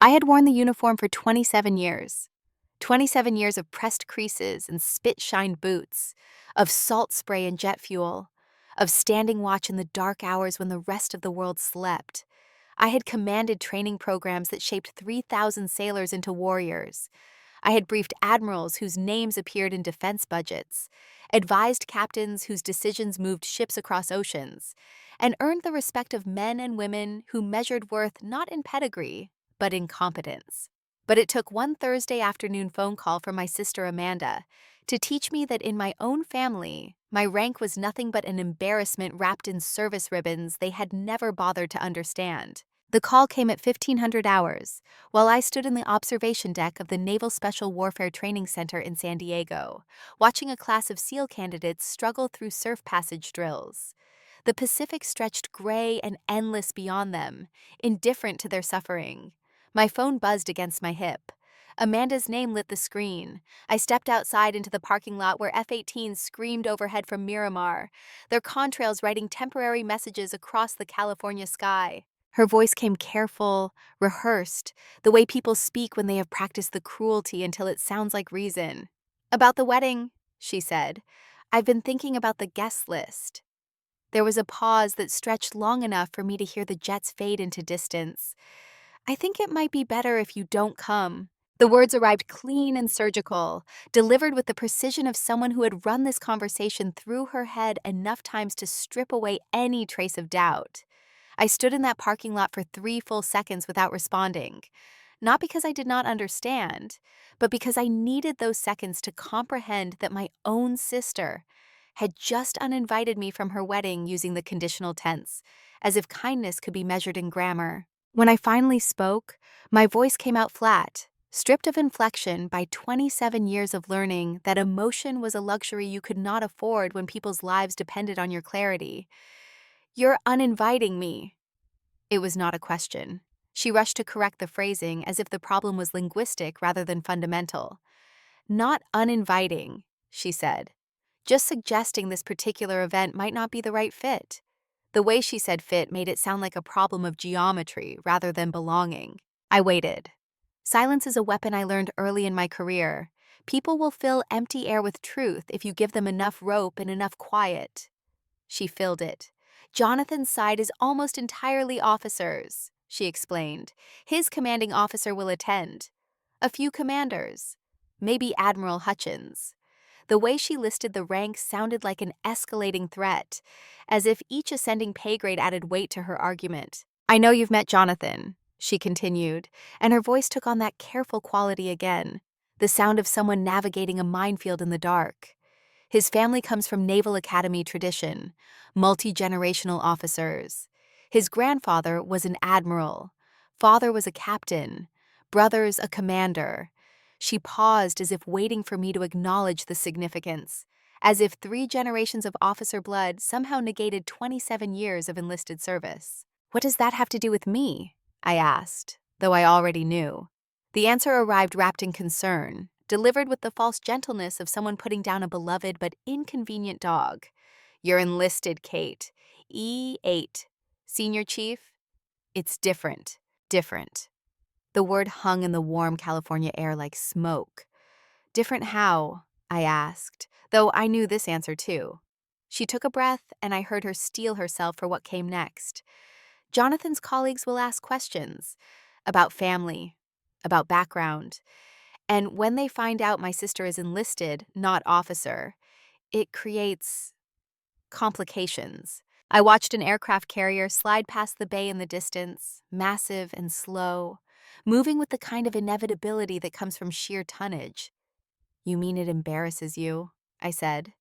I had worn the uniform for 27 years. 27 years of pressed creases and spit-shined boots, of salt spray and jet fuel, of standing watch in the dark hours when the rest of the world slept. I had commanded training programs that shaped 3,000 sailors into warriors. I had briefed admirals whose names appeared in defense budgets, advised captains whose decisions moved ships across oceans, and earned the respect of men and women who measured worth not in pedigree, but in competence. But it took one Thursday afternoon phone call from my sister Amanda to teach me that in my own family, my rank was nothing but an embarrassment wrapped in service ribbons they had never bothered to understand. The call came at 1500 hours, while I stood in the observation deck of the Naval Special Warfare Training Center in San Diego, watching a class of SEAL candidates struggle through surf passage drills. The Pacific stretched gray and endless beyond them, indifferent to their suffering. My phone buzzed against my hip. Amanda's name lit the screen. I stepped outside into the parking lot where F-18s screamed overhead from Miramar, their contrails writing temporary messages across the California sky. Her voice came careful, rehearsed, the way people speak when they have practiced the cruelty until it sounds like reason. "About the wedding," she said. "I've been thinking about the guest list." There was a pause that stretched long enough for me to hear the jets fade into distance. "I think it might be better if you don't come." The words arrived clean and surgical, delivered with the precision of someone who had run this conversation through her head enough times to strip away any trace of doubt. I stood in that parking lot for 3 full seconds without responding, not because I did not understand, but because I needed those seconds to comprehend that my own sister had just uninvited me from her wedding using the conditional tense, as if kindness could be measured in grammar. When I finally spoke, my voice came out flat, stripped of inflection by 27 years of learning that emotion was a luxury you could not afford when people's lives depended on your clarity. "You're uninviting me." It was not a question. She rushed to correct the phrasing as if the problem was linguistic rather than fundamental. "Not uninviting," she said. "Just suggesting this particular event might not be the right fit." The way she said fit made it sound like a problem of geometry rather than belonging. I waited. Silence is a weapon I learned early in my career. People will fill empty air with truth if you give them enough rope and enough quiet. She filled it. "Jonathan's side is almost entirely officers," she explained. "His commanding officer will attend. A few commanders. Maybe Admiral Hutchins." The way she listed the ranks sounded like an escalating threat, as if each ascending pay grade added weight to her argument. "I know you've met Jonathan," she continued, and her voice took on that careful quality again, the sound of someone navigating a minefield in the dark. "His family comes from Naval Academy tradition, multi-generational officers. His grandfather was an admiral, father was a captain, brothers a commander." She paused as if waiting for me to acknowledge the significance, as if 3 generations of officer blood somehow negated 27 years of enlisted service. "What does that have to do with me?" I asked, though I already knew. The answer arrived wrapped in concern, delivered with the false gentleness of someone putting down a beloved but inconvenient dog. "You're enlisted, Kate. E8. Senior Chief? It's different. Different." The word hung in the warm California air like smoke. "Different how?" I asked, though I knew this answer too. She took a breath, and I heard her steel herself for what came next. "Jonathan's colleagues will ask questions about family, about background, and when they find out my sister is enlisted, not officer, it creates complications." I watched an aircraft carrier slide past the bay in the distance, massive and slow, moving with the kind of inevitability that comes from sheer tonnage. "You mean it embarrasses you?" I said.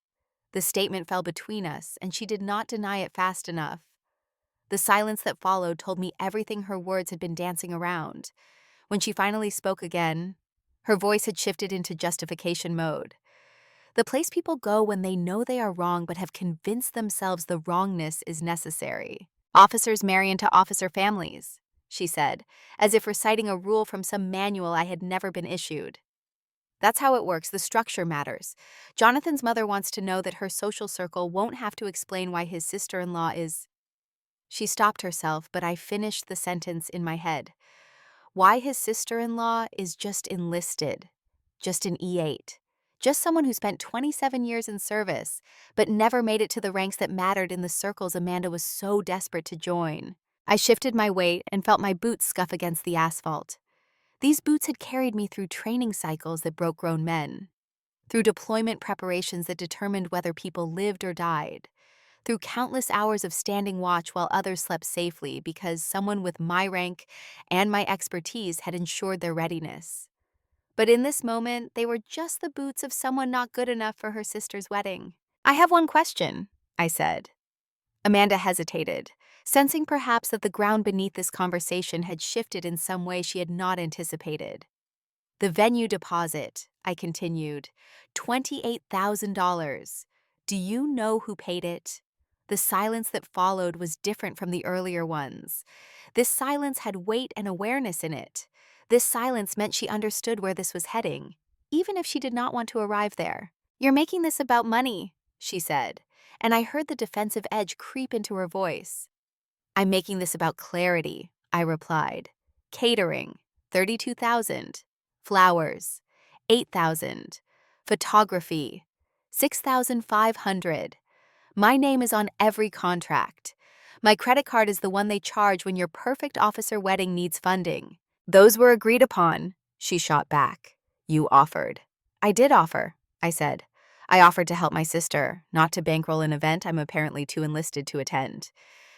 The statement fell between us, and she did not deny it fast enough. The silence that followed told me everything her words had been dancing around. When she finally spoke again, her voice had shifted into justification mode. "The place people go when they know they are wrong but have convinced themselves the wrongness is necessary. Officers marry into officer families," she said, as if reciting a rule from some manual I had never been issued. "That's how it works. The structure matters. Jonathan's mother wants to know that her social circle won't have to explain why his sister-in-law is—" She stopped herself, but I finished the sentence in my head. Why his sister-in-law is just enlisted, just an E8, just someone who spent 27 years in service, but never made it to the ranks that mattered in the circles Amanda was so desperate to join. I shifted my weight and felt my boots scuff against the asphalt. These boots had carried me through training cycles that broke grown men, through deployment preparations that determined whether people lived or died, through countless hours of standing watch while others slept safely because someone with my rank and my expertise had ensured their readiness. But in this moment, they were just the boots of someone not good enough for her sister's wedding. "I have one question," I said. Amanda hesitated, sensing perhaps that the ground beneath this conversation had shifted in some way she had not anticipated. "The venue deposit," I continued, $28,000. Do you know who paid it?" The silence that followed was different from the earlier ones. This silence had weight and awareness in it. This silence meant she understood where this was heading, even if she did not want to arrive there. "You're making this about money," she said, and I heard the defensive edge creep into her voice. "I'm making this about clarity," I replied. "Catering, $32,000. Flowers, $8,000. Photography, $6,500. My name is on every contract. My credit card is the one they charge when your perfect officer wedding needs funding." "Those were agreed upon," she shot back. "You offered." "I did offer," I said. "I offered to help my sister, not to bankroll an event I'm apparently too enlisted to attend."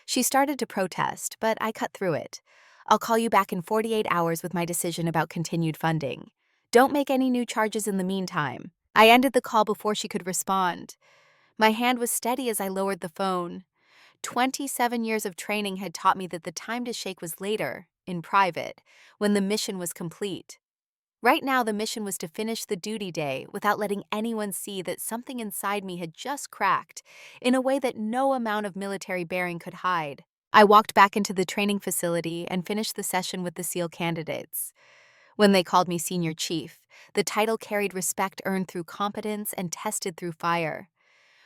She started to protest, but I cut through it. "I'll call you back in 48 hours with my decision about continued funding. Don't make any new charges in the meantime." I ended the call before she could respond. My hand was steady as I lowered the phone. 27 years of training had taught me that the time to shake was later, in private, when the mission was complete. Right now, the mission was to finish the duty day without letting anyone see that something inside me had just cracked in a way that no amount of military bearing could hide. I walked back into the training facility and finished the session with the SEAL candidates. When they called me Senior Chief, the title carried respect earned through competence and tested through fire.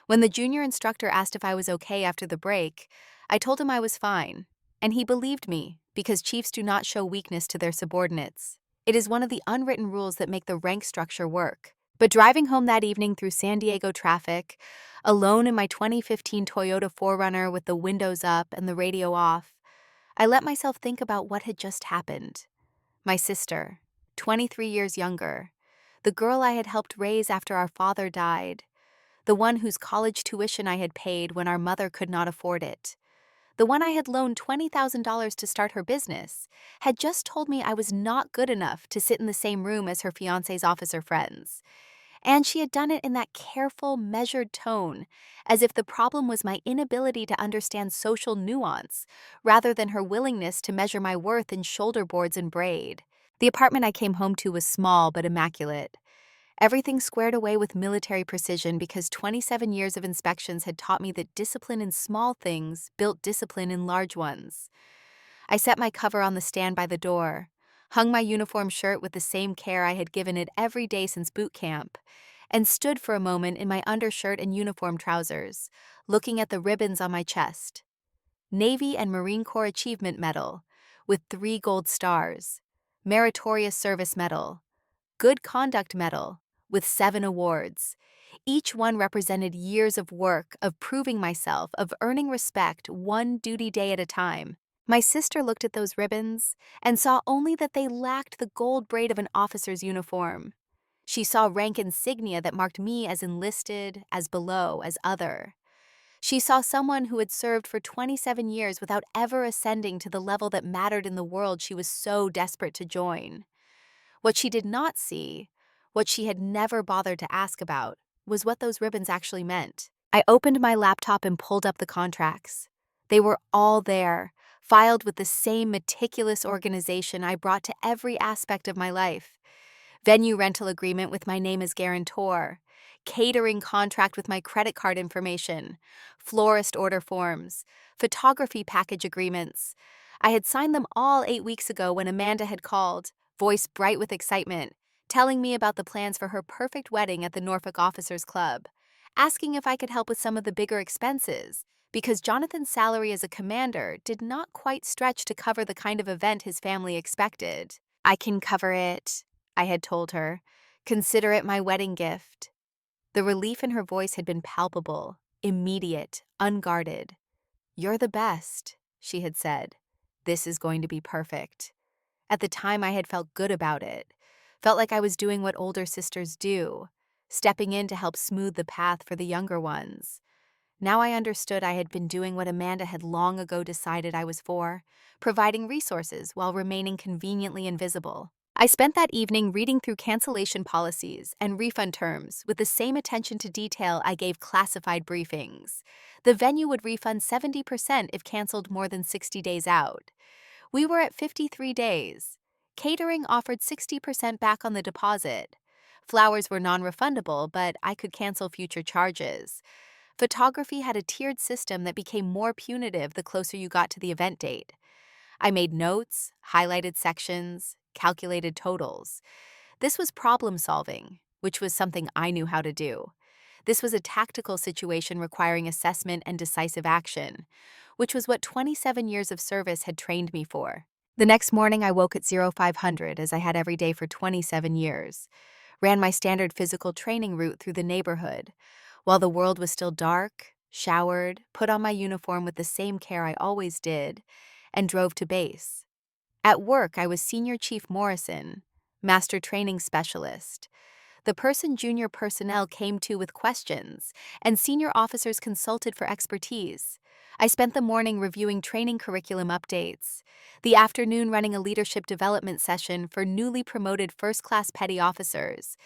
When the junior instructor asked if I was okay after the break, I told him I was fine, and he believed me because chiefs do not show weakness to their subordinates. It is one of the unwritten rules that make the rank structure work. But driving home that evening through San Diego traffic, alone in my 2015 Toyota 4Runner with the windows up and the radio off, I let myself think about what had just happened. My sister, 23 years younger, the girl I had helped raise after our father died, the one whose college tuition I had paid when our mother could not afford it, the one I had loaned $20,000 to start her business, had just told me I was not good enough to sit in the same room as her fiancé's officer friends. And she had done it in that careful, measured tone, as if the problem was my inability to understand social nuance, rather than her willingness to measure my worth in shoulder boards and braid. The apartment I came home to was small but immaculate. Everything squared away with military precision because 27 years of inspections had taught me that discipline in small things built discipline in large ones. I set my cover on the stand by the door, hung my uniform shirt with the same care I had given it every day since boot camp, and stood for a moment in my undershirt and uniform trousers, looking at the ribbons on my chest. Navy and Marine Corps Achievement Medal, with 3 gold stars, Meritorious Service Medal, Good Conduct Medal, with 7 awards. Each one represented years of work, of proving myself, of earning respect one duty day at a time. My sister looked at those ribbons and saw only that they lacked the gold braid of an officer's uniform. She saw rank insignia that marked me as enlisted, as below, as other. She saw someone who had served for 27 years without ever ascending to the level that mattered in the world she was so desperate to join. What she did not see, what she had never bothered to ask about, was what those ribbons actually meant. I opened my laptop and pulled up the contracts. They were all there, filed with the same meticulous organization I brought to every aspect of my life. Venue rental agreement with my name as guarantor, catering contract with my credit card information, florist order forms, photography package agreements. I had signed them all 8 weeks ago when Amanda had called, voice bright with excitement, telling me about the plans for her perfect wedding at the Norfolk Officers Club, asking if I could help with some of the bigger expenses, because Jonathan's salary as a commander did not quite stretch to cover the kind of event his family expected. I can cover it, I had told her. Consider it my wedding gift. The relief in her voice had been palpable, immediate, unguarded. You're the best, she had said. This is going to be perfect. At the time, I had felt good about it. Felt like I was doing what older sisters do, stepping in to help smooth the path for the younger ones. Now I understood I had been doing what Amanda had long ago decided I was for, providing resources while remaining conveniently invisible. I spent that evening reading through cancellation policies and refund terms with the same attention to detail I gave classified briefings. The venue would refund 70% if canceled more than 60 days out. We were at 53 days. Catering offered 60% back on the deposit. Flowers were non-refundable, but I could cancel future charges. Photography had a tiered system that became more punitive the closer you got to the event date. I made notes, highlighted sections, calculated totals. This was problem solving, which was something I knew how to do. This was a tactical situation requiring assessment and decisive action, which was what 27 years of service had trained me for. The next morning, I woke at 0500 as I had every day for 27 years, ran my standard physical training route through the neighborhood. While the world was still dark, showered, put on my uniform with the same care I always did, and drove to base. At work, I was Senior Chief Morrison, Master Training Specialist, the person junior personnel came to with questions, and senior officers consulted for expertise. I spent the morning reviewing training curriculum updates, the afternoon running a leadership development session for newly promoted first-class petty officers,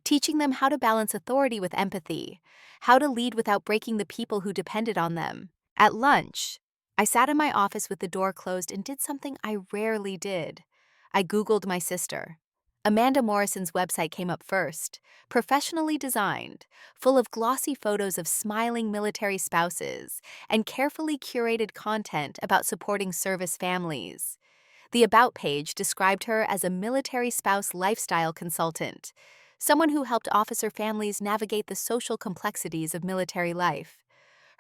teaching them how to balance authority with empathy, how to lead without breaking the people who depended on them. At lunch, I sat in my office with the door closed and did something I rarely did. I Googled my sister. Amanda Morrison's website came up first, professionally designed, full of glossy photos of smiling military spouses and carefully curated content about supporting service families. The About page described her as a military spouse lifestyle consultant, someone who helped officer families navigate the social complexities of military life.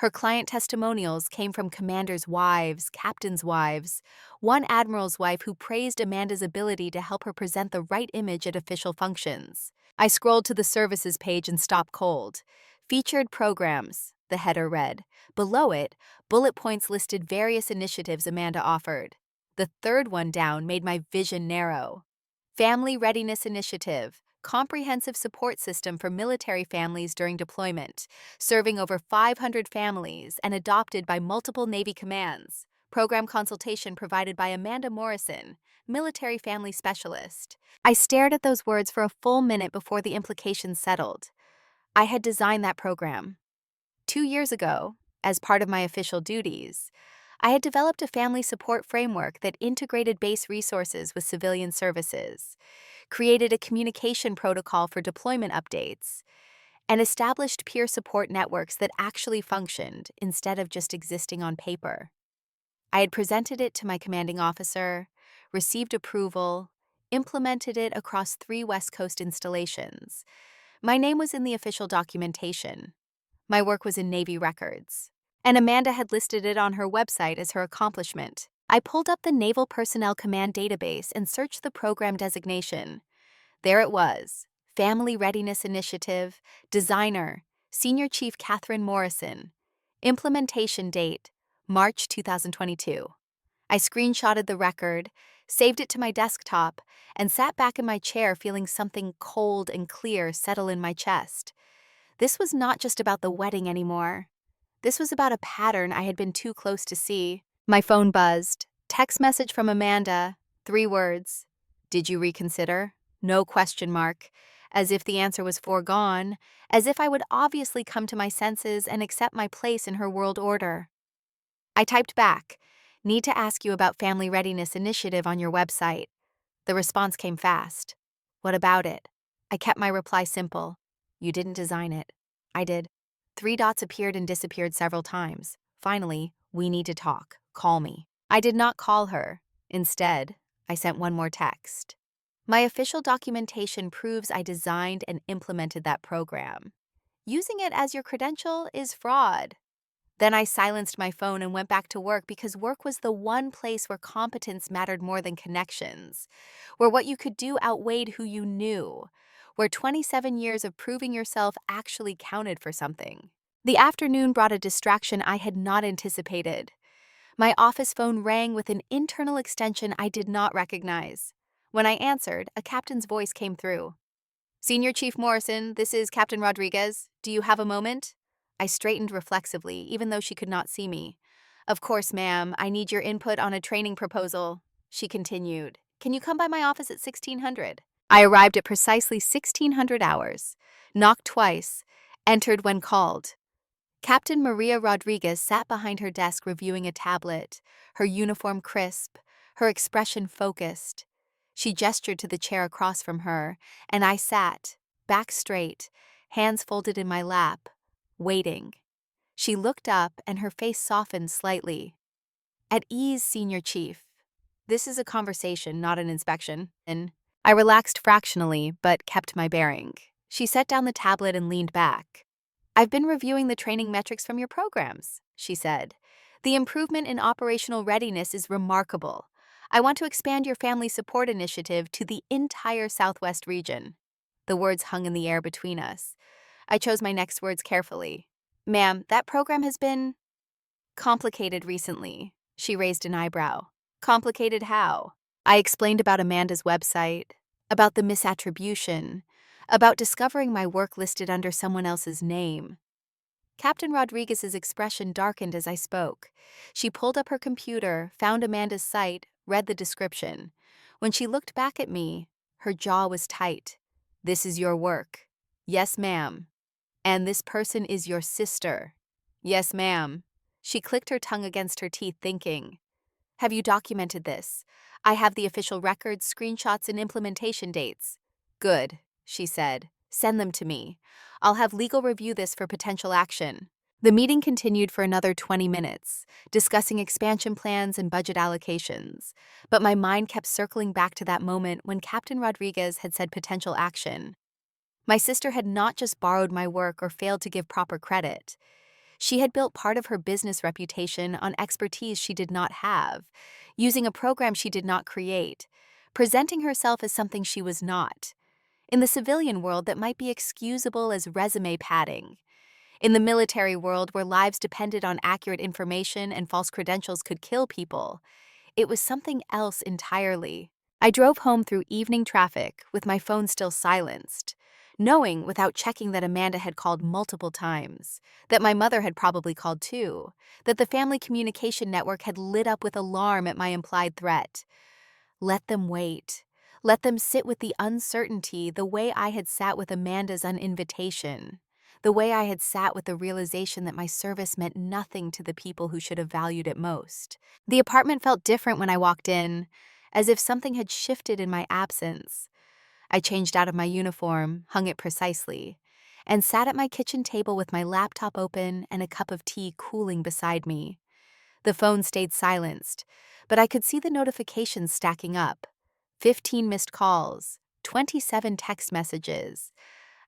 Her client testimonials came from commanders' wives, captains' wives, one admiral's wife who praised Amanda's ability to help her present the right image at official functions. I scrolled to the services page and stopped cold. Featured programs, the header read. Below it, bullet points listed various initiatives Amanda offered. The third one down made my vision narrow. Family Readiness Initiative, comprehensive support system for military families during deployment, serving over 500 families and adopted by multiple Navy commands. Program consultation provided by Amanda Morrison, military family specialist. I stared at those words for a full minute before the implications settled. I had designed that program. 2 years ago, as part of my official duties, I had developed a family support framework that integrated base resources with civilian services, created a communication protocol for deployment updates, and established peer support networks that actually functioned instead of just existing on paper. I had presented it to my commanding officer, received approval, implemented it across 3 West Coast installations. My name was in the official documentation. My work was in Navy records, and Amanda had listed it on her website as her accomplishment. I pulled up the Naval Personnel Command database and searched the program designation. There it was, Family Readiness Initiative, Designer, Senior Chief Catherine Morrison. Implementation date, March 2022. I screenshotted the record, saved it to my desktop, and sat back in my chair feeling something cold and clear settle in my chest. This was not just about the wedding anymore. This was about a pattern I had been too close to see. My phone buzzed. Text message from Amanda. 3 words. Did you reconsider? No question mark. As if the answer was foregone. As if I would obviously come to my senses and accept my place in her world order. I typed back. Need to ask you about Family Readiness Initiative on your website. The response came fast. What about it? I kept my reply simple. You didn't design it. I did. 3 dots appeared and disappeared several times. Finally, we need to talk. Call me. I did not call her. Instead, I sent one more text. My official documentation proves I designed and implemented that program. Using it as your credential is fraud. Then I silenced my phone and went back to work because work was the one place where competence mattered more than connections, where what you could do outweighed who you knew, where 27 years of proving yourself actually counted for something. The afternoon brought a distraction I had not anticipated. My office phone rang with an internal extension I did not recognize. When I answered, a captain's voice came through. "Senior Chief Morrison, this is Captain Rodriguez. Do you have a moment?" I straightened reflexively, even though she could not see me. "Of course, ma'am. I need your input on a training proposal," she continued. "Can you come by my office at 1600? I arrived at precisely 1600 hours, knocked twice, entered when called. Captain Maria Rodriguez sat behind her desk reviewing a tablet, her uniform crisp, her expression focused. She gestured to the chair across from her, and I sat, back straight, hands folded in my lap, waiting. She looked up, and her face softened slightly. "At ease, Senior Chief. This is a conversation, not an inspection." And I relaxed fractionally, but kept my bearing. She set down the tablet and leaned back. "I've been reviewing the training metrics from your programs," she said. "The improvement in operational readiness is remarkable. I want to expand your family support initiative to the entire Southwest region." The words hung in the air between us. I chose my next words carefully. "Ma'am, that program has been complicated recently." She raised an eyebrow. "Complicated how?" I explained about Amanda's website, about the misattribution, about discovering my work listed under someone else's name. Captain Rodriguez's expression darkened as I spoke. She pulled up her computer, found Amanda's site, read the description. When she looked back at me, her jaw was tight. "This is your work." "Yes, ma'am." "And this person is your sister." "Yes, ma'am." She clicked her tongue against her teeth, thinking. "Have you documented this? I have the official records, screenshots, and implementation dates." "Good," she said. "Send them to me. I'll have legal review this for potential action." The meeting continued for another 20 minutes, discussing expansion plans and budget allocations, but my mind kept circling back to that moment when Captain Rodriguez had said potential action. My sister had not just borrowed my work or failed to give proper credit. She had built part of her business reputation on expertise she did not have, using a program she did not create, presenting herself as something she was not. In the civilian world, that might be excusable as resume padding. In the military world, where lives depended on accurate information and false credentials could kill people, it was something else entirely. I drove home through evening traffic with my phone still silenced, knowing without checking that Amanda had called multiple times, that my mother had probably called too, that the family communication network had lit up with alarm at my implied threat. Let them wait. Let them sit with the uncertainty the way I had sat with Amanda's uninvitation, the way I had sat with the realization that my service meant nothing to the people who should have valued it most. The apartment felt different when I walked in, as if something had shifted in my absence. I changed out of my uniform, hung it precisely, and sat at my kitchen table with my laptop open and a cup of tea cooling beside me. The phone stayed silenced, but I could see the notifications stacking up. 15 missed calls, 27 text messages.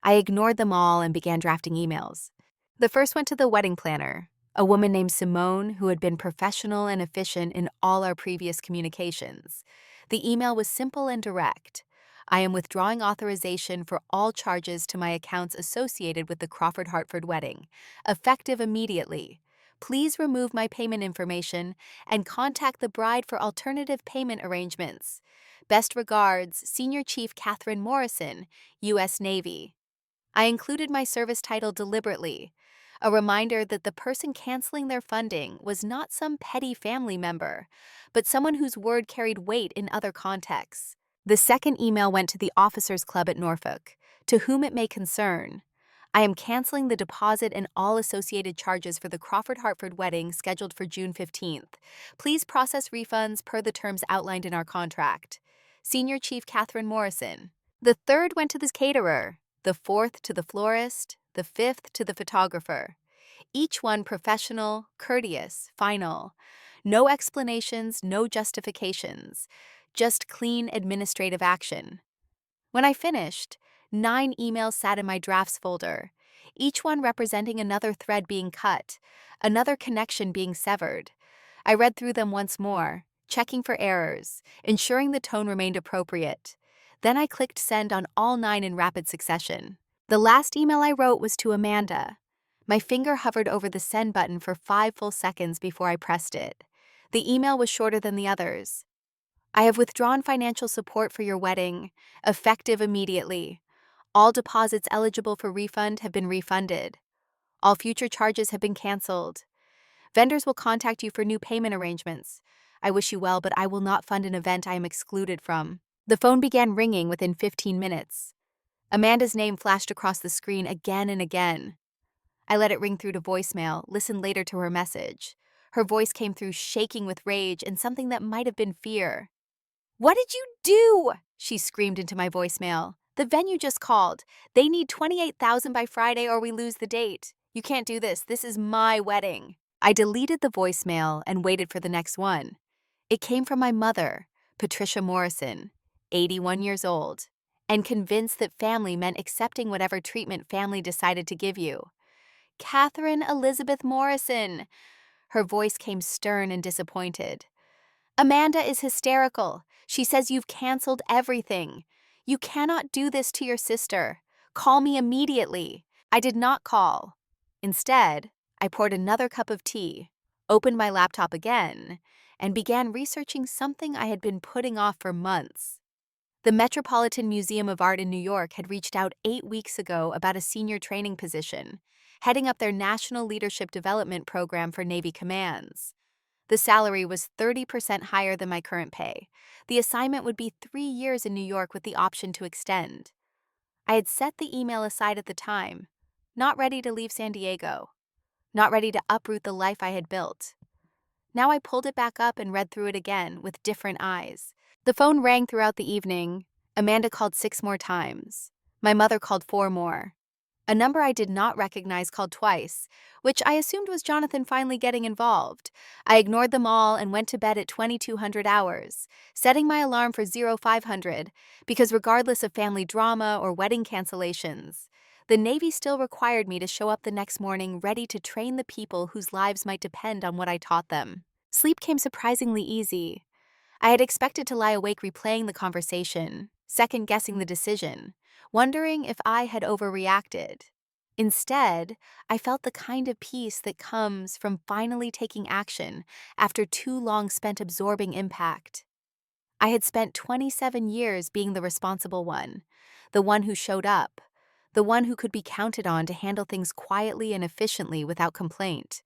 I ignored them all and began drafting emails. The first went to the wedding planner, a woman named Simone who had been professional and efficient in all our previous communications. The email was simple and direct. "I am withdrawing authorization for all charges to my accounts associated with the Crawford-Hartford wedding, effective immediately. Please remove my payment information and contact the bride for alternative payment arrangements. Best regards, Senior Chief Catherine Morrison, U.S. Navy." I included my service title deliberately, a reminder that the person canceling their funding was not some petty family member, but someone whose word carried weight in other contexts. The second email went to the Officers Club at Norfolk, to whom it may concern. "I am canceling the deposit and all associated charges for the Crawford-Hartford wedding scheduled for June 15th. Please process refunds per the terms outlined in our contract. Senior Chief Catherine Morrison." The third went to the caterer, the fourth to the florist, the fifth to the photographer. Each one professional, courteous, final. No explanations, no justifications, just clean administrative action. When I finished, 9 emails sat in my drafts folder, each one representing another thread being cut, another connection being severed. I read through them once more, checking for errors, ensuring the tone remained appropriate. Then I clicked send on all 9 in rapid succession. The last email I wrote was to Amanda. My finger hovered over the send button for 5 full seconds before I pressed it. The email was shorter than the others. I have withdrawn financial support for your wedding, effective immediately. All deposits eligible for refund have been refunded. All future charges have been canceled. Vendors will contact you for new payment arrangements. I wish you well, but I will not fund an event I am excluded from. The phone began ringing within 15 minutes. Amanda's name flashed across the screen again and again. I let it ring through to voicemail, listened later to her message. Her voice came through shaking with rage and something that might have been fear. "What did you do?" she screamed into my voicemail. "The venue just called. They need $28,000 by Friday or we lose the date. You can't do this. This is my wedding." I deleted the voicemail and waited for the next one. It came from my mother, Patricia Morrison, 81 years old, and convinced that family meant accepting whatever treatment family decided to give you. "Catherine Elizabeth Morrison." Her voice came stern and disappointed. "Amanda is hysterical. She says you've canceled everything. You cannot do this to your sister. Call me immediately." I did not call. Instead, I poured another cup of tea, opened my laptop again, and began researching something I had been putting off for months. The Metropolitan Museum of Art in New York had reached out 8 weeks ago about a senior training position, heading up their National Leadership Development Program for Navy commands. The salary was 30% higher than my current pay. The assignment would be 3 years in New York with the option to extend. I had set the email aside at the time, not ready to leave San Diego, not ready to uproot the life I had built. Now I pulled it back up and read through it again with different eyes. The phone rang throughout the evening. Amanda called 6 more times. My mother called 4 more. A number I did not recognize called twice, which I assumed was Jonathan finally getting involved. I ignored them all and went to bed at 2200 hours, setting my alarm for 0500, because regardless of family drama or wedding cancellations, the Navy still required me to show up the next morning ready to train the people whose lives might depend on what I taught them. Sleep came surprisingly easy. I had expected to lie awake replaying the conversation, second-guessing the decision, wondering if I had overreacted. Instead, I felt the kind of peace that comes from finally taking action after too long spent absorbing impact. I had spent 27 years being the responsible one, the one who showed up, the one who could be counted on to handle things quietly and efficiently without complaint.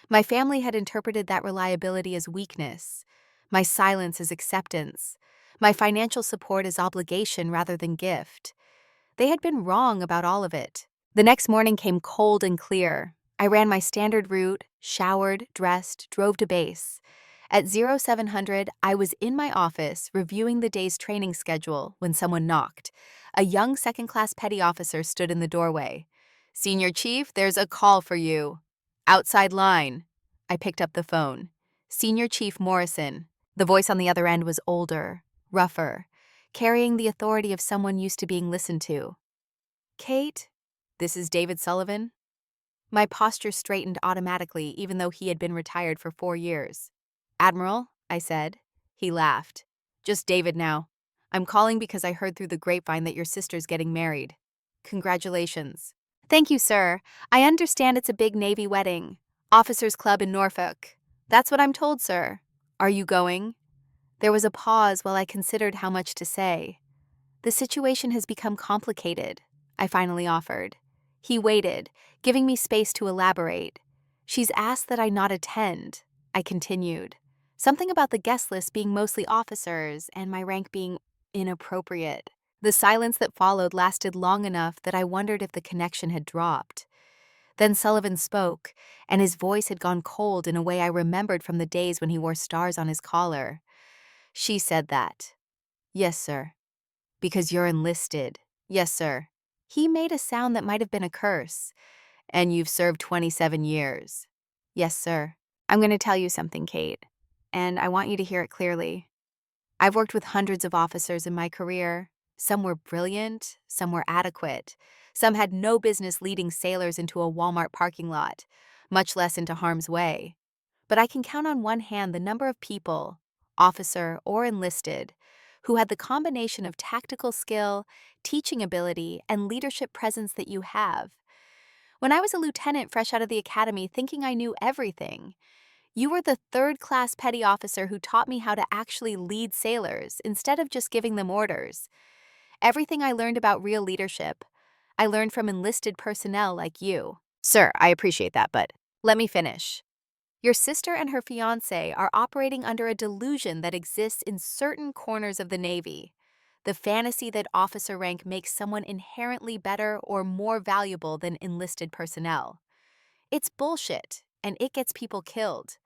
My family had interpreted that reliability as weakness, my silence as acceptance, my financial support as obligation rather than gift. They had been wrong about all of it. The next morning came cold and clear. I ran my standard route, showered, dressed, drove to base. At 0700, I was in my office reviewing the day's training schedule when someone knocked. A young second-class petty officer stood in the doorway. "Senior Chief, there's a call for you." "Outside line." I picked up the phone. "Senior Chief Morrison." The voice on the other end was older, rougher, carrying the authority of someone used to being listened to. "Kate, this is David Sullivan." My posture straightened automatically, even though he had been retired for 4 years. "Admiral," I said. He laughed. "Just David now. I'm calling because I heard through the grapevine that your sister's getting married. Congratulations." "Thank you, sir. I understand it's a big Navy wedding. Officers' Club in Norfolk." "That's what I'm told, sir." "Are you going?" There was a pause while I considered how much to say. "The situation has become complicated," I finally offered. He waited, giving me space to elaborate. "She's asked that I not attend," I continued. "Something about the guest list being mostly officers and my rank being inappropriate." The silence that followed lasted long enough that I wondered if the connection had dropped. Then Sullivan spoke, and his voice had gone cold in a way I remembered from the days when he wore stars on his collar. "She said that." "Yes, sir." "Because you're enlisted." "Yes, sir." He made a sound that might have been a curse. "And you've served 27 years." "Yes, sir." "I'm going to tell you something, Kate, and I want you to hear it clearly. I've worked with hundreds of officers in my career. Some were brilliant, some were adequate, some had no business leading sailors into a Walmart parking lot, much less into harm's way. But I can count on one hand the number of people, officer or enlisted, who had the combination of tactical skill, teaching ability, and leadership presence that you have. When I was a lieutenant fresh out of the academy thinking I knew everything, you were the third-class petty officer who taught me how to actually lead sailors instead of just giving them orders. Everything I learned about real leadership, I learned from enlisted personnel like you. Sir, I appreciate that, but let me finish. Your sister and her fiancé are operating under a delusion that exists in certain corners of the Navy. The fantasy that officer rank makes someone inherently better or more valuable than enlisted personnel. It's bullshit, and it gets people killed.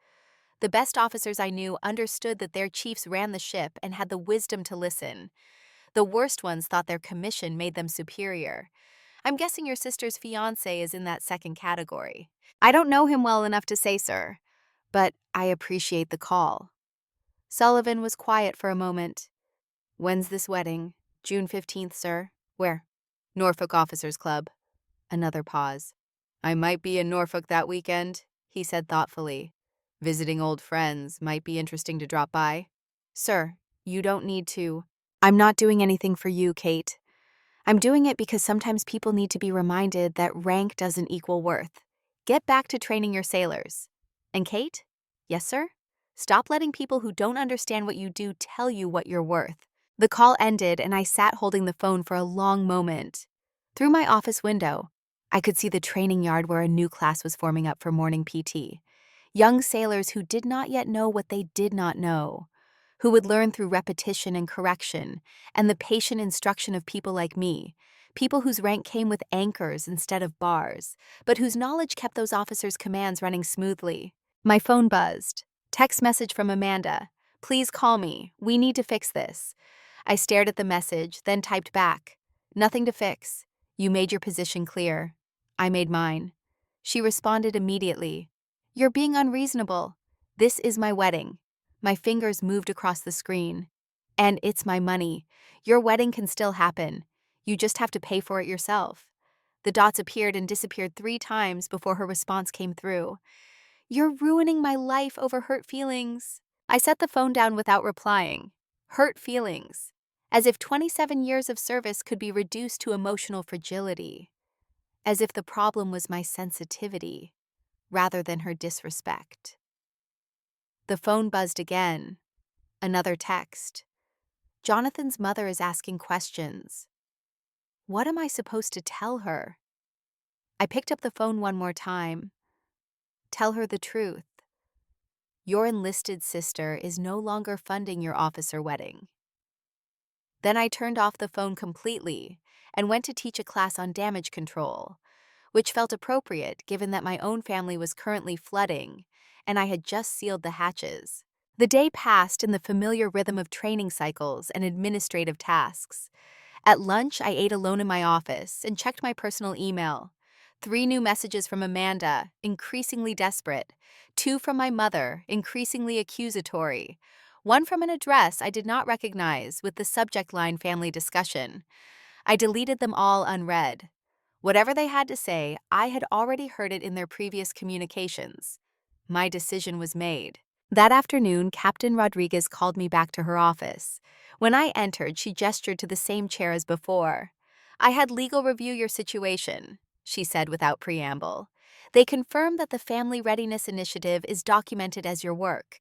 The best officers I knew understood that their chiefs ran the ship and had the wisdom to listen. The worst ones thought their commission made them superior. I'm guessing your sister's fiancé is in that second category. I don't know him well enough to say, sir, but I appreciate the call. Sullivan was quiet for a moment. When's this wedding? June 15th, sir. Where? Norfolk Officers Club. Another pause. I might be in Norfolk that weekend, he said thoughtfully. Visiting old friends might be interesting to drop by. Sir, you don't need to. I'm not doing anything for you, Kate. I'm doing it because sometimes people need to be reminded that rank doesn't equal worth. Get back to training your sailors. And Kate? Yes, sir? Stop letting people who don't understand what you do tell you what you're worth. The call ended and I sat holding the phone for a long moment. Through my office window, I could see the training yard where a new class was forming up for morning PT. Young sailors who did not yet know what they did not know, who would learn through repetition and correction, and the patient instruction of people like me, people whose rank came with anchors instead of bars, but whose knowledge kept those officers' commands running smoothly. My phone buzzed. Text message from Amanda. Please call me. We need to fix this. I stared at the message, then typed back. Nothing to fix. You made your position clear. I made mine. She responded immediately. You're being unreasonable. This is my wedding. My fingers moved across the screen. And it's my money. Your wedding can still happen. You just have to pay for it yourself. The dots appeared and disappeared 3 times before her response came through. You're ruining my life over hurt feelings. I set the phone down without replying. Hurt feelings. As if 27 years of service could be reduced to emotional fragility. As if the problem was my sensitivity, rather than her disrespect. The phone buzzed again. Another text. Jonathan's mother is asking questions. What am I supposed to tell her? I picked up the phone one more time. Tell her the truth. Your enlisted sister is no longer funding your officer wedding. Then I turned off the phone completely and went to teach a class on damage control, which felt appropriate given that my own family was currently flooding and I had just sealed the hatches. The day passed in the familiar rhythm of training cycles and administrative tasks. At lunch, I ate alone in my office and checked my personal email. 3 new messages from Amanda, increasingly desperate. 2 from my mother, increasingly accusatory. 1 from an address I did not recognize with the subject line family discussion. I deleted them all unread. Whatever they had to say, I had already heard it in their previous communications. My decision was made. That afternoon, Captain Rodriguez called me back to her office. When I entered, she gestured to the same chair as before. I had legal review your situation, she said without preamble. They confirmed that the Family Readiness Initiative is documented as your work.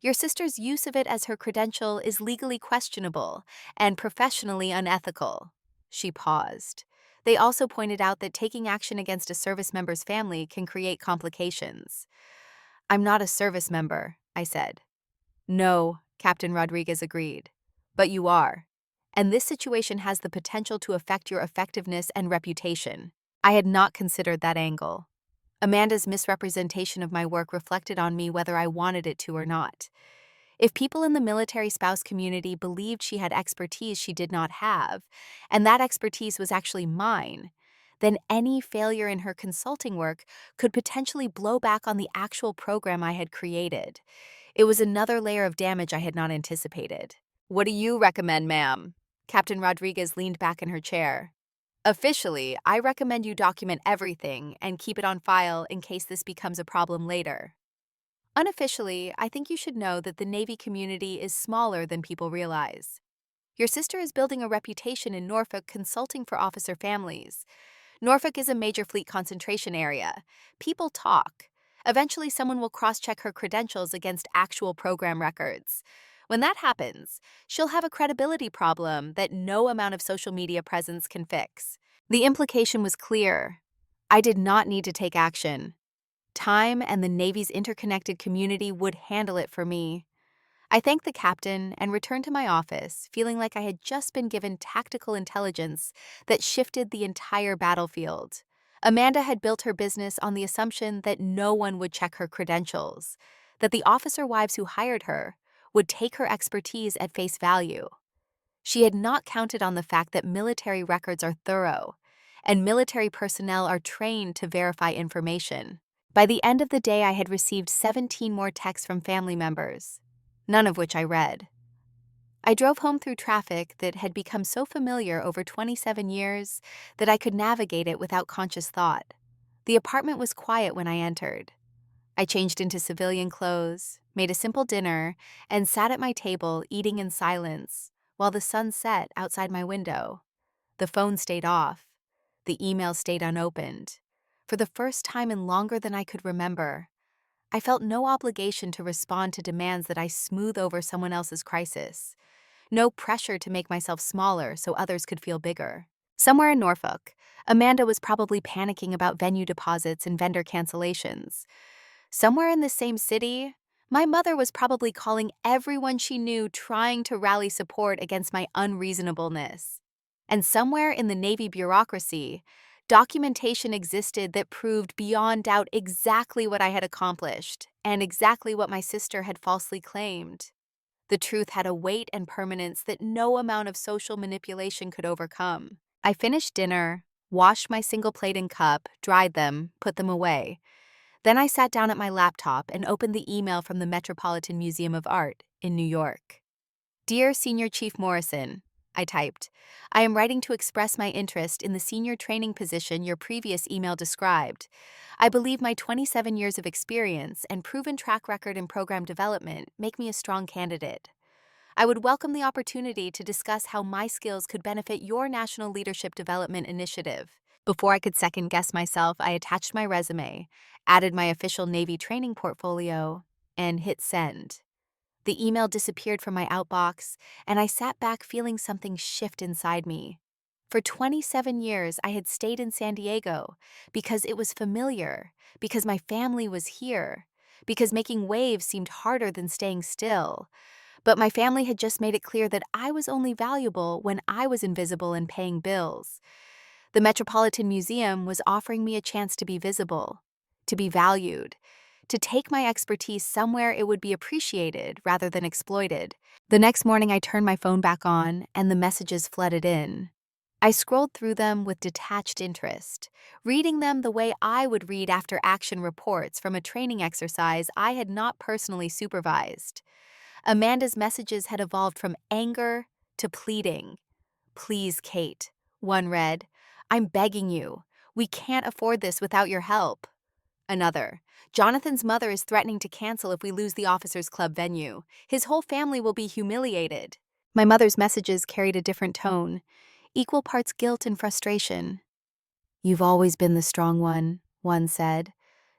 Your sister's use of it as her credential is legally questionable and professionally unethical. She paused. They also pointed out that taking action against a service member's family can create complications. I'm not a service member, I said. No, Captain Rodriguez agreed. But you are. And this situation has the potential to affect your effectiveness and reputation. I had not considered that angle. Amanda's misrepresentation of my work reflected on me whether I wanted it to or not. If people in the military spouse community believed she had expertise she did not have, and that expertise was actually mine, then any failure in her consulting work could potentially blow back on the actual program I had created. It was another layer of damage I had not anticipated. What do you recommend, ma'am? Captain Rodriguez leaned back in her chair. Officially, I recommend you document everything and keep it on file in case this becomes a problem later. Unofficially, I think you should know that the Navy community is smaller than people realize. Your sister is building a reputation in Norfolk consulting for officer families. Norfolk is a major fleet concentration area. People talk. Eventually, someone will cross-check her credentials against actual program records. When that happens, she'll have a credibility problem that no amount of social media presence can fix. The implication was clear. I did not need to take action. Time and the Navy's interconnected community would handle it for me. I thanked the captain and returned to my office, feeling like I had just been given tactical intelligence that shifted the entire battlefield. Amanda had built her business on the assumption that no one would check her credentials, that the officer wives who hired her would take her expertise at face value. She had not counted on the fact that military records are thorough, and military personnel are trained to verify information. By the end of the day, I had received 17 more texts from family members, none of which I read. I drove home through traffic that had become so familiar over 27 years that I could navigate it without conscious thought. The apartment was quiet when I entered. I changed into civilian clothes, made a simple dinner, and sat at my table eating in silence while the sun set outside my window. The phone stayed off. The email stayed unopened. For the first time in longer than I could remember, I felt no obligation to respond to demands that I smooth over someone else's crisis. No pressure to make myself smaller so others could feel bigger. Somewhere in Norfolk, Amanda was probably panicking about venue deposits and vendor cancellations. Somewhere in the same city, my mother was probably calling everyone she knew trying to rally support against my unreasonableness. And somewhere in the Navy bureaucracy, documentation existed that proved beyond doubt exactly what I had accomplished and exactly what my sister had falsely claimed. The truth had a weight and permanence that no amount of social manipulation could overcome. I finished dinner, washed my single plate and cup, dried them, put them away. Then I sat down at my laptop and opened the email from the Metropolitan Museum of Art in New York. Dear Senior Chief Morrison, I typed, I am writing to express my interest in the senior training position your previous email described. I believe my 27 years of experience and proven track record in program development make me a strong candidate. I would welcome the opportunity to discuss how my skills could benefit your National Leadership Development Initiative. Before I could second-guess myself, I attached my resume, added my official Navy training portfolio, and hit send. The email disappeared from my outbox, and I sat back feeling something shift inside me. For 27 years, I had stayed in San Diego because it was familiar, because my family was here, because making waves seemed harder than staying still. But my family had just made it clear that I was only valuable when I was invisible and paying bills. The Metropolitan Museum was offering me a chance to be visible, to be valued, to take my expertise somewhere it would be appreciated rather than exploited. The next morning, I turned my phone back on, and the messages flooded in. I scrolled through them with detached interest, reading them the way I would read after-action reports from a training exercise I had not personally supervised. Amanda's messages had evolved from anger to pleading. Please, Kate, one read, I'm begging you. We can't afford this without your help. Another, Jonathan's mother is threatening to cancel if we lose the officers' club venue. His whole family will be humiliated. My mother's messages carried a different tone, equal parts guilt and frustration. You've always been the strong one said.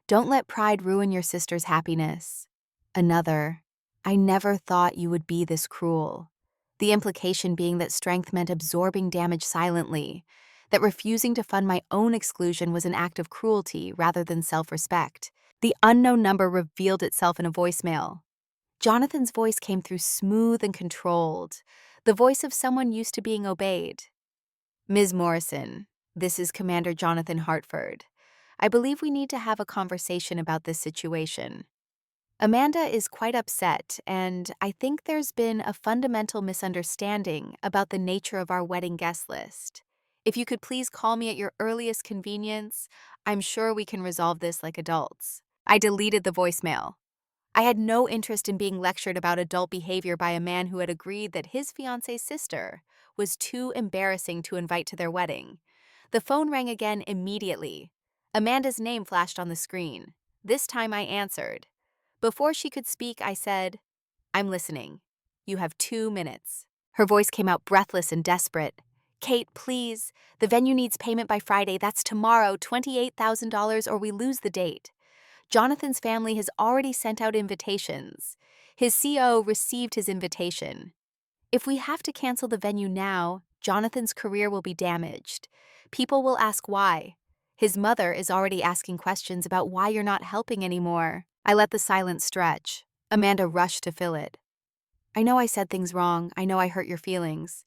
Don't let pride ruin your sister's happiness. Another, I never thought you would be this cruel. The implication being that strength meant absorbing damage silently, that refusing to fund my own exclusion was an act of cruelty rather than self-respect. The unknown number revealed itself in a voicemail. Jonathan's voice came through smooth and controlled, the voice of someone used to being obeyed. Ms. Morrison, this is Commander Jonathan Hartford. I believe we need to have a conversation about this situation. Amanda is quite upset, and I think there's been a fundamental misunderstanding about the nature of our wedding guest list. If you could please call me at your earliest convenience, I'm sure we can resolve this like adults. I deleted the voicemail. I had no interest in being lectured about adult behavior by a man who had agreed that his fiancée's sister was too embarrassing to invite to their wedding. The phone rang again immediately. Amanda's name flashed on the screen. This time I answered. Before she could speak, I said, "I'm listening. You have 2 minutes." Her voice came out breathless and desperate. "Kate, please. The venue needs payment by Friday. That's tomorrow, $28,000, or we lose the date. Jonathan's family has already sent out invitations. His CO received his invitation. If we have to cancel the venue now, Jonathan's career will be damaged. People will ask why. His mother is already asking questions about why you're not helping anymore." I let the silence stretch. Amanda rushed to fill it. "I know I said things wrong. I know I hurt your feelings.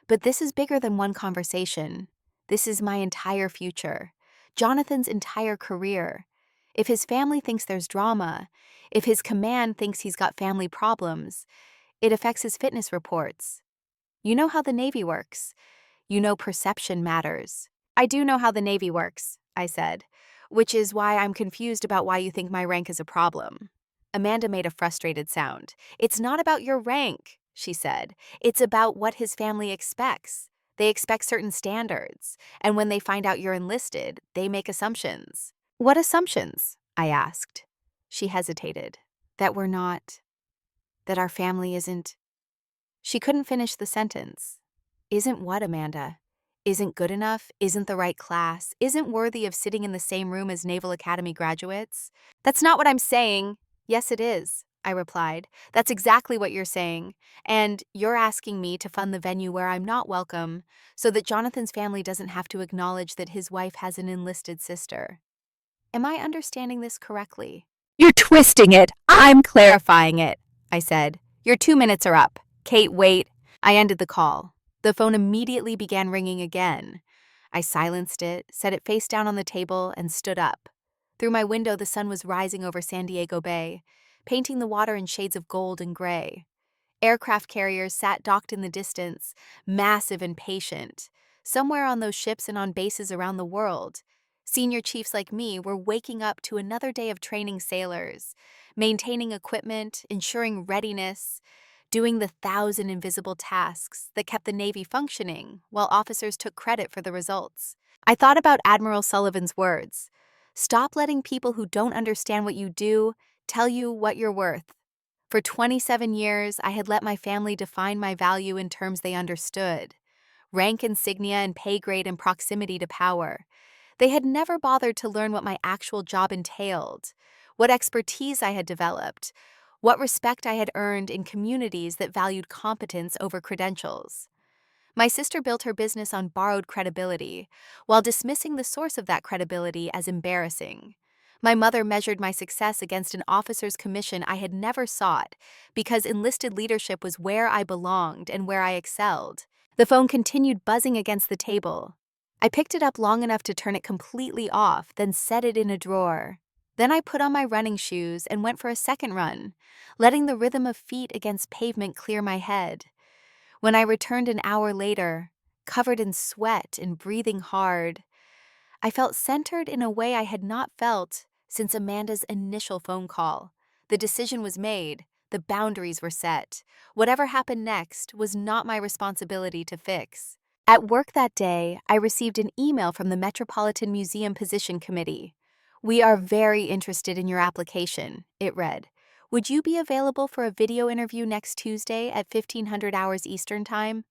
But this is bigger than one conversation. This is my entire future. Jonathan's entire career. If his family thinks there's drama, if his command thinks he's got family problems, it affects his fitness reports. You know how the Navy works. You know perception matters." "I do know how the Navy works," I said, "which is why I'm confused about why you think my rank is a problem." Amanda made a frustrated sound. "It's not about your rank," she said. "It's about what his family expects. They expect certain standards, and when they find out you're enlisted, they make assumptions." "What assumptions?" I asked. She hesitated. "That we're not. That our family isn't." She couldn't finish the sentence. "Isn't what, Amanda? Isn't good enough, isn't the right class, isn't worthy of sitting in the same room as Naval Academy graduates?" "That's not what I'm saying." "Yes, it is," I replied. "That's exactly what you're saying. And you're asking me to fund the venue where I'm not welcome, so that Jonathan's family doesn't have to acknowledge that his wife has an enlisted sister. Am I understanding this correctly?" "You're twisting it. I'm "Clarifying it," I said. "Your 2 minutes are up. Kate, wait." I ended the call. The phone immediately began ringing again. I silenced it, set it face down on the table, and stood up. Through my window, the sun was rising over San Diego Bay, painting the water in shades of gold and gray. Aircraft carriers sat docked in the distance, massive and patient. Somewhere on those ships and on bases around the world, senior chiefs like me were waking up to another day of training sailors, maintaining equipment, ensuring readiness, doing the 1,000 invisible tasks that kept the Navy functioning while officers took credit for the results. I thought about Admiral Sullivan's words. "Stop letting people who don't understand what you do tell you what you're worth." For 27 years, I had let my family define my value in terms they understood. Rank insignia and pay grade and proximity to power. They had never bothered to learn what my actual job entailed, what expertise I had developed, what respect I had earned in communities that valued competence over credentials. My sister built her business on borrowed credibility, while dismissing the source of that credibility as embarrassing. My mother measured my success against an officer's commission I had never sought, because enlisted leadership was where I belonged and where I excelled. The phone continued buzzing against the table. I picked it up long enough to turn it completely off, then set it in a drawer. Then I put on my running shoes and went for a second run, letting the rhythm of feet against pavement clear my head. When I returned an hour later, covered in sweat and breathing hard, I felt centered in a way I had not felt since Amanda's initial phone call. The decision was made, the boundaries were set. Whatever happened next was not my responsibility to fix. At work that day, I received an email from the Metropolitan Museum Position Committee. "We are very interested in your application," it read. "Would you be available for a video interview next Tuesday at 1500 hours Eastern Time?"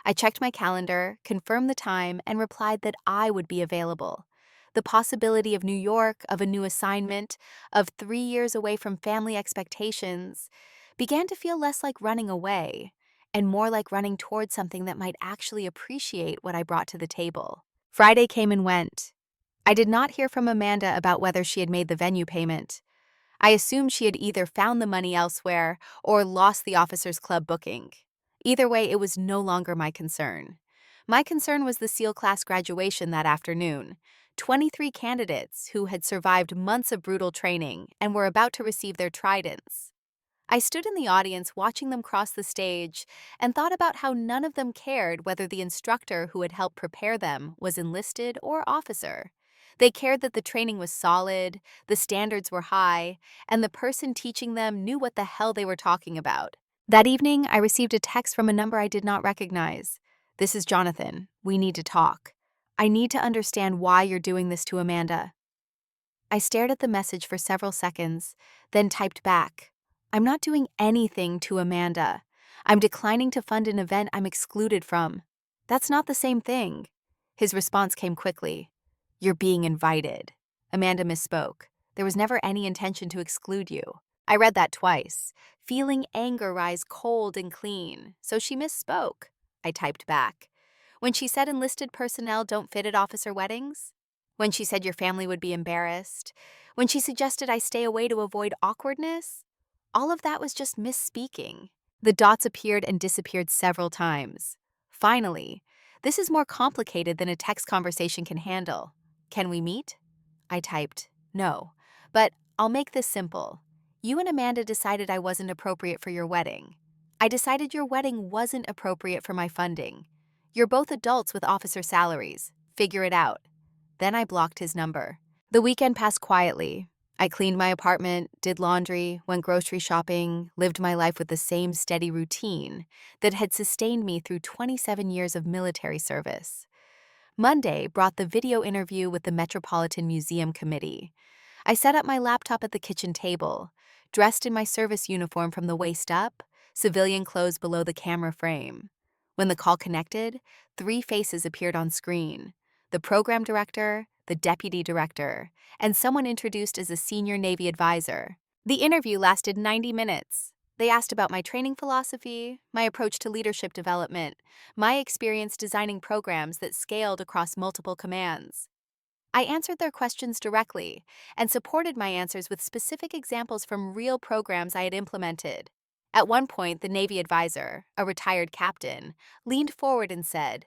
I checked my calendar, confirmed the time, and replied that I would be available. The possibility of New York, of a new assignment, of 3 years away from family expectations, began to feel less like running away, and more like running towards something that might actually appreciate what I brought to the table. Friday came and went. I did not hear from Amanda about whether she had made the venue payment. I assumed she had either found the money elsewhere or lost the officers' club booking. Either way, it was no longer my concern. My concern was the SEAL class graduation that afternoon. 23 candidates who had survived months of brutal training and were about to receive their tridents. I stood in the audience watching them cross the stage and thought about how none of them cared whether the instructor who had helped prepare them was enlisted or officer. They cared that the training was solid, the standards were high, and the person teaching them knew what the hell they were talking about. That evening, I received a text from a number I did not recognize. "This is Jonathan. We need to talk. I need to understand why you're doing this to Amanda." I stared at the message for several seconds, then typed back, "I'm not doing anything to Amanda. I'm declining to fund an event I'm excluded from. That's not the same thing." His response came quickly. "You're being invited." Amanda misspoke. There was never any intention to exclude you. I read that twice, feeling anger rise cold and clean. So she misspoke. I typed back. When she said enlisted personnel don't fit at officer weddings? When she said your family would be embarrassed? When she suggested I stay away to avoid awkwardness? All of that was just misspeaking. The dots appeared and disappeared several times. Finally, "This is more complicated than a text conversation can handle. Can we meet?" I typed, "No, but I'll make this simple. You and Amanda decided I wasn't appropriate for your wedding. I decided your wedding wasn't appropriate for my funding. You're both adults with officer salaries. Figure it out." Then I blocked his number. The weekend passed quietly. I cleaned my apartment, did laundry, went grocery shopping, lived my life with the same steady routine that had sustained me through 27 years of military service. Monday brought the video interview with the Metropolitan Museum Committee. I set up my laptop at the kitchen table, dressed in my service uniform from the waist up, civilian clothes below the camera frame. When the call connected, 3 faces appeared on screen: the program director, the deputy director, and someone introduced as a senior Navy advisor. The interview lasted 90 minutes. They asked about my training philosophy, my approach to leadership development, my experience designing programs that scaled across multiple commands. I answered their questions directly and supported my answers with specific examples from real programs I had implemented. At one point, the Navy advisor, a retired captain, leaned forward and said,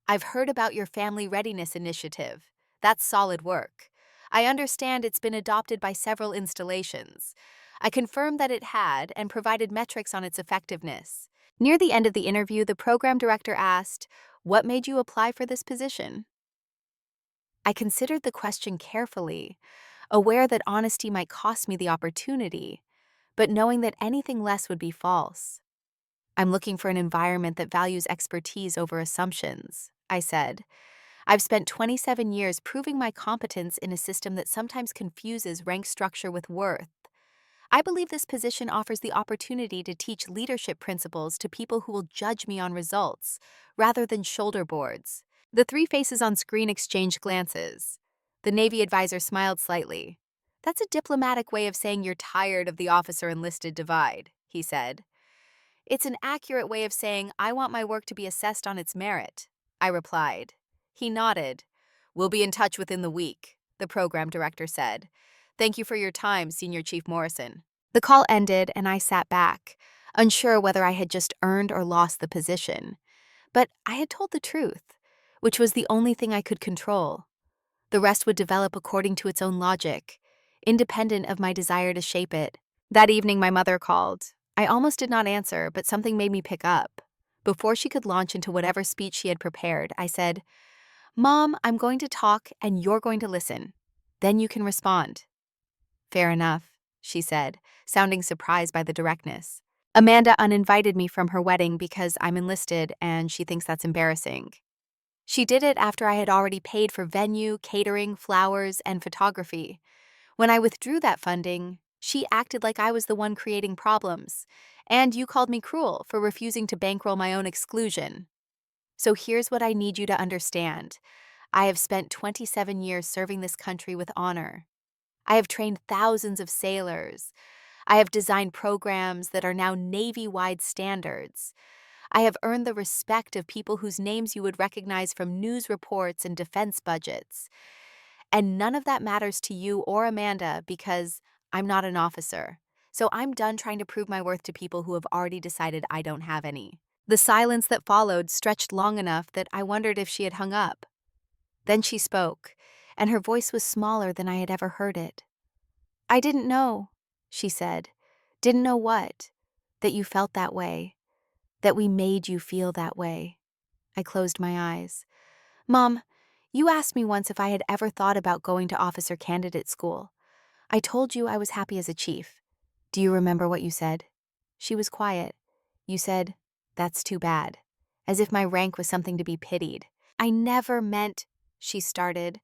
"I've heard about your family readiness initiative. That's solid work. I understand it's been adopted by several installations." I confirmed that it had and provided metrics on its effectiveness. Near the end of the interview, the program director asked, "What made you apply for this position?" I considered the question carefully, aware that honesty might cost me the opportunity, but knowing that anything less would be false. "I'm looking for an environment that values expertise over assumptions," I said. "I've spent 27 years proving my competence in a system that sometimes confuses rank structure with worth. I believe this position offers the opportunity to teach leadership principles to people who will judge me on results, rather than shoulder boards." The 3 faces on screen exchanged glances. The Navy advisor smiled slightly. "That's a diplomatic way of saying you're tired of the officer-enlisted divide," he said. "It's an accurate way of saying I want my work to be assessed on its merit," I replied. He nodded. "We'll be in touch within the week," the program director said. "Thank you for your time, Senior Chief Morrison." The call ended and I sat back, unsure whether I had just earned or lost the position. But I had told the truth, which was the only thing I could control. The rest would develop according to its own logic, independent of my desire to shape it. That evening, my mother called. I almost did not answer, but something made me pick up. Before she could launch into whatever speech she had prepared, I said, "Mom, I'm going to talk and you're going to listen. Then you can respond." "Fair enough," she said, sounding surprised by the directness. "Amanda uninvited me from her wedding because I'm enlisted and she thinks that's embarrassing. She did it after I had already paid for venue, catering, flowers, and photography. When I withdrew that funding, she acted like I was the one creating problems, and you called me cruel for refusing to bankroll my own exclusion. So here's what I need you to understand. I have spent 27 years serving this country with honor. I have trained thousands of sailors. I have designed programs that are now Navy-wide standards. I have earned the respect of people whose names you would recognize from news reports and defense budgets. And none of that matters to you or Amanda because I'm not an officer. So I'm done trying to prove my worth to people who have already decided I don't have any." The silence that followed stretched long enough that I wondered if she had hung up. Then she spoke, and her voice was smaller than I had ever heard it. "I didn't know," she said. "Didn't know what? That you felt that way. That we made you feel that way." I closed my eyes. "Mom, You asked me once if I had ever thought about going to officer candidate school. I told you I was happy as a chief. Do you remember what you said? She was quiet. You said, "That's too bad," as if my rank was something to be pitied. I never meant, she started.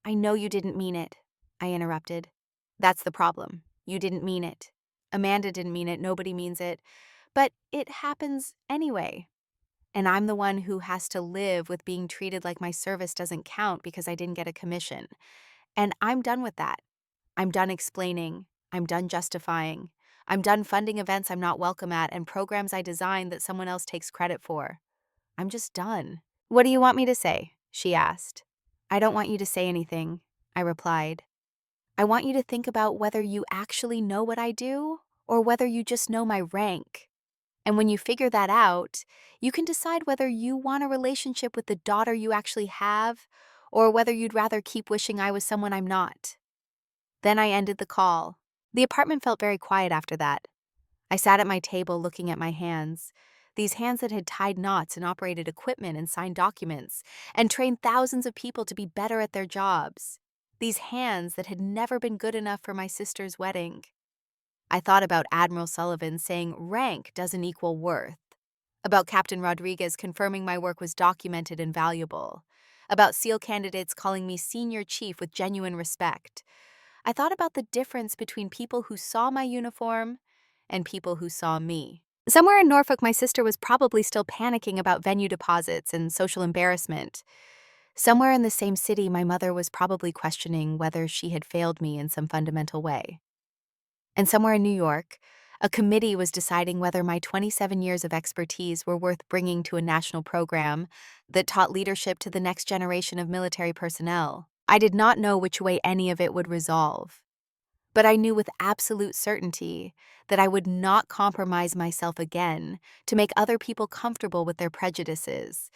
I know you didn't mean it, I interrupted. That's the problem. You didn't mean it. Amanda didn't mean it, nobody means it. But it happens anyway. And I'm the one who has to live with being treated like my service doesn't count because I didn't get a commission. And I'm done with that. I'm done explaining. I'm done justifying. I'm done funding events I'm not welcome at and programs I designed that someone else takes credit for. I'm just done. What do you want me to say? She asked. I don't want you to say anything, I replied. I want you to think about whether you actually know what I do or whether you just know my rank. And when you figure that out, you can decide whether you want a relationship with the daughter you actually have or whether you'd rather keep wishing I was someone I'm not. Then I ended the call. The apartment felt very quiet after that. I sat at my table looking at my hands, these hands that had tied knots and operated equipment and signed documents and trained thousands of people to be better at their jobs. These hands that had never been good enough for my sister's wedding. I thought about Admiral Sullivan saying rank doesn't equal worth, about Captain Rodriguez confirming my work was documented and valuable, about SEAL candidates calling me senior chief with genuine respect. I thought about the difference between people who saw my uniform and people who saw me. Somewhere in Norfolk, my sister was probably still panicking about venue deposits and social embarrassment. Somewhere in the same city, my mother was probably questioning whether she had failed me in some fundamental way. And somewhere in New York, a committee was deciding whether my 27 years of expertise were worth bringing to a national program that taught leadership to the next generation of military personnel. I did not know which way any of it would resolve, but I knew with absolute certainty that I would not compromise myself again to make other people comfortable with their prejudices.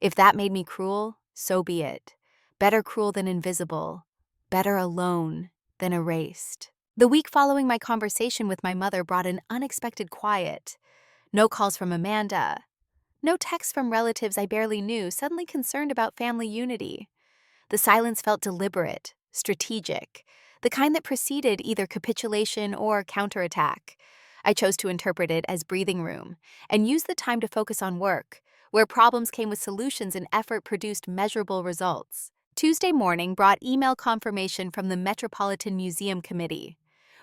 If that made me cruel, so be it. Better cruel than invisible. Better alone than erased. The week following my conversation with my mother brought an unexpected quiet. No calls from Amanda. No texts from relatives I barely knew, suddenly concerned about family unity. The silence felt deliberate, strategic, the kind that preceded either capitulation or counterattack. I chose to interpret it as breathing room and used the time to focus on work, where problems came with solutions and effort produced measurable results. Tuesday morning brought email confirmation from the Metropolitan Museum Committee.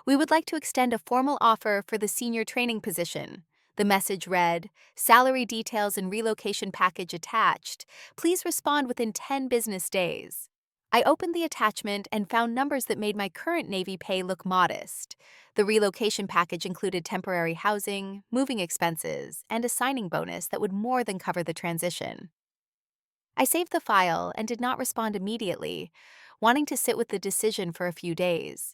We would like to extend a formal offer for the senior training position. The message read, salary details and relocation package attached. Please respond within 10 business days. I opened the attachment and found numbers that made my current Navy pay look modest. The relocation package included temporary housing, moving expenses, and a signing bonus that would more than cover the transition. I saved the file and did not respond immediately, wanting to sit with the decision for a few days,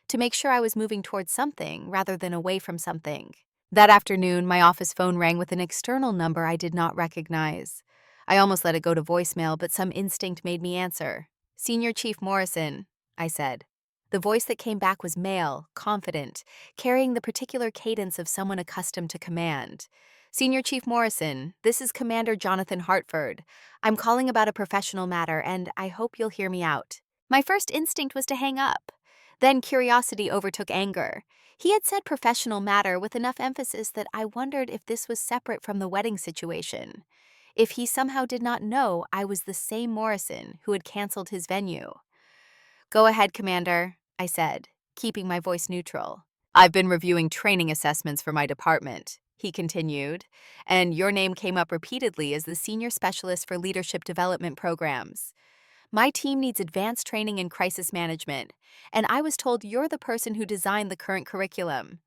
to make sure I was moving towards something rather than away from something. That afternoon, my office phone rang with an external number I did not recognize. I almost let it go to voicemail, but some instinct made me answer. Senior Chief Morrison, I said. The voice that came back was male, confident, carrying the particular cadence of someone accustomed to command. Senior Chief Morrison, this is Commander Jonathan Hartford. I'm calling about a professional matter, and I hope you'll hear me out. My first instinct was to hang up. Then curiosity overtook anger. He had said professional matter with enough emphasis that I wondered if this was separate from the wedding situation. If he somehow did not know I was the same Morrison who had canceled his venue. Go ahead, Commander, I said, keeping my voice neutral. I've been reviewing training assessments for my department, he continued, and your name came up repeatedly as the senior specialist for leadership development programs. My team needs advanced training in crisis management, and I was told you're the person who designed the current curriculum.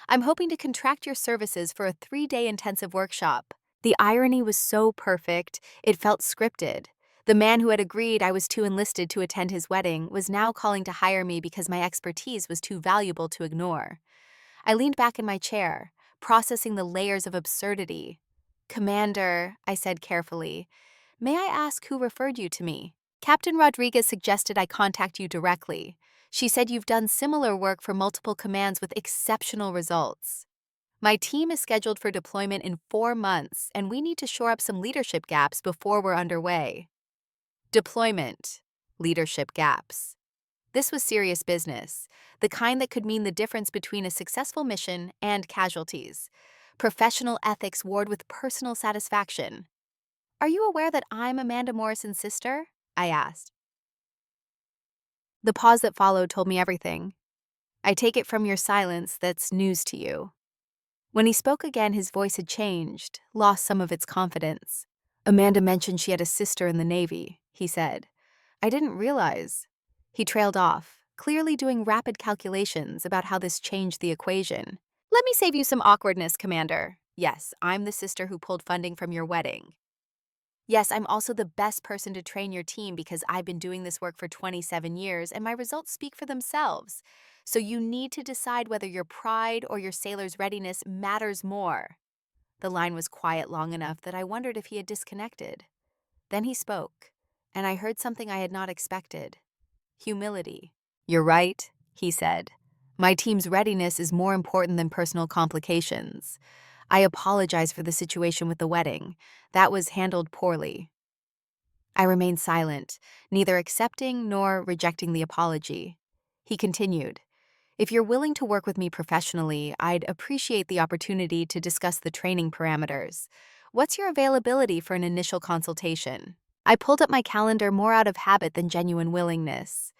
I'm hoping to contract your services for a 3-day intensive workshop. The irony was so perfect, it felt scripted. The man who had agreed I was too enlisted to attend his wedding was now calling to hire me because my expertise was too valuable to ignore. I leaned back in my chair, processing the layers of absurdity. Commander, I said carefully, may I ask who referred you to me? Captain Rodriguez suggested I contact you directly. She said you've done similar work for multiple commands with exceptional results. My team is scheduled for deployment in 4 months, and we need to shore up some leadership gaps before we're underway. Deployment. Leadership gaps. This was serious business, the kind that could mean the difference between a successful mission and casualties. Professional ethics warred with personal satisfaction. Are you aware that I'm Amanda Morrison's sister? I asked. The pause that followed told me everything. I take it from your silence that's news to you. When he spoke again, his voice had changed, lost some of its confidence. Amanda mentioned she had a sister in the Navy, he said. I didn't realize. He trailed off, clearly doing rapid calculations about how this changed the equation. Let me save you some awkwardness, Commander. Yes, I'm the sister who pulled funding from your wedding. Yes, I'm also the best person to train your team because I've been doing this work for 27 years and my results speak for themselves. So you need to decide whether your pride or your sailor's readiness matters more. The line was quiet long enough that I wondered if he had disconnected. Then he spoke, and I heard something I had not expected. Humility. You're right, he said. My team's readiness is more important than personal complications. I apologize for the situation with the wedding. That was handled poorly. I remained silent, neither accepting nor rejecting the apology. He continued, if you're willing to work with me professionally, I'd appreciate the opportunity to discuss the training parameters. What's your availability for an initial consultation? I pulled up my calendar more out of habit than genuine willingness.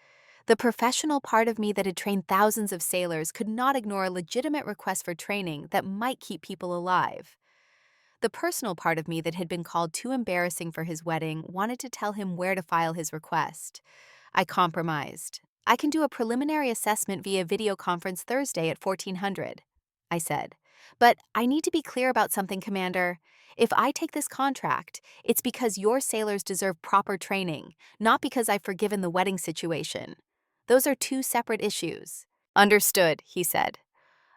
The professional part of me that had trained thousands of sailors could not ignore a legitimate request for training that might keep people alive. The personal part of me that had been called too embarrassing for his wedding wanted to tell him where to file his request. I compromised. I can do a preliminary assessment via video conference Thursday at 1400, I said. But I need to be clear about something, Commander. If I take this contract, it's because your sailors deserve proper training, not because I've forgiven the wedding situation. Those are two separate issues. Understood, he said.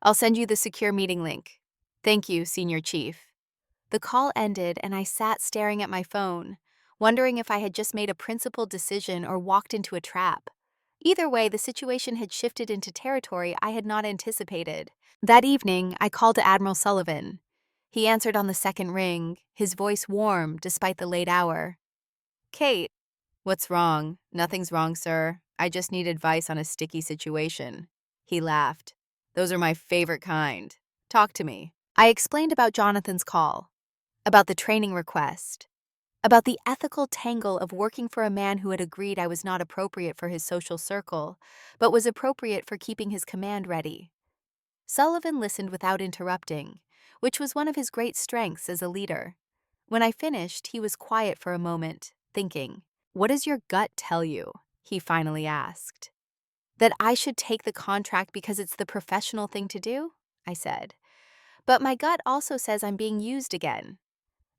I'll send you the secure meeting link. Thank you, Senior Chief. The call ended and I sat staring at my phone, wondering if I had just made a principled decision or walked into a trap. Either way, the situation had shifted into territory I had not anticipated. That evening, I called to Admiral Sullivan. He answered on the second ring, his voice warm despite the late hour. Kate, what's wrong? Nothing's wrong, sir. I just need advice on a sticky situation. He laughed. Those are my favorite kind. Talk to me. I explained about Jonathan's call, about the training request, about the ethical tangle of working for a man who had agreed I was not appropriate for his social circle, but was appropriate for keeping his command ready. Sullivan listened without interrupting, which was one of his great strengths as a leader. When I finished, he was quiet for a moment, thinking. What does your gut tell you? He finally asked. That I should take the contract because it's the professional thing to do? I said. But my gut also says I'm being used again.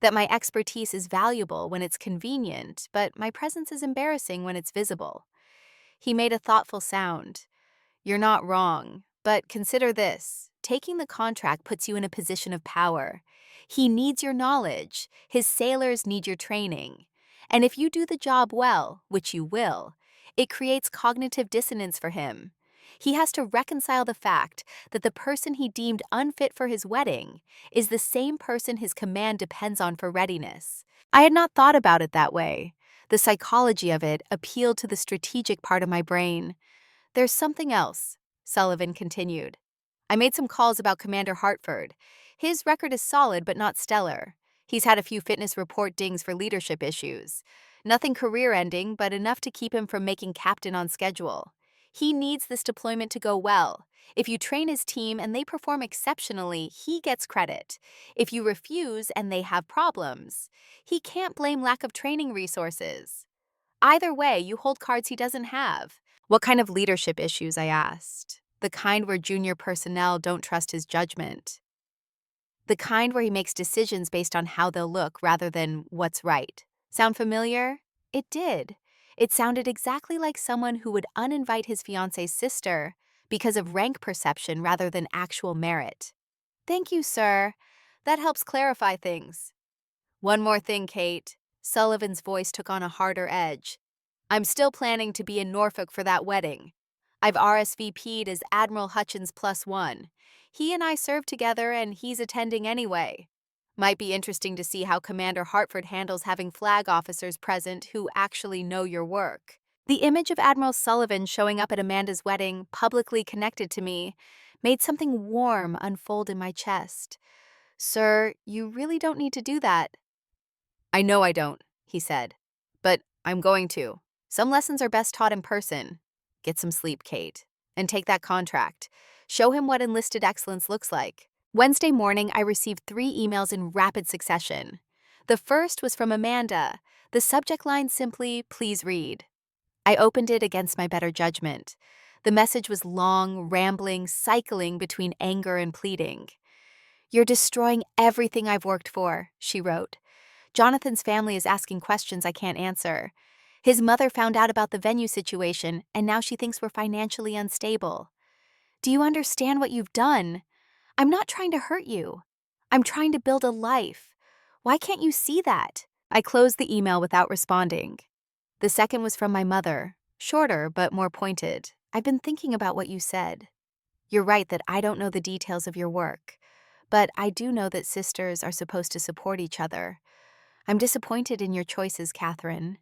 That my expertise is valuable when it's convenient, but my presence is embarrassing when it's visible. He made a thoughtful sound. You're not wrong, but consider this. Taking the contract puts you in a position of power. He needs your knowledge. His sailors need your training. And if you do the job well, which you will, it creates cognitive dissonance for him. He has to reconcile the fact that the person he deemed unfit for his wedding is the same person his command depends on for readiness. I had not thought about it that way. The psychology of it appealed to the strategic part of my brain. There's something else, Sullivan continued. I made some calls about Commander Hartford. His record is solid but not stellar. He's had a few fitness report dings for leadership issues. Nothing career-ending, but enough to keep him from making captain on schedule. He needs this deployment to go well. If you train his team and they perform exceptionally, he gets credit. If you refuse and they have problems, he can't blame lack of training resources. Either way, you hold cards he doesn't have. What kind of leadership issues, I asked. The kind where junior personnel don't trust his judgment. The kind where he makes decisions based on how they'll look rather than what's right. Sound familiar? It did. It sounded exactly like someone who would uninvite his fiancé's sister because of rank perception rather than actual merit. Thank you, sir. That helps clarify things. One more thing, Kate. Sullivan's voice took on a harder edge. I'm still planning to be in Norfolk for that wedding. I've RSVP'd as Admiral Hutchins +1. He and I served together and he's attending anyway. Might be interesting to see how Commander Hartford handles having flag officers present who actually know your work. The image of Admiral Sullivan showing up at Amanda's wedding, publicly connected to me, made something warm unfold in my chest. Sir, you really don't need to do that. I know I don't, he said. But I'm going to. Some lessons are best taught in person. Get some sleep, Kate. And take that contract. Show him what enlisted excellence looks like. Wednesday morning, I received 3 emails in rapid succession. The first was from Amanda. The subject line simply, "Please read." I opened it against my better judgment. The message was long, rambling, cycling between anger and pleading. "You're destroying everything I've worked for," she wrote. "Jonathan's family is asking questions I can't answer. His mother found out about the venue situation, and now she thinks we're financially unstable. Do you understand what you've done? I'm not trying to hurt you. I'm trying to build a life. Why can't you see that?" I closed the email without responding. The second was from my mother, shorter but more pointed. "I've been thinking about what you said. You're right that I don't know the details of your work, but I do know that sisters are supposed to support each other. I'm disappointed in your choices, Catherine."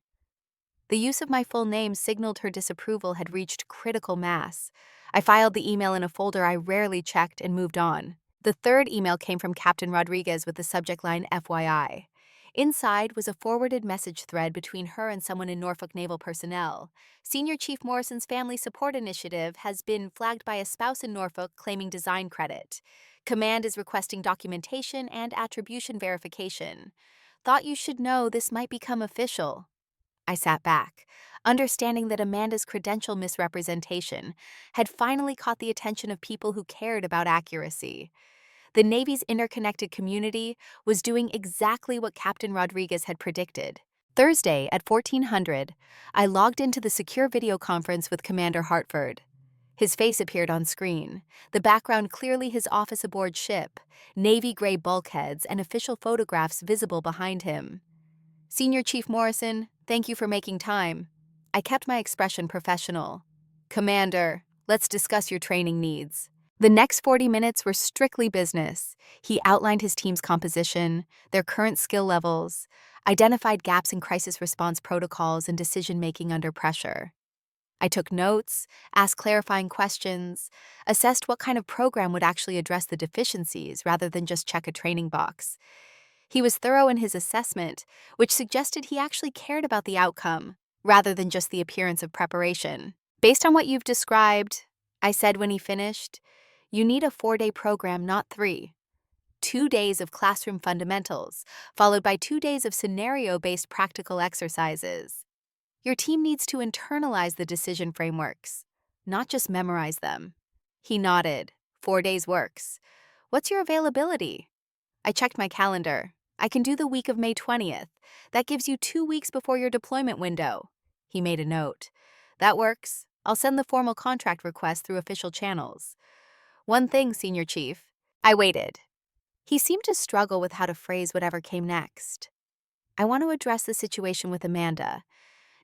The use of my full name signaled her disapproval had reached critical mass. I filed the email in a folder I rarely checked and moved on. The third email came from Captain Rodriguez with the subject line FYI. Inside was a forwarded message thread between her and someone in Norfolk Naval personnel. "Senior Chief Morrison's Family Support Initiative has been flagged by a spouse in Norfolk claiming design credit. Command is requesting documentation and attribution verification. Thought you should know this might become official." I sat back, understanding that Amanda's credential misrepresentation had finally caught the attention of people who cared about accuracy. The Navy's interconnected community was doing exactly what Captain Rodriguez had predicted. Thursday at 1400, I logged into the secure video conference with Commander Hartford. His face appeared on screen, the background clearly his office aboard ship, navy gray bulkheads and official photographs visible behind him. "Senior Chief Morrison, thank you for making time." I kept my expression professional. "Commander, let's discuss your training needs." The next 40 minutes were strictly business. He outlined his team's composition, their current skill levels, identified gaps in crisis response protocols and decision-making under pressure. I took notes, asked clarifying questions, assessed what kind of program would actually address the deficiencies rather than just check a training box. He was thorough in his assessment, which suggested he actually cared about the outcome, rather than just the appearance of preparation. "Based on what you've described," I said when he finished, "you need a 4-day program, not 3. 2 days of classroom fundamentals, followed by 2 days of scenario-based practical exercises. Your team needs to internalize the decision frameworks, not just memorize them." He nodded. 4 days works. "What's your availability?" I checked my calendar. "I can do the week of May 20th. That gives you 2 weeks before your deployment window." He made a note. "That works. I'll send the formal contract request through official channels." "One thing, Senior Chief." I waited. He seemed to struggle with how to phrase whatever came next. "I want to address the situation with Amanda.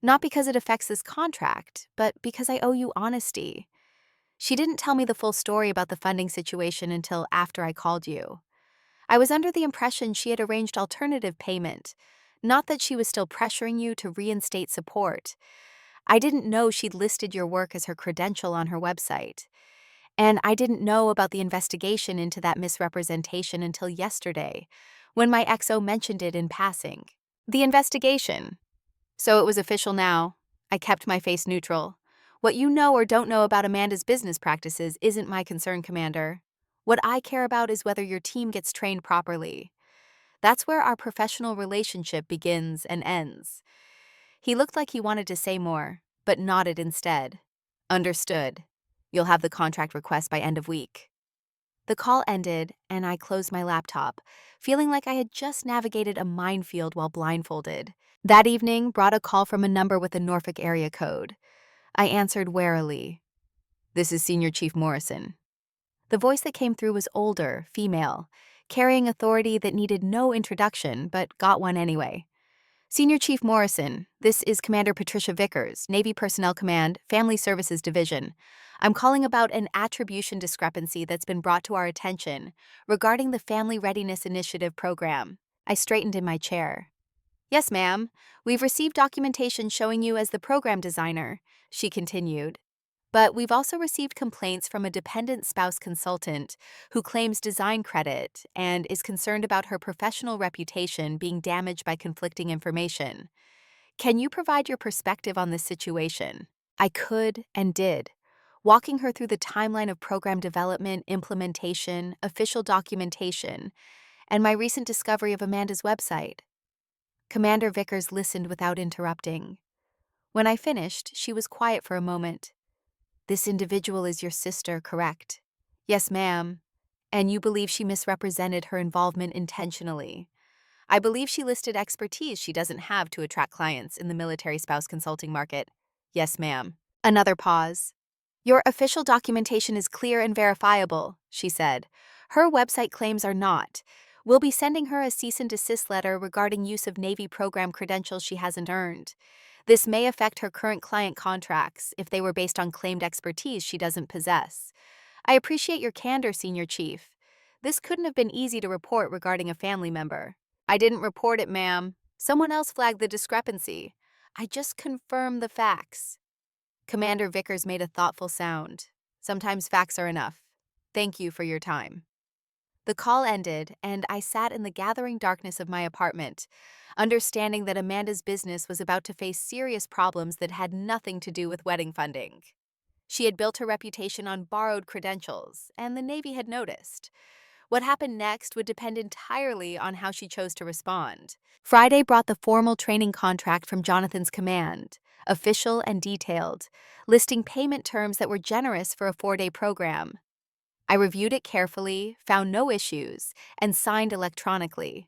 Not because it affects this contract, but because I owe you honesty. She didn't tell me the full story about the funding situation until after I called you. I was under the impression she had arranged alternative payment, not that she was still pressuring you to reinstate support. I didn't know she'd listed your work as her credential on her website. And I didn't know about the investigation into that misrepresentation until yesterday, when my XO mentioned it in passing." "The investigation. So it was official now." I kept my face neutral. "What you know or don't know about Amanda's business practices isn't my concern, Commander. What I care about is whether your team gets trained properly. That's where our professional relationship begins and ends." He looked like he wanted to say more, but nodded instead. "Understood. You'll have the contract request by end of week." The call ended, and I closed my laptop, feeling like I had just navigated a minefield while blindfolded. That evening brought a call from a number with a Norfolk area code. I answered warily. "This is Senior Chief Morrison." The voice that came through was older, female, carrying authority that needed no introduction but got one anyway. Senior Chief Morrison, this is Commander Patricia Vickers, Navy Personnel Command, Family Services Division. I'm calling about an attribution discrepancy that's been brought to our attention regarding the Family Readiness Initiative program. I straightened in my chair. Yes, ma'am. We've received documentation showing you as the program designer, she continued. But we've also received complaints from a dependent spouse consultant who claims design credit and is concerned about her professional reputation being damaged by conflicting information. Can you provide your perspective on this situation? I could and did, walking her through the timeline of program development, implementation, official documentation, and my recent discovery of Amanda's website. Commander Vickers listened without interrupting. When I finished, she was quiet for a moment. This individual is your sister, correct? Yes, ma'am. And you believe she misrepresented her involvement intentionally. I believe she listed expertise she doesn't have to attract clients in the military spouse consulting market. Yes, ma'am. Another pause. Your official documentation is clear and verifiable, she said. Her website claims are not. We'll be sending her a cease and desist letter regarding use of Navy program credentials she hasn't earned. This may affect her current client contracts if they were based on claimed expertise she doesn't possess. I appreciate your candor, Senior Chief. This couldn't have been easy to report regarding a family member. I didn't report it, ma'am. Someone else flagged the discrepancy. I just confirmed the facts. Commander Vickers made a thoughtful sound. Sometimes facts are enough. Thank you for your time. The call ended, and I sat in the gathering darkness of my apartment, understanding that Amanda's business was about to face serious problems that had nothing to do with wedding funding. She had built her reputation on borrowed credentials, and the Navy had noticed. What happened next would depend entirely on how she chose to respond. Friday brought the formal training contract from Jonathan's command, official and detailed, listing payment terms that were generous for a 4-day program. I reviewed it carefully, found no issues, and signed electronically.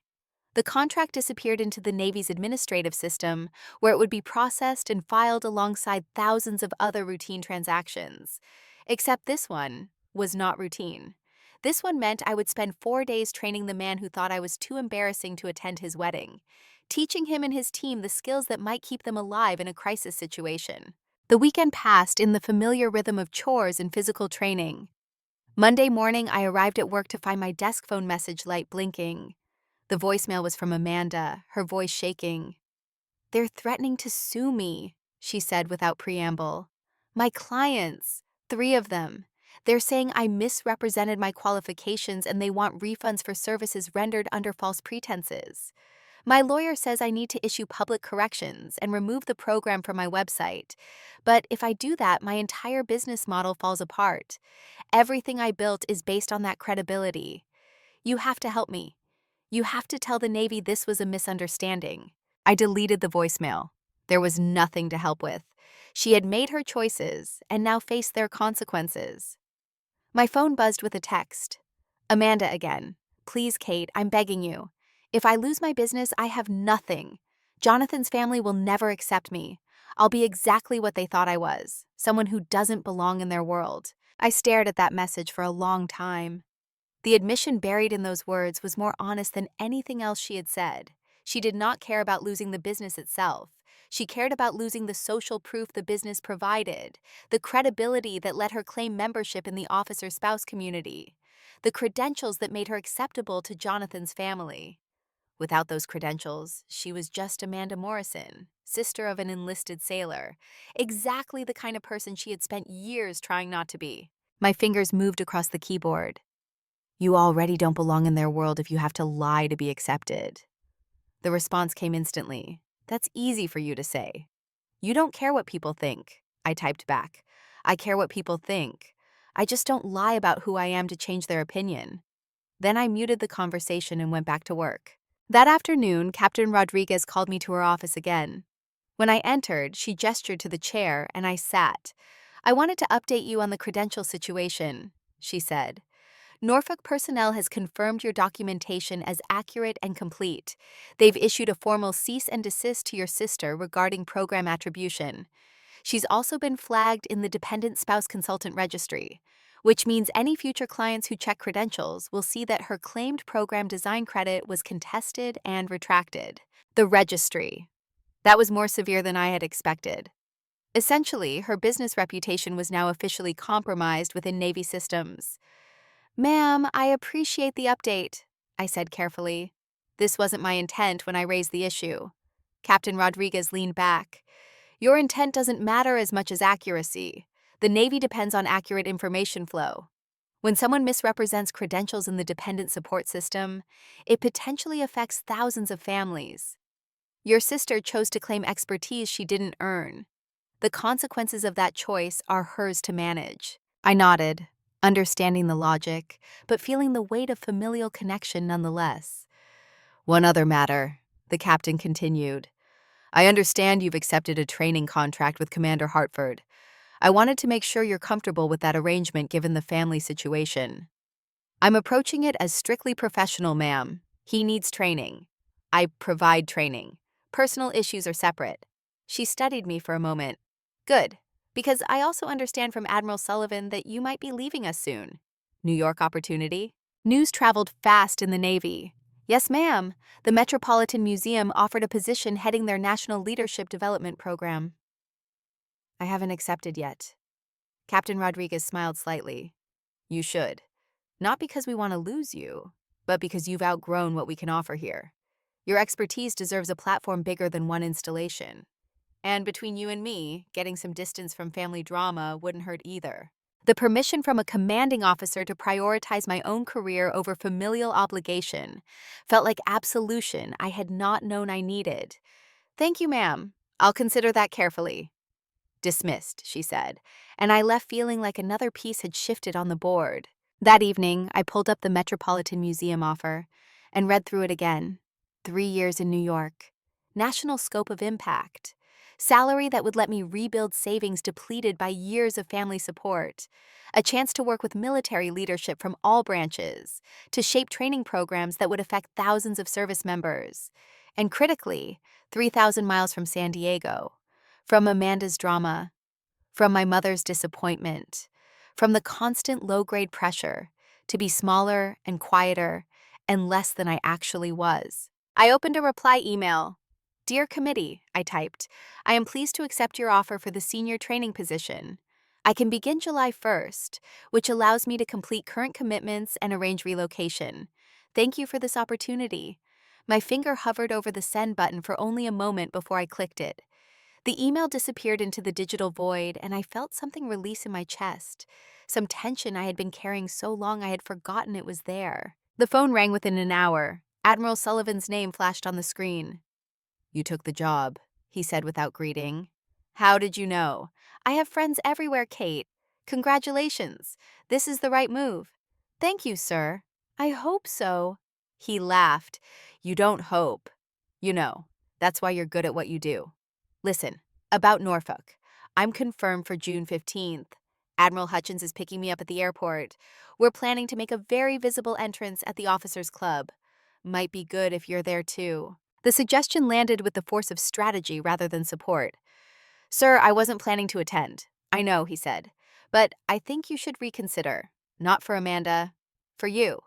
The contract disappeared into the Navy's administrative system, where it would be processed and filed alongside thousands of other routine transactions. Except this one was not routine. This one meant I would spend 4 days training the man who thought I was too embarrassing to attend his wedding, teaching him and his team the skills that might keep them alive in a crisis situation. The weekend passed in the familiar rhythm of chores and physical training. Monday morning, I arrived at work to find my desk phone message light blinking. The voicemail was from Amanda, her voice shaking. "They're threatening to sue me," she said without preamble. "My clients, 3 of them. They're saying I misrepresented my qualifications and they want refunds for services rendered under false pretenses. My lawyer says I need to issue public corrections and remove the program from my website. But if I do that, my entire business model falls apart. Everything I built is based on that credibility. You have to help me. You have to tell the Navy this was a misunderstanding." I deleted the voicemail. There was nothing to help with. She had made her choices and now faced their consequences. My phone buzzed with a text. "Amanda again. Please, Kate, I'm begging you. If I lose my business, I have nothing. Jonathan's family will never accept me. I'll be exactly what they thought I was, someone who doesn't belong in their world." I stared at that message for a long time. The admission buried in those words was more honest than anything else she had said. She did not care about losing the business itself. She cared about losing the social proof the business provided, the credibility that let her claim membership in the officer-spouse community, the credentials that made her acceptable to Jonathan's family. Without those credentials, she was just Amanda Morrison, sister of an enlisted sailor, exactly the kind of person she had spent years trying not to be. My fingers moved across the keyboard. "You already don't belong in their world if you have to lie to be accepted." The response came instantly. "That's easy for you to say." "You don't care what people think," I typed back. "I care what people think. I just don't lie about who I am to change their opinion." Then I muted the conversation and went back to work. That afternoon, Captain Rodriguez called me to her office again. When I entered, she gestured to the chair and I sat. "I wanted to update you on the credential situation," she said. "Norfolk personnel has confirmed your documentation as accurate and complete. They've issued a formal cease and desist to your sister regarding program attribution. She's also been flagged in the Dependent Spouse Consultant Registry, which means any future clients who check credentials will see that her claimed program design credit was contested and retracted." The registry. That was more severe than I had expected. Essentially, her business reputation was now officially compromised within Navy systems. "Ma'am, I appreciate the update," I said carefully. "This wasn't my intent when I raised the issue." Captain Rodriguez leaned back. "Your intent doesn't matter as much as accuracy. The Navy depends on accurate information flow. When someone misrepresents credentials in the dependent support system, it potentially affects thousands of families. Your sister chose to claim expertise she didn't earn. The consequences of that choice are hers to manage." I nodded, understanding the logic, but feeling the weight of familial connection nonetheless. "One other matter," the captain continued. "I understand you've accepted a training contract with Commander Hartford. I wanted to make sure you're comfortable with that arrangement given the family situation. I'm approaching it as strictly professional, ma'am. He needs training. I provide training. Personal issues are separate." She studied me for a moment. "Good, because I also understand from Admiral Sullivan that you might be leaving us soon. New York opportunity?" News traveled fast in the Navy. "Yes, ma'am. The Metropolitan Museum offered a position heading their National Leadership Development Program." "I haven't accepted yet." Captain Rodriguez smiled slightly. "You should. Not because we want to lose you, but because you've outgrown what we can offer here. Your expertise deserves a platform bigger than one installation. And between you and me, getting some distance from family drama wouldn't hurt either." The permission from a commanding officer to prioritize my own career over familial obligation felt like absolution I had not known I needed. "Thank you, ma'am. I'll consider that carefully." "Dismissed," she said, and I left feeling like another piece had shifted on the board. That evening, I pulled up the Metropolitan Museum offer and read through it again. 3 years in New York. National scope of impact. Salary that would let me rebuild savings depleted by years of family support. A chance to work with military leadership from all branches, to shape training programs that would affect thousands of service members. And critically, 3,000 miles from San Diego. From Amanda's drama. From my mother's disappointment. From the constant low-grade pressure to be smaller and quieter and less than I actually was. I opened a reply email. "Dear Committee," I typed, "I am pleased to accept your offer for the senior training position. I can begin July 1st, which allows me to complete current commitments and arrange relocation. Thank you for this opportunity." My finger hovered over the send button for only a moment before I clicked it. The email disappeared into the digital void, and I felt something release in my chest. Some tension I had been carrying so long I had forgotten it was there. The phone rang within an hour. Admiral Sullivan's name flashed on the screen. "You took the job," he said without greeting. "How did you know?" "I have friends everywhere, Kate. Congratulations. This is the right move." "Thank you, sir. I hope so." He laughed. "You don't hope. You know. That's why you're good at what you do. Listen, about Norfolk. I'm confirmed for June 15th. Admiral Hutchins is picking me up at the airport. We're planning to make a very visible entrance at the Officers Club. Might be good if you're there too." The suggestion landed with the force of strategy rather than support. "Sir, I wasn't planning to attend." "I know," he said. "But I think you should reconsider. Not for Amanda. For you.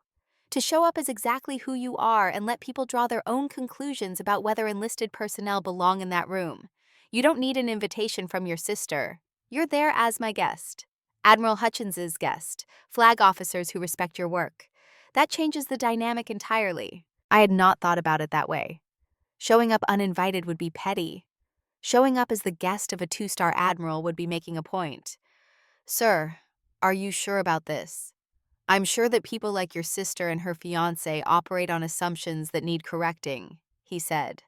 To show up as exactly who you are and let people draw their own conclusions about whether enlisted personnel belong in that room. You don't need an invitation from your sister. You're there as my guest. Admiral Hutchins's guest. Flag officers who respect your work. That changes the dynamic entirely." I had not thought about it that way. Showing up uninvited would be petty. Showing up as the guest of a two-star admiral would be making a point. "Sir, are you sure about this?" "I'm sure that people like your sister and her fiancé operate on assumptions that need correcting," he said.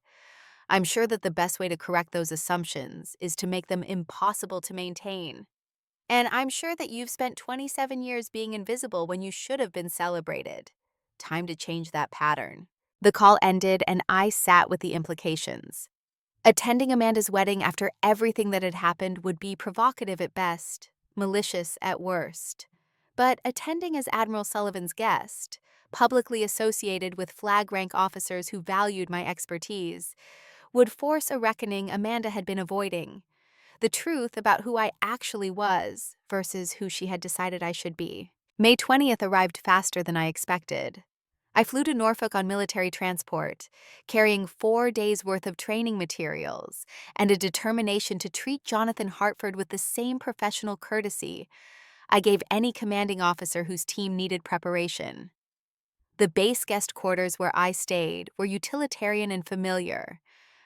"I'm sure that the best way to correct those assumptions is to make them impossible to maintain. And I'm sure that you've spent 27 years being invisible when you should have been celebrated. Time to change that pattern." The call ended, and I sat with the implications. Attending Amanda's wedding after everything that had happened would be provocative at best, malicious at worst. But attending as Admiral Sullivan's guest, publicly associated with flag rank officers who valued my expertise, would force a reckoning Amanda had been avoiding. The truth about who I actually was versus who she had decided I should be. May 20th arrived faster than I expected. I flew to Norfolk on military transport, carrying 4 days' worth of training materials and a determination to treat Jonathan Hartford with the same professional courtesy I gave any commanding officer whose team needed preparation. The base guest quarters where I stayed were utilitarian and familiar,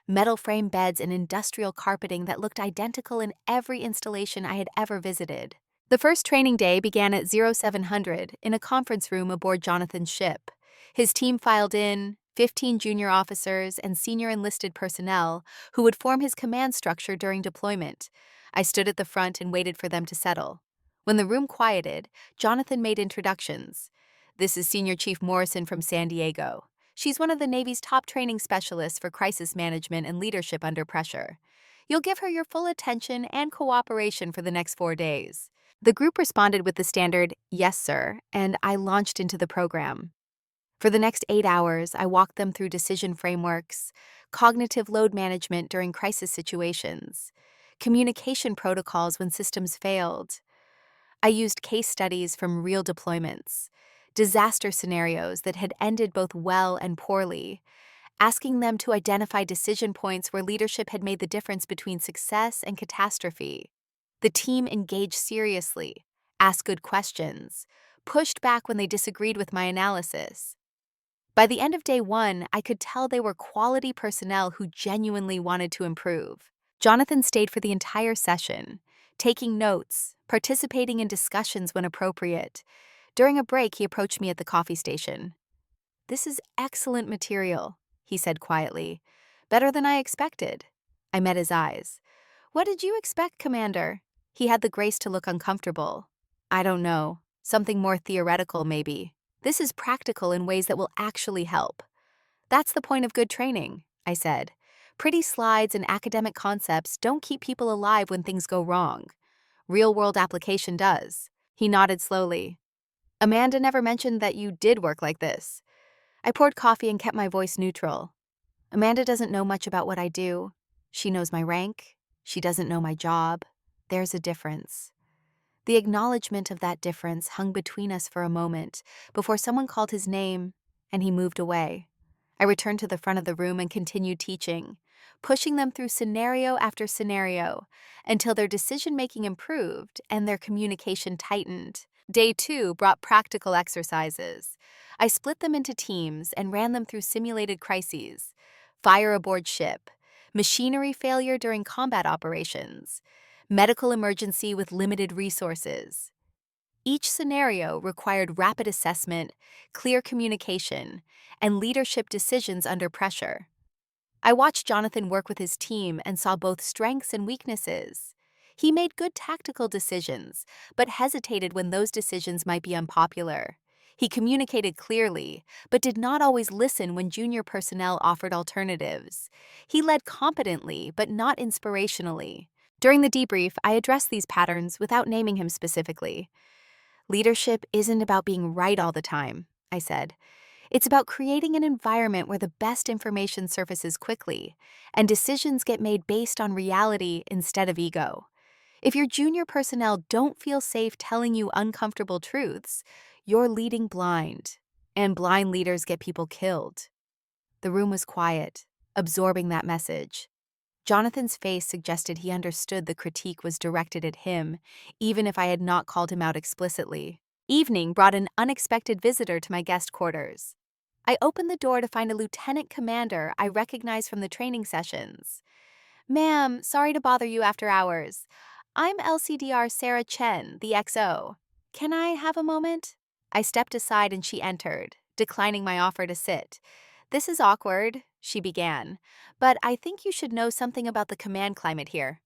metal frame beds and industrial carpeting that looked identical in every installation I had ever visited. The first training day began at 0700 in a conference room aboard Jonathan's ship. His team filed in, 15 junior officers and senior enlisted personnel who would form his command structure during deployment. I stood at the front and waited for them to settle. When the room quieted, Jonathan made introductions. "This is Senior Chief Morrison from San Diego. She's one of the Navy's top training specialists for crisis management and leadership under pressure. You'll give her your full attention and cooperation for the next 4 days." The group responded with the standard, "Yes, sir," and I launched into the program. For the next 8 hours, I walked them through decision frameworks, cognitive load management during crisis situations, communication protocols when systems failed. I used case studies from real deployments, disaster scenarios that had ended both well and poorly, asking them to identify decision points where leadership had made the difference between success and catastrophe. The team engaged seriously, asked good questions, pushed back when they disagreed with my analysis. By the end of day one, I could tell they were quality personnel who genuinely wanted to improve. Jonathan stayed for the entire session, taking notes, participating in discussions when appropriate. During a break, he approached me at the coffee station. "This is excellent material," he said quietly. "Better than I expected." I met his eyes. "What did you expect, Commander?" He had the grace to look uncomfortable. "I don't know. Something more theoretical, maybe. This is practical in ways that will actually help." "That's the point of good training," I said. "Pretty slides and academic concepts don't keep people alive when things go wrong. Real-world application does." He nodded slowly. "Amanda never mentioned that you did work like this." I poured coffee and kept my voice neutral. "Amanda doesn't know much about what I do. She knows my rank. She doesn't know my job. There's a difference." The acknowledgement of that difference hung between us for a moment before someone called his name and he moved away. I returned to the front of the room and continued teaching, pushing them through scenario after scenario until their decision-making improved and their communication tightened. Day two brought practical exercises. I split them into teams and ran them through simulated crises: fire aboard ship, machinery failure during combat operations, medical emergency with limited resources. Each scenario required rapid assessment, clear communication, and leadership decisions under pressure. I watched Jonathan work with his team and saw both strengths and weaknesses. He made good tactical decisions, but hesitated when those decisions might be unpopular. He communicated clearly, but did not always listen when junior personnel offered alternatives. He led competently, but not inspirationally. During the debrief, I addressed these patterns without naming him specifically. "Leadership isn't about being right all the time," I said. "It's about creating an environment where the best information surfaces quickly, and decisions get made based on reality instead of ego. If your junior personnel don't feel safe telling you uncomfortable truths, you're leading blind, and blind leaders get people killed." The room was quiet, absorbing that message. Jonathan's face suggested he understood the critique was directed at him, even if I had not called him out explicitly. Evening brought an unexpected visitor to my guest quarters. I opened the door to find a lieutenant commander I recognized from the training sessions. "Ma'am, sorry to bother you after hours. I'm LCDR Sarah Chen, the XO. Can I have a moment?" I stepped aside and she entered, declining my offer to sit. "This is awkward," she began, "but I think you should know something about the command climate here."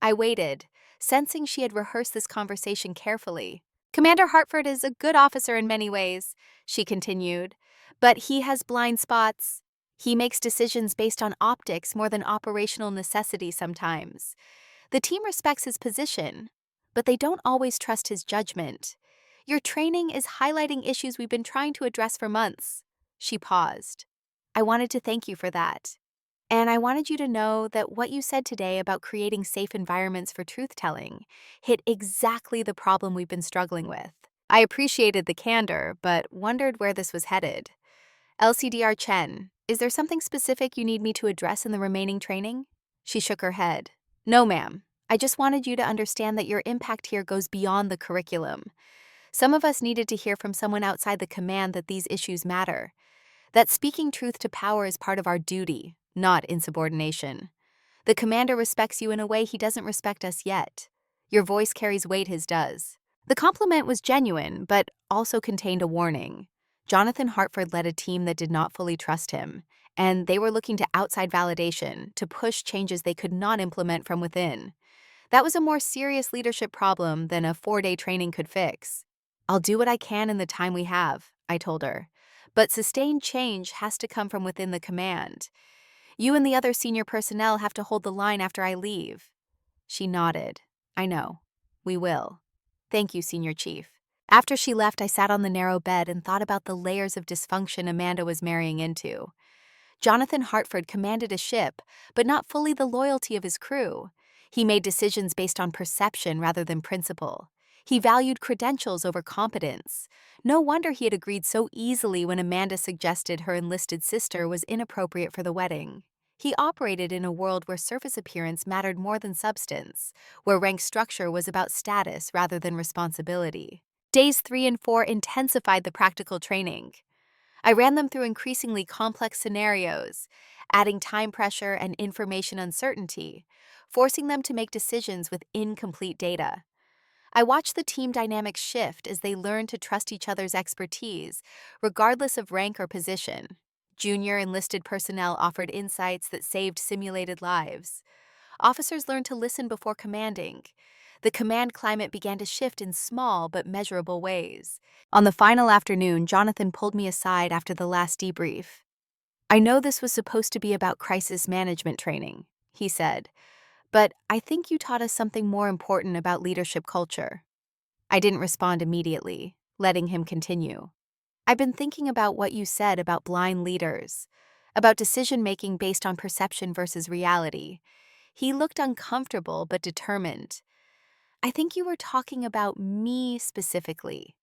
I waited, sensing she had rehearsed this conversation carefully. "Commander Hartford is a good officer in many ways," she continued, "but he has blind spots. He makes decisions based on optics more than operational necessity sometimes. The team respects his position, but they don't always trust his judgment. Your training is highlighting issues we've been trying to address for months." She paused. "I wanted to thank you for that. And I wanted you to know that what you said today about creating safe environments for truth-telling hit exactly the problem we've been struggling with." I appreciated the candor, but wondered where this was headed. LCDR Chen, is there something specific you need me to address in the remaining training? She shook her head. No, ma'am. I just wanted you to understand that your impact here goes beyond the curriculum. Some of us needed to hear from someone outside the command that these issues matter, that speaking truth to power is part of our duty, not insubordination. The commander respects you in a way he doesn't respect us yet. Your voice carries weight his does. The compliment was genuine, but also contained a warning. Jonathan Hartford led a team that did not fully trust him, and they were looking to outside validation to push changes they could not implement from within. That was a more serious leadership problem than a 4-day training could fix. I'll do what I can in the time we have, I told her. But sustained change has to come from within the command. You and the other senior personnel have to hold the line after I leave. She nodded. I know. We will. Thank you, Senior Chief. After she left, I sat on the narrow bed and thought about the layers of dysfunction Amanda was marrying into. Jonathan Hartford commanded a ship, but not fully the loyalty of his crew. He made decisions based on perception rather than principle. He valued credentials over competence. No wonder he had agreed so easily when Amanda suggested her enlisted sister was inappropriate for the wedding. He operated in a world where surface appearance mattered more than substance, where rank structure was about status rather than responsibility. Days 3 and 4 intensified the practical training. I ran them through increasingly complex scenarios, adding time pressure and information uncertainty, forcing them to make decisions with incomplete data. I watched the team dynamics shift as they learned to trust each other's expertise, regardless of rank or position. Junior enlisted personnel offered insights that saved simulated lives. Officers learned to listen before commanding. The command climate began to shift in small but measurable ways. On the final afternoon, Jonathan pulled me aside after the last debrief. I know this was supposed to be about crisis management training, he said, but I think you taught us something more important about leadership culture. I didn't respond immediately, letting him continue. I've been thinking about what you said about blind leaders, about decision-making based on perception versus reality. He looked uncomfortable but determined. I think you were talking about me specifically.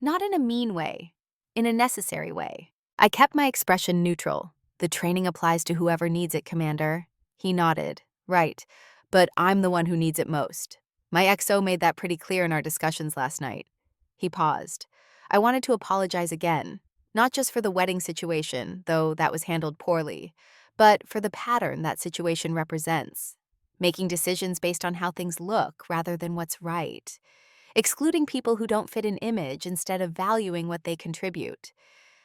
Not in a mean way, in a necessary way. I kept my expression neutral. The training applies to whoever needs it, Commander. He nodded. Right, but I'm the one who needs it most. My XO made that pretty clear in our discussions last night. He paused. I wanted to apologize again, not just for the wedding situation, though that was handled poorly, but for the pattern that situation represents. Making decisions based on how things look rather than what's right. Excluding people who don't fit an image instead of valuing what they contribute.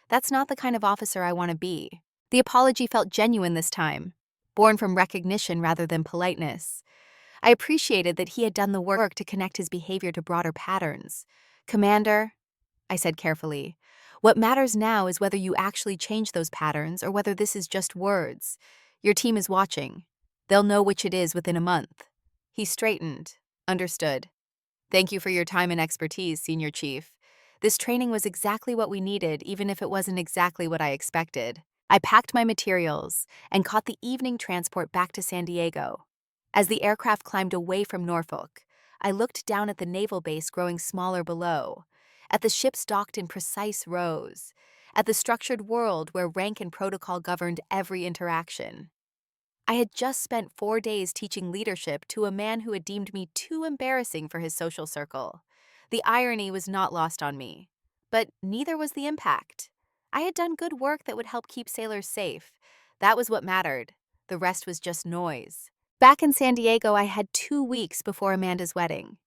That's not the kind of officer I want to be. The apology felt genuine this time, born from recognition rather than politeness. I appreciated that he had done the work to connect his behavior to broader patterns. Commander, I said carefully, what matters now is whether you actually change those patterns or whether this is just words. Your team is watching. They'll know which it is within a month. He straightened. Understood. Thank you for your time and expertise, Senior Chief. This training was exactly what we needed, even if it wasn't exactly what I expected. I packed my materials and caught the evening transport back to San Diego. As the aircraft climbed away from Norfolk, I looked down at the naval base growing smaller below, at the ships docked in precise rows, at the structured world where rank and protocol governed every interaction. I had just spent 4 days teaching leadership to a man who had deemed me too embarrassing for his social circle. The irony was not lost on me, but neither was the impact. I had done good work that would help keep sailors safe. That was what mattered. The rest was just noise. Back in San Diego, I had 2 weeks before Amanda's wedding.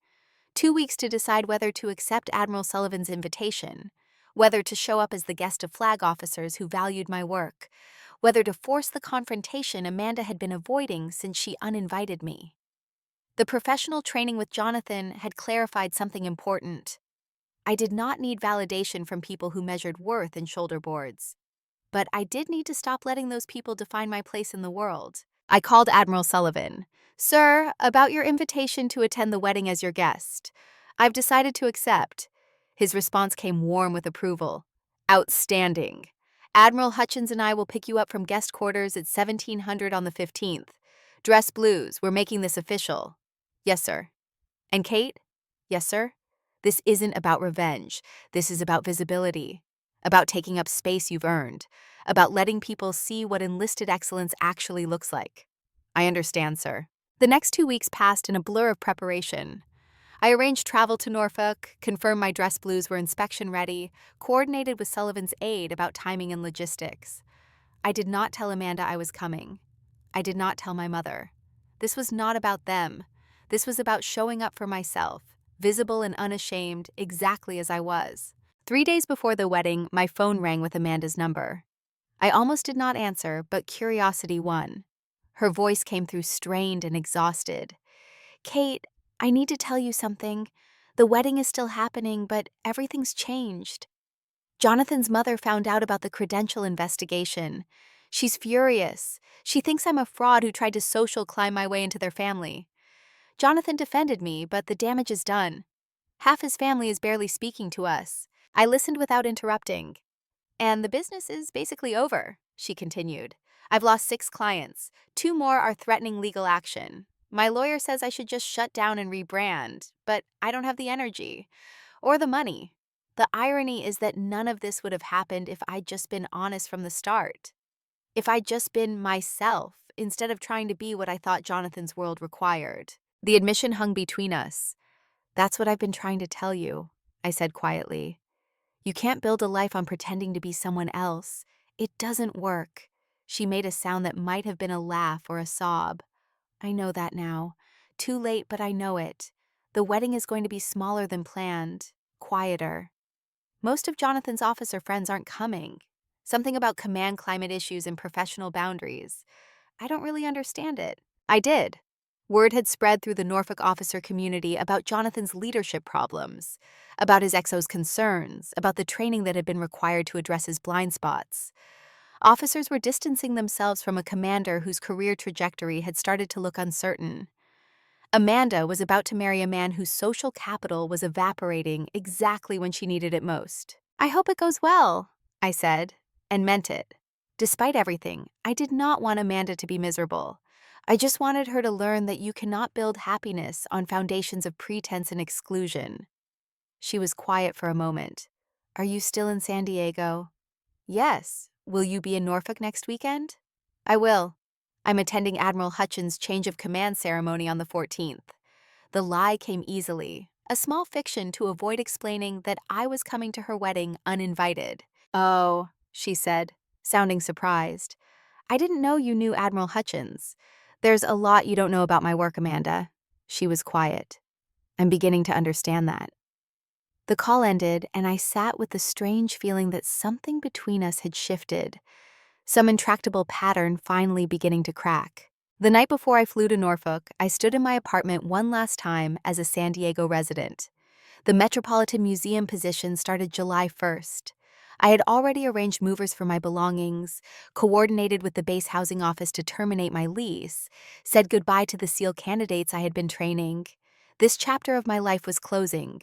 2 weeks to decide whether to accept Admiral Sullivan's invitation, whether to show up as the guest of flag officers who valued my work, whether to force the confrontation Amanda had been avoiding since she uninvited me. The professional training with Jonathan had clarified something important. I did not need validation from people who measured worth in shoulder boards. But I did need to stop letting those people define my place in the world. I called Admiral Sullivan. Sir, about your invitation to attend the wedding as your guest. I've decided to accept. His response came warm with approval. Outstanding. Admiral Hutchins and I will pick you up from guest quarters at 1700 on the 15th. Dress blues, we're making this official. Yes, sir. And Kate? Yes, sir. This isn't about revenge. This is about visibility. about taking up space you've earned, about letting people see what enlisted excellence actually looks like. I understand, sir. The next 2 weeks passed in a blur of preparation. I arranged travel to Norfolk, confirmed my dress blues were inspection ready, coordinated with Sullivan's aide about timing and logistics. I did not tell Amanda I was coming. I did not tell my mother. This was not about them. This was about showing up for myself, visible and unashamed, exactly as I was. 3 days before the wedding, my phone rang with Amanda's number. I almost did not answer, but curiosity won. Her voice came through strained and exhausted. Kate, I need to tell you something. The wedding is still happening, but everything's changed. Jonathan's mother found out about the credential investigation. She's furious. She thinks I'm a fraud who tried to social climb my way into their family. Jonathan defended me, but the damage is done. Half his family is barely speaking to us. I listened without interrupting. And the business is basically over, she continued. I've lost 6 clients. 2 more are threatening legal action. My lawyer says I should just shut down and rebrand, but I don't have the energy or the money. The irony is that none of this would have happened if I'd just been honest from the start. If I'd just been myself, instead of trying to be what I thought Jonathan's world required. The admission hung between us. That's what I've been trying to tell you, I said quietly. You can't build a life on pretending to be someone else. It doesn't work. She made a sound that might have been a laugh or a sob. I know that now. Too late, but I know it. The wedding is going to be smaller than planned, quieter. Most of Jonathan's officer friends aren't coming. Something about command climate issues and professional boundaries. I don't really understand it. I did. Word had spread through the Norfolk officer community about Jonathan's leadership problems, about his XO's concerns, about the training that had been required to address his blind spots. Officers were distancing themselves from a commander whose career trajectory had started to look uncertain. Amanda was about to marry a man whose social capital was evaporating exactly when she needed it most. I hope it goes well, I said, and meant it. Despite everything, I did not want Amanda to be miserable. I just wanted her to learn that you cannot build happiness on foundations of pretense and exclusion. She was quiet for a moment. Are you still in San Diego? Yes. Will you be in Norfolk next weekend? I will. I'm attending Admiral Hutchins' change of command ceremony on the 14th. The lie came easily, a small fiction to avoid explaining that I was coming to her wedding uninvited. Oh, she said, sounding surprised. I didn't know you knew Admiral Hutchins. There's a lot you don't know about my work, Amanda. She was quiet. I'm beginning to understand that. The call ended, and I sat with the strange feeling that something between us had shifted, some intractable pattern finally beginning to crack. The night before I flew to Norfolk, I stood in my apartment one last time as a San Diego resident. The Metropolitan Museum position started July 1st. I had already arranged movers for my belongings, coordinated with the base housing office to terminate my lease, said goodbye to the SEAL candidates I had been training. This chapter of my life was closing.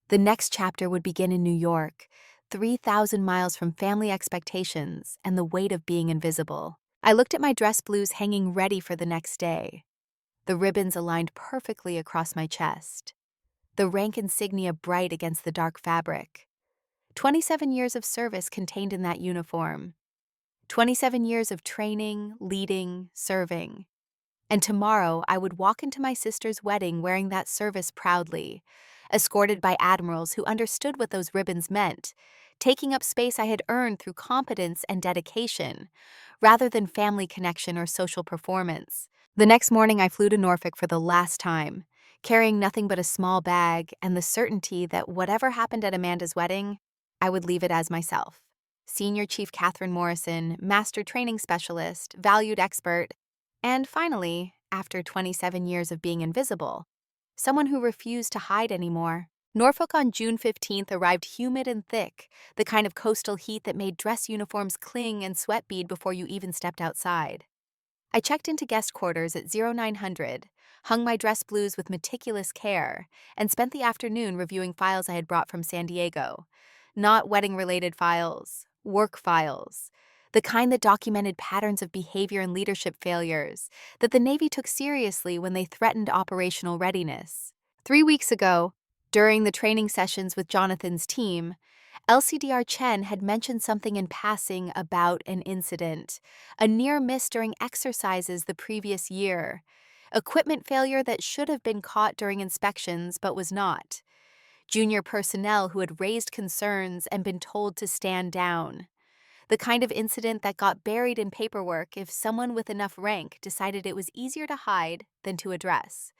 The next chapter would begin in New York, 3,000 miles from family expectations and the weight of being invisible. I looked at my dress blues hanging ready for the next day. The ribbons aligned perfectly across my chest, the rank insignia bright against the dark fabric. 27 years of service contained in that uniform. 27 years of training, leading, serving. And tomorrow I would walk into my sister's wedding wearing that service proudly, escorted by admirals who understood what those ribbons meant, taking up space I had earned through competence and dedication, rather than family connection or social performance. The next morning I flew to Norfolk for the last time, carrying nothing but a small bag and the certainty that whatever happened at Amanda's wedding, I would leave it as myself. Senior Chief Catherine Morrison, Master Training Specialist, valued expert, and finally, after 27 years of being invisible, someone who refused to hide anymore. Norfolk on June 15th arrived humid and thick, the kind of coastal heat that made dress uniforms cling and sweat bead before you even stepped outside. I checked into guest quarters at 0900, hung my dress blues with meticulous care, and spent the afternoon reviewing files I had brought from San Diego. Not wedding-related files, work files. The kind that documented patterns of behavior and leadership failures that the Navy took seriously when they threatened operational readiness. 3 weeks ago, during the training sessions with Jonathan's team, LCDR Chen had mentioned something in passing about an incident, a near miss during exercises the previous year, equipment failure that should have been caught during inspections but was not, junior personnel who had raised concerns and been told to stand down. The kind of incident that got buried in paperwork if someone with enough rank decided it was easier to hide than to address.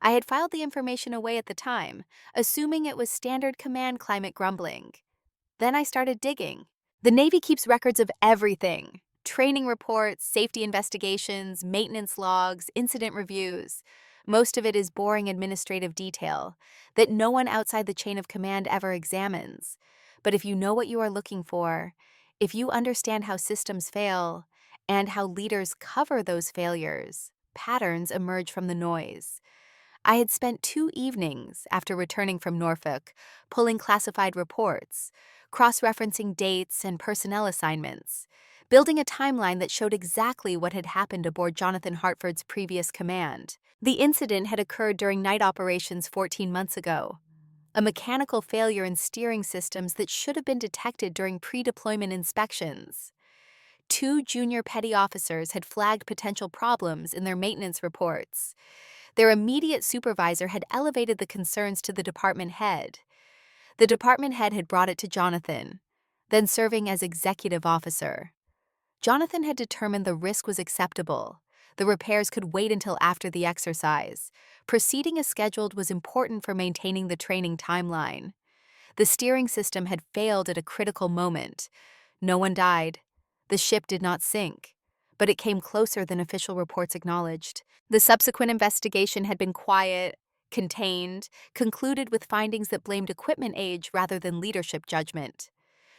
I had filed the information away at the time, assuming it was standard command climate grumbling. Then I started digging. The Navy keeps records of everything: training reports, safety investigations, maintenance logs, incident reviews. Most of it is boring administrative detail that no one outside the chain of command ever examines. But if you know what you are looking for, if you understand how systems fail and how leaders cover those failures, patterns emerge from the noise. I had spent 2 evenings after returning from Norfolk pulling classified reports, cross-referencing dates and personnel assignments, building a timeline that showed exactly what had happened aboard Jonathan Hartford's previous command. The incident had occurred during night operations 14 months ago, a mechanical failure in steering systems that should have been detected during pre-deployment inspections. 2 junior petty officers had flagged potential problems in their maintenance reports. Their immediate supervisor had elevated the concerns to the department head. The department head had brought it to Jonathan, then serving as executive officer. Jonathan had determined the risk was acceptable. The repairs could wait until after the exercise. Proceeding as scheduled was important for maintaining the training timeline. The steering system had failed at a critical moment. No one died. The ship did not sink, but it came closer than official reports acknowledged. The subsequent investigation had been quiet, contained, concluded with findings that blamed equipment age rather than leadership judgment.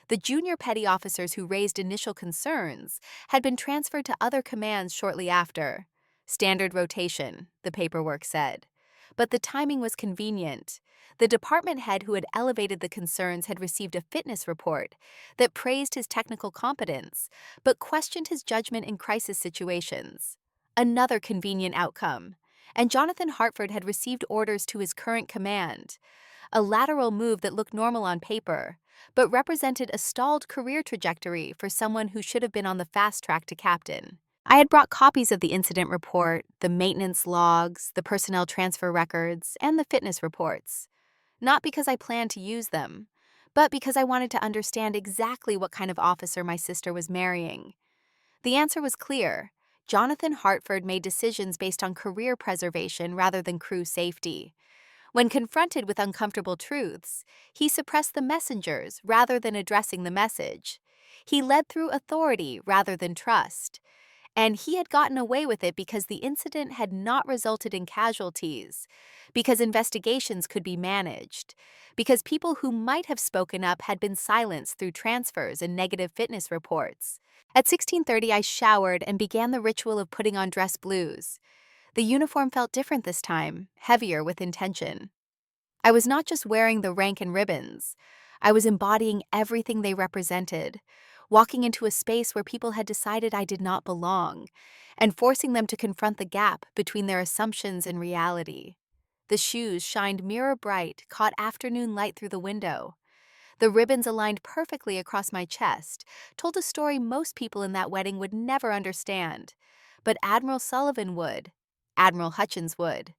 The junior petty officers who raised initial concerns had been transferred to other commands shortly after. Standard rotation, the paperwork said. But the timing was convenient. The department head who had elevated the concerns had received a fitness report that praised his technical competence, but questioned his judgment in crisis situations. Another convenient outcome. And Jonathan Hartford had received orders to his current command, a lateral move that looked normal on paper, but represented a stalled career trajectory for someone who should have been on the fast track to captain. I had brought copies of the incident report, the maintenance logs, the personnel transfer records, and the fitness reports. Not because I planned to use them, but because I wanted to understand exactly what kind of officer my sister was marrying. The answer was clear. Jonathan Hartford made decisions based on career preservation rather than crew safety. When confronted with uncomfortable truths, he suppressed the messengers rather than addressing the message. He led through authority rather than trust. And he had gotten away with it because the incident had not resulted in casualties, because investigations could be managed, because people who might have spoken up had been silenced through transfers and negative fitness reports. At 16:30, I showered and began the ritual of putting on dress blues. The uniform felt different this time, heavier with intention. I was not just wearing the rank and ribbons. I was embodying everything they represented, walking into a space where people had decided I did not belong, and forcing them to confront the gap between their assumptions and reality. The shoes shined mirror bright, caught afternoon light through the window. The ribbons aligned perfectly across my chest, told a story most people in that wedding would never understand. But Admiral Sullivan would. Admiral Hutchins would.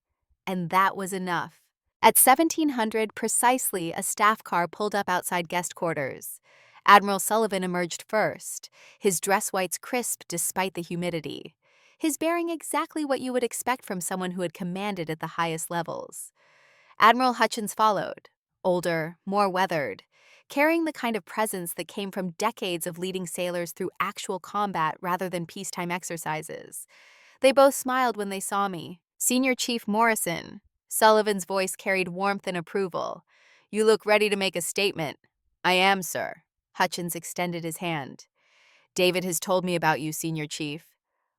And that was enough. At 1700 precisely, a staff car pulled up outside guest quarters. Admiral Sullivan emerged first, his dress whites crisp despite the humidity, his bearing exactly what you would expect from someone who had commanded at the highest levels. Admiral Hutchins followed, older, more weathered, carrying the kind of presence that came from decades of leading sailors through actual combat rather than peacetime exercises. They both smiled when they saw me. Senior Chief Morrison. Sullivan's voice carried warmth and approval. "You look ready to make a statement." "I am, sir." Hutchins extended his hand. "David has told me about you, Senior Chief.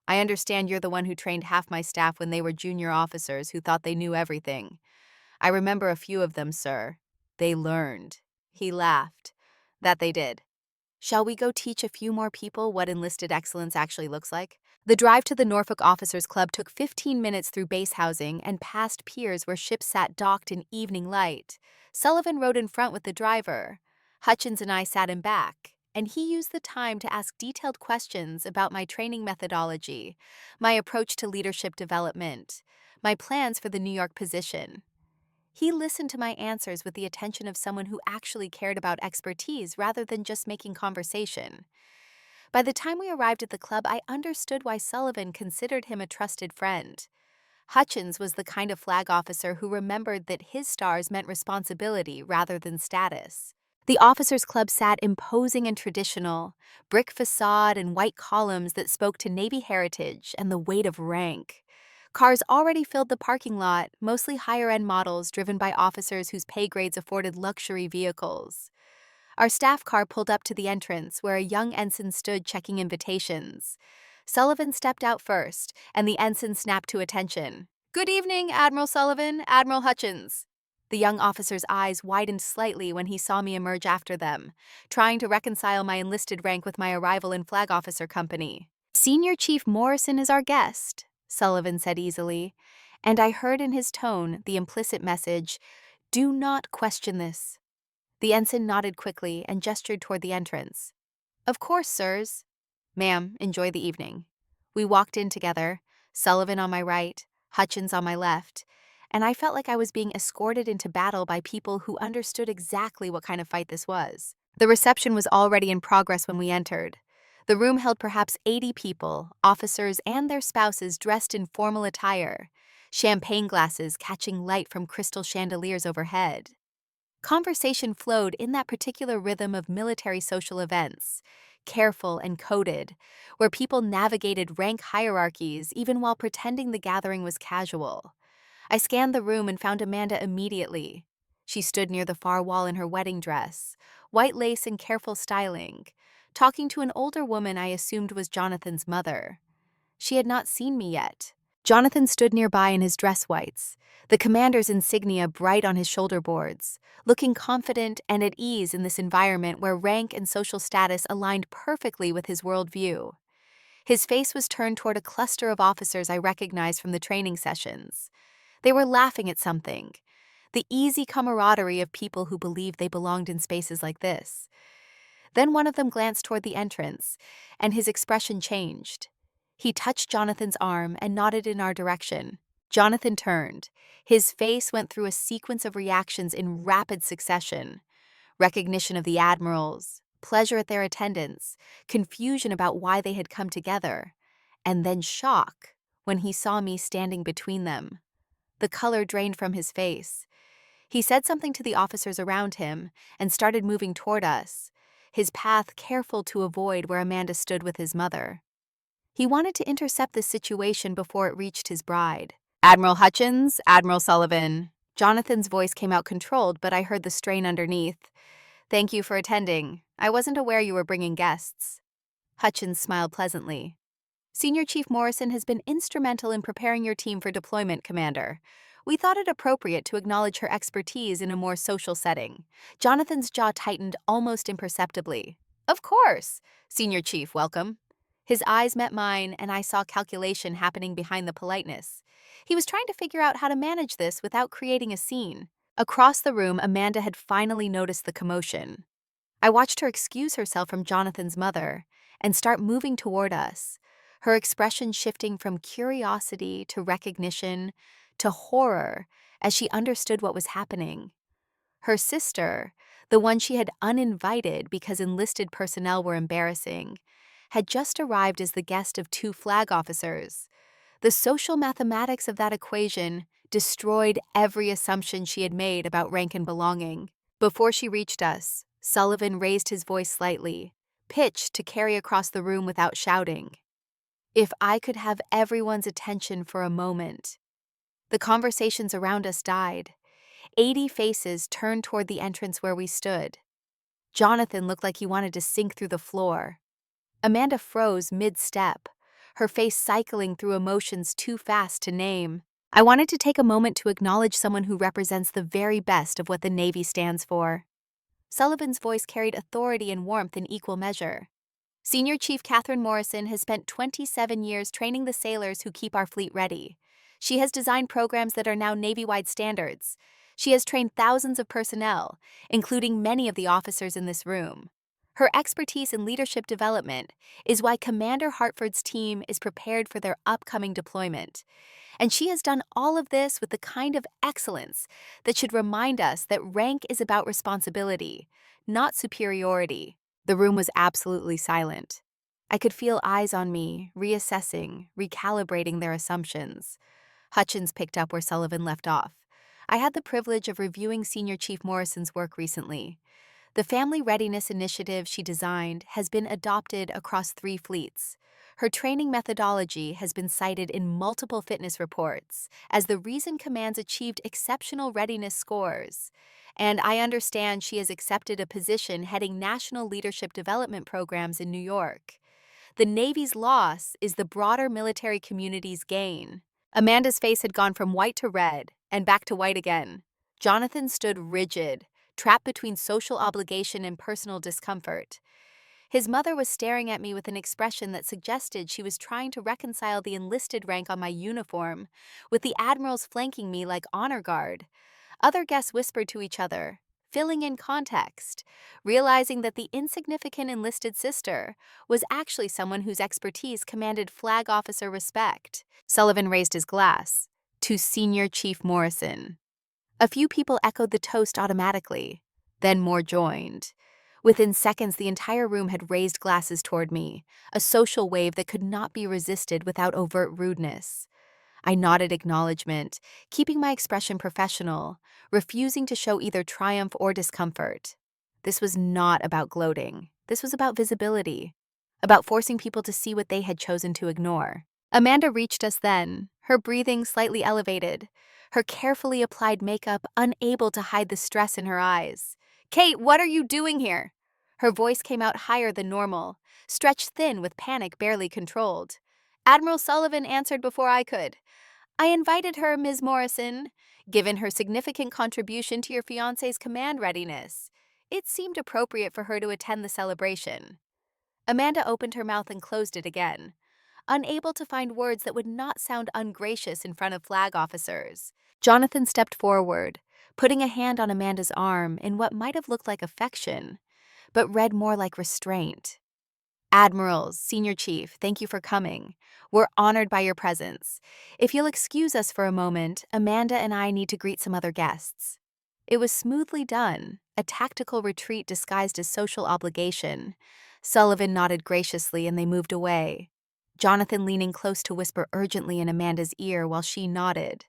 I understand you're the one who trained half my staff when they were junior officers who thought they knew everything. I remember a few of them, sir. They learned." He laughed. "That they did. Shall we go teach a few more people what enlisted excellence actually looks like?" The drive to the Norfolk Officers Club took 15 minutes through base housing and past piers where ships sat docked in evening light. Sullivan rode in front with the driver. Hutchins and I sat him back, and he used the time to ask detailed questions about my training methodology, my approach to leadership development, my plans for the New York position. He listened to my answers with the attention of someone who actually cared about expertise rather than just making conversation. By the time we arrived at the club, I understood why Sullivan considered him a trusted friend. Hutchins was the kind of flag officer who remembered that his stars meant responsibility rather than status. The officers' club sat imposing and traditional, brick facade and white columns that spoke to Navy heritage and the weight of rank. Cars already filled the parking lot, mostly higher-end models driven by officers whose pay grades afforded luxury vehicles. Our staff car pulled up to the entrance, where a young ensign stood checking invitations. Sullivan stepped out first, and the ensign snapped to attention. "Good evening, Admiral Sullivan, Admiral Hutchins." The young officer's eyes widened slightly when he saw me emerge after them, trying to reconcile my enlisted rank with my arrival in Flag Officer Company. "Senior Chief Morrison is our guest," Sullivan said easily, and I heard in his tone the implicit message, "Do not question this." The ensign nodded quickly and gestured toward the entrance. "Of course, sirs." "Ma'am, enjoy the evening." We walked in together, Sullivan on my right, Hutchins on my left, and I felt like I was being escorted into battle by people who understood exactly what kind of fight this was. The reception was already in progress when we entered. The room held perhaps 80 people, officers and their spouses dressed in formal attire, champagne glasses catching light from crystal chandeliers overhead. Conversation flowed in that particular rhythm of military social events, careful and coded, where people navigated rank hierarchies even while pretending the gathering was casual. I scanned the room and found Amanda immediately. She stood near the far wall in her wedding dress, white lace and careful styling, talking to an older woman I assumed was Jonathan's mother. She had not seen me yet. Jonathan stood nearby in his dress whites, the commander's insignia bright on his shoulder boards, looking confident and at ease in this environment where rank and social status aligned perfectly with his worldview. His face was turned toward a cluster of officers I recognized from the training sessions. They were laughing at something, the easy camaraderie of people who believed they belonged in spaces like this. Then one of them glanced toward the entrance, and his expression changed. He touched Jonathan's arm and nodded in our direction. Jonathan turned. His face went through a sequence of reactions in rapid succession. Recognition of the Admirals, pleasure at their attendance, confusion about why they had come together, and then shock when he saw me standing between them. The color drained from his face. He said something to the officers around him and started moving toward us, his path careful to avoid where Amanda stood with his mother. He wanted to intercept this situation before it reached his bride. "Admiral Hutchins, Admiral Sullivan." Jonathan's voice came out controlled, but I heard the strain underneath. "Thank you for attending. I wasn't aware you were bringing guests." Hutchins smiled pleasantly. "Senior Chief Morrison has been instrumental in preparing your team for deployment, Commander. We thought it appropriate to acknowledge her expertise in a more social setting." Jonathan's jaw tightened almost imperceptibly. "Of course. Senior Chief, welcome." His eyes met mine, and I saw calculation happening behind the politeness. He was trying to figure out how to manage this without creating a scene. Across the room, Amanda had finally noticed the commotion. I watched her excuse herself from Jonathan's mother and start moving toward us, her expression shifting from curiosity to recognition to horror as she understood what was happening. Her sister, the one she had uninvited because enlisted personnel were embarrassing, had just arrived as the guest of 2 flag officers. The social mathematics of that equation destroyed every assumption she had made about rank and belonging. Before she reached us, Sullivan raised his voice slightly, pitched to carry across the room without shouting. If I could have everyone's attention for a moment. The conversations around us died. 80 faces turned toward the entrance where we stood. Jonathan looked like he wanted to sink through the floor. Amanda froze mid-step, her face cycling through emotions too fast to name. I wanted to take a moment to acknowledge someone who represents the very best of what the Navy stands for. Sullivan's voice carried authority and warmth in equal measure. Senior Chief Catherine Morrison has spent 27 years training the sailors who keep our fleet ready. She has designed programs that are now Navy-wide standards. She has trained thousands of personnel, including many of the officers in this room. Her expertise in leadership development is why Commander Hartford's team is prepared for their upcoming deployment. And she has done all of this with the kind of excellence that should remind us that rank is about responsibility, not superiority. The room was absolutely silent. I could feel eyes on me, reassessing, recalibrating their assumptions. Hutchins picked up where Sullivan left off. I had the privilege of reviewing Senior Chief Morrison's work recently. The Family Readiness Initiative she designed has been adopted across 3 fleets. Her training methodology has been cited in multiple fitness reports as the reason commands achieved exceptional readiness scores. And I understand she has accepted a position heading national leadership development programs in New York. The Navy's loss is the broader military community's gain. Amanda's face had gone from white to red, and back to white again. Jonathan stood rigid, trapped between social obligation and personal discomfort. His mother was staring at me with an expression that suggested she was trying to reconcile the enlisted rank on my uniform with the admirals flanking me like honor guard. Other guests whispered to each other, filling in context, realizing that the insignificant enlisted sister was actually someone whose expertise commanded flag officer respect. Sullivan raised his glass. To Senior Chief Morrison. A few people echoed the toast automatically. Then more joined. Within seconds, the entire room had raised glasses toward me, a social wave that could not be resisted without overt rudeness. I nodded acknowledgement, keeping my expression professional, refusing to show either triumph or discomfort. This was not about gloating. This was about visibility, about forcing people to see what they had chosen to ignore. Amanda reached us then, her breathing slightly elevated, her carefully applied makeup unable to hide the stress in her eyes. "Kate, what are you doing here?" Her voice came out higher than normal, stretched thin with panic barely controlled. Admiral Sullivan answered before I could. "I invited her, Ms. Morrison, given her significant contribution to your fiancé's command readiness. It seemed appropriate for her to attend the celebration." Amanda opened her mouth and closed it again, unable to find words that would not sound ungracious in front of flag officers. Jonathan stepped forward, putting a hand on Amanda's arm in what might have looked like affection, but read more like restraint. "Admirals, Senior Chief, thank you for coming. We're honored by your presence. If you'll excuse us for a moment, Amanda and I need to greet some other guests." It was smoothly done, a tactical retreat disguised as social obligation. Sullivan nodded graciously and they moved away. Jonathan leaning close to whisper urgently in Amanda's ear while she nodded,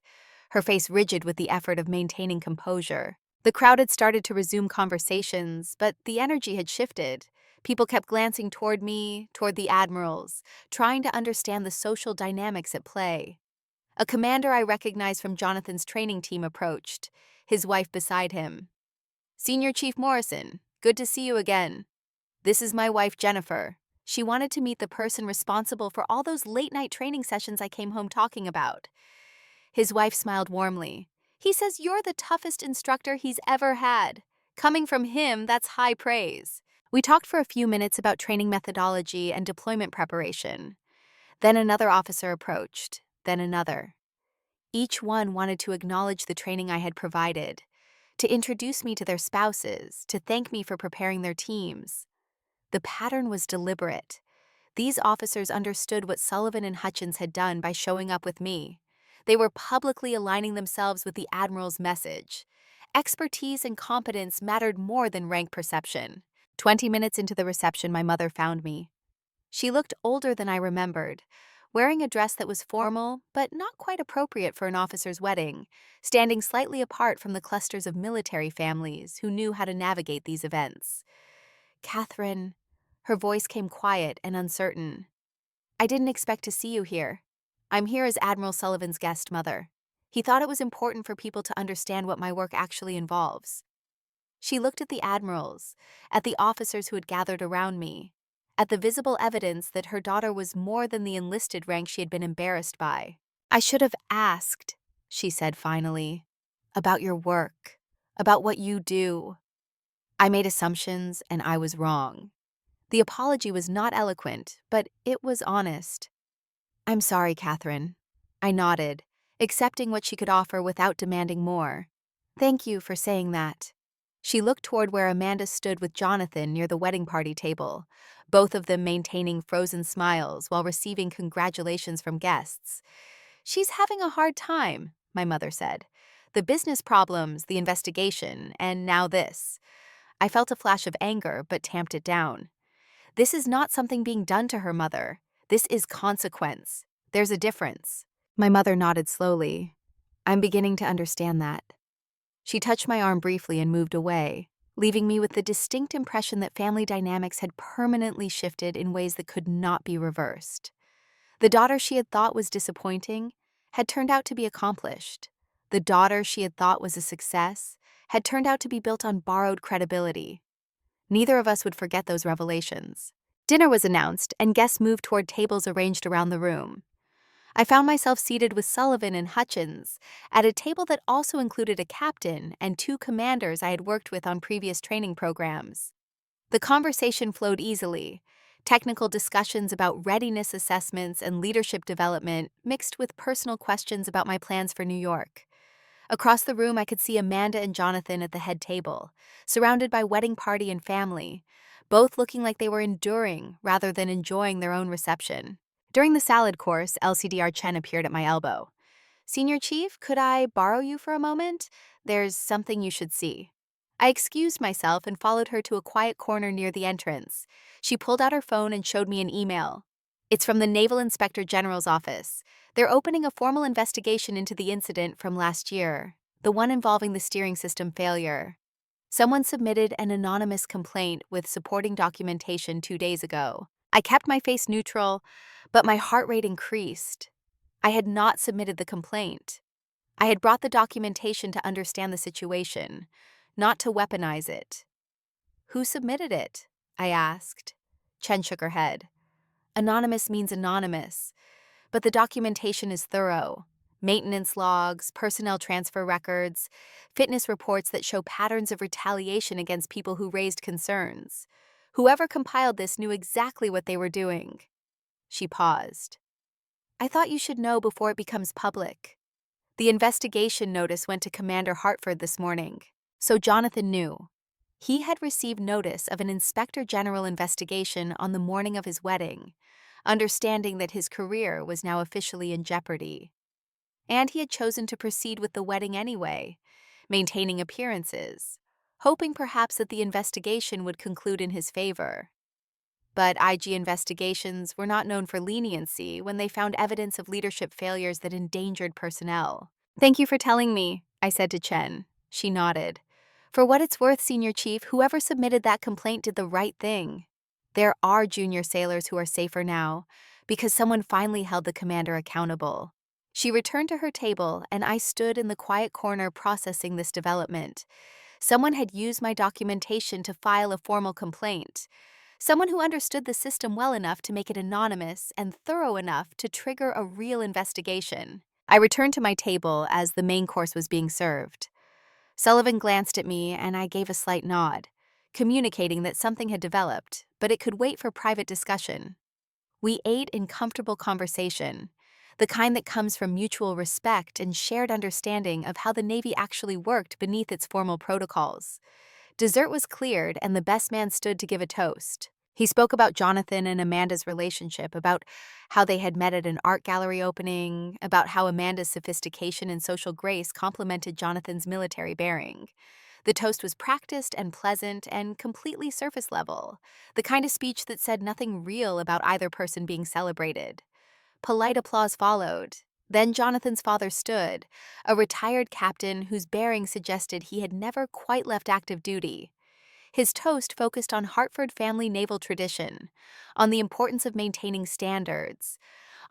her face rigid with the effort of maintaining composure. The crowd had started to resume conversations, but the energy had shifted. People kept glancing toward me, toward the admirals, trying to understand the social dynamics at play. A commander I recognized from Jonathan's training team approached, his wife beside him. "Senior Chief Morrison, good to see you again. This is my wife, Jennifer. She wanted to meet the person responsible for all those late-night training sessions I came home talking about." His wife smiled warmly. "He says you're the toughest instructor he's ever had. Coming from him, that's high praise." We talked for a few minutes about training methodology and deployment preparation. Then another officer approached, then another. Each one wanted to acknowledge the training I had provided, to introduce me to their spouses, to thank me for preparing their teams. The pattern was deliberate. These officers understood what Sullivan and Hutchins had done by showing up with me. They were publicly aligning themselves with the Admiral's message. Expertise and competence mattered more than rank perception. 20 minutes into the reception, my mother found me. She looked older than I remembered, wearing a dress that was formal but not quite appropriate for an officer's wedding, standing slightly apart from the clusters of military families who knew how to navigate these events. "Catherine," her voice came quiet and uncertain. "I didn't expect to see you here. I'm here as Admiral Sullivan's guest, Mother. He thought it was important for people to understand what my work actually involves." She looked at the admirals, at the officers who had gathered around me, at the visible evidence that her daughter was more than the enlisted rank she had been embarrassed by. "I should have asked," she said finally, "about your work, about what you do. I made assumptions and I was wrong." The apology was not eloquent, but it was honest. "I'm sorry, Catherine." I nodded, accepting what she could offer without demanding more. Thank you for saying that. She looked toward where Amanda stood with Jonathan near the wedding party table, both of them maintaining frozen smiles while receiving congratulations from guests. She's having a hard time, my mother said. The business problems, the investigation, and now this. I felt a flash of anger, but tamped it down. This is not something being done to her, mother. This is consequence. There's a difference. My mother nodded slowly. I'm beginning to understand that. She touched my arm briefly and moved away, leaving me with the distinct impression that family dynamics had permanently shifted in ways that could not be reversed. The daughter she had thought was disappointing had turned out to be accomplished. The daughter she had thought was a success had turned out to be built on borrowed credibility. Neither of us would forget those revelations. Dinner was announced, and guests moved toward tables arranged around the room. I found myself seated with Sullivan and Hutchins at a table that also included a captain and two commanders I had worked with on previous training programs. The conversation flowed easily, technical discussions about readiness assessments and leadership development mixed with personal questions about my plans for New York. Across the room, I could see Amanda and Jonathan at the head table, surrounded by wedding party and family, both looking like they were enduring rather than enjoying their own reception. During the salad course, LCDR Chen appeared at my elbow. Senior Chief, could I borrow you for a moment? There's something you should see. I excused myself and followed her to a quiet corner near the entrance. She pulled out her phone and showed me an email. It's from the Naval Inspector General's office. They're opening a formal investigation into the incident from last year, the one involving the steering system failure. Someone submitted an anonymous complaint with supporting documentation 2 days ago. I kept my face neutral, but my heart rate increased. I had not submitted the complaint. I had brought the documentation to understand the situation, not to weaponize it. Who submitted it? I asked. Chen shook her head. Anonymous means anonymous, but the documentation is thorough. Maintenance logs, personnel transfer records, fitness reports that show patterns of retaliation against people who raised concerns. Whoever compiled this knew exactly what they were doing. She paused. I thought you should know before it becomes public. The investigation notice went to Commander Hartford this morning, so Jonathan knew. He had received notice of an Inspector General investigation on the morning of his wedding, understanding that his career was now officially in jeopardy. And he had chosen to proceed with the wedding anyway, maintaining appearances, hoping perhaps that the investigation would conclude in his favor. But IG investigations were not known for leniency when they found evidence of leadership failures that endangered personnel. Thank you for telling me, I said to Chen. She nodded. For what it's worth, Senior Chief, whoever submitted that complaint did the right thing. There are junior sailors who are safer now, because someone finally held the commander accountable. She returned to her table, and I stood in the quiet corner processing this development. Someone had used my documentation to file a formal complaint. Someone who understood the system well enough to make it anonymous and thorough enough to trigger a real investigation. I returned to my table as the main course was being served. Sullivan glanced at me and I gave a slight nod, communicating that something had developed, but it could wait for private discussion. We ate in comfortable conversation, the kind that comes from mutual respect and shared understanding of how the Navy actually worked beneath its formal protocols. Dessert was cleared and the best man stood to give a toast. He spoke about Jonathan and Amanda's relationship, about how they had met at an art gallery opening, about how Amanda's sophistication and social grace complemented Jonathan's military bearing. The toast was practiced and pleasant and completely surface level, the kind of speech that said nothing real about either person being celebrated. Polite applause followed. Then Jonathan's father stood, a retired captain whose bearing suggested he had never quite left active duty. His toast focused on Hartford family naval tradition, on the importance of maintaining standards,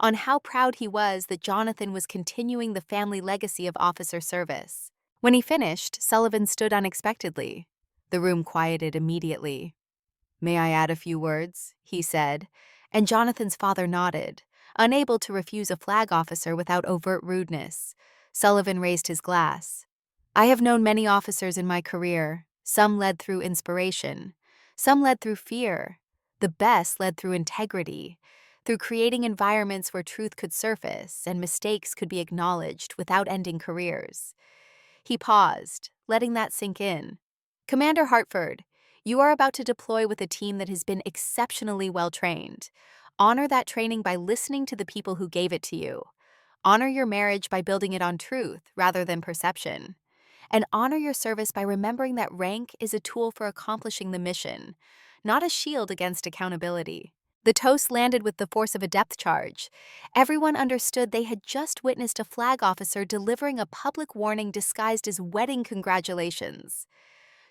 on how proud he was that Jonathan was continuing the family legacy of officer service. When he finished, Sullivan stood unexpectedly. The room quieted immediately. "May I add a few words?" he said, and Jonathan's father nodded, unable to refuse a flag officer without overt rudeness. Sullivan raised his glass. "I have known many officers in my career. Some led through inspiration. Some led through fear. The best led through integrity, through creating environments where truth could surface and mistakes could be acknowledged without ending careers." He paused, letting that sink in. Commander Hartford, you are about to deploy with a team that has been exceptionally well trained. Honor that training by listening to the people who gave it to you. Honor your marriage by building it on truth rather than perception. And honor your service by remembering that rank is a tool for accomplishing the mission, not a shield against accountability. The toast landed with the force of a depth charge. Everyone understood they had just witnessed a flag officer delivering a public warning disguised as wedding congratulations.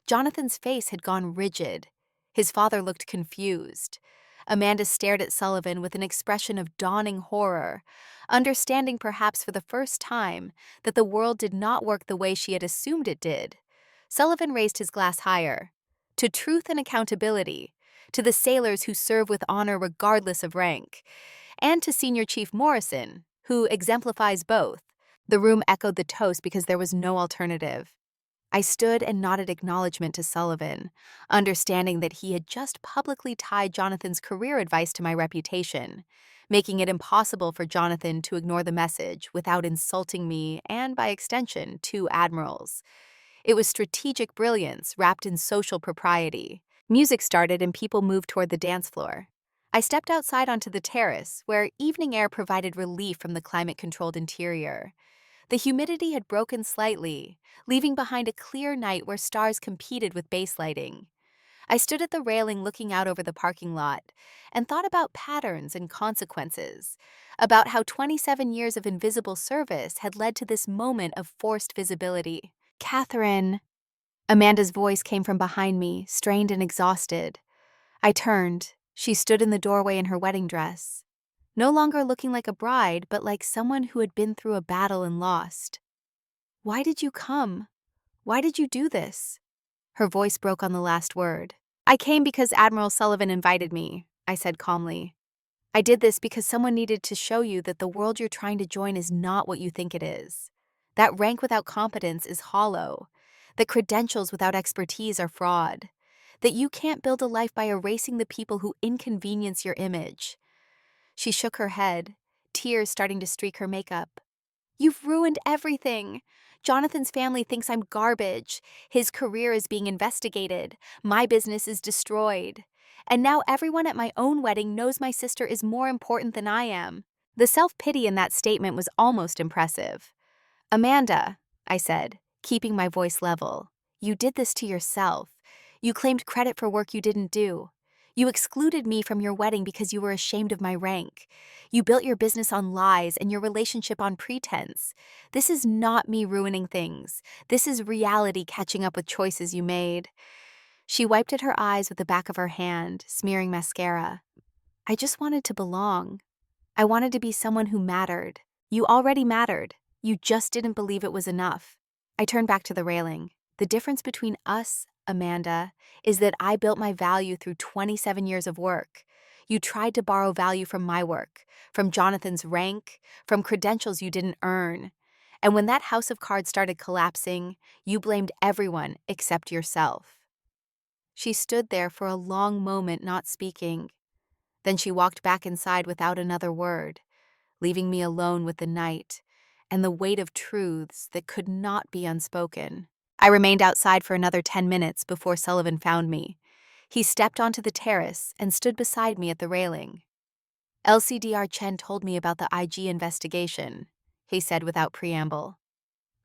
Jonathan's face had gone rigid. His father looked confused. Amanda stared at Sullivan with an expression of dawning horror, understanding perhaps for the first time that the world did not work the way she had assumed it did. Sullivan raised his glass higher. To truth and accountability, to the sailors who serve with honor regardless of rank, and to Senior Chief Morrison, who exemplifies both. The room echoed the toast because there was no alternative. I stood and nodded acknowledgement to Sullivan, understanding that he had just publicly tied Jonathan's career advice to my reputation, making it impossible for Jonathan to ignore the message without insulting me and, by extension, two admirals. It was strategic brilliance wrapped in social propriety. Music started and people moved toward the dance floor. I stepped outside onto the terrace, where evening air provided relief from the climate-controlled interior. The humidity had broken slightly, leaving behind a clear night where stars competed with base lighting. I stood at the railing looking out over the parking lot and thought about patterns and consequences, about how 27 years of invisible service had led to this moment of forced visibility. Catherine. Amanda's voice came from behind me, strained and exhausted. I turned. She stood in the doorway in her wedding dress, no longer looking like a bride, but like someone who had been through a battle and lost. Why did you come? Why did you do this? Her voice broke on the last word. I came because Admiral Sullivan invited me, I said calmly. I did this because someone needed to show you that the world you're trying to join is not what you think it is. That rank without competence is hollow. That credentials without expertise are fraud. That you can't build a life by erasing the people who inconvenience your image. She shook her head, tears starting to streak her makeup. You've ruined everything. Jonathan's family thinks I'm garbage. His career is being investigated. My business is destroyed. And now everyone at my own wedding knows my sister is more important than I am. The self-pity in that statement was almost impressive. Amanda, I said, keeping my voice level, you did this to yourself. You claimed credit for work you didn't do. You excluded me from your wedding because you were ashamed of my rank. You built your business on lies and your relationship on pretense. This is not me ruining things. This is reality catching up with choices you made. She wiped at her eyes with the back of her hand, smearing mascara. I just wanted to belong. I wanted to be someone who mattered. You already mattered. You just didn't believe it was enough. I turned back to the railing. The difference between us, Amanda, is that I built my value through 27 years of work. You tried to borrow value from my work, from Jonathan's rank, from credentials you didn't earn. And when that house of cards started collapsing, you blamed everyone except yourself. She stood there for a long moment, not speaking. Then she walked back inside without another word, leaving me alone with the night and the weight of truths that could not be unspoken. I remained outside for another 10 minutes before Sullivan found me. He stepped onto the terrace and stood beside me at the railing. LCDR Chen told me about the IG investigation, he said without preamble.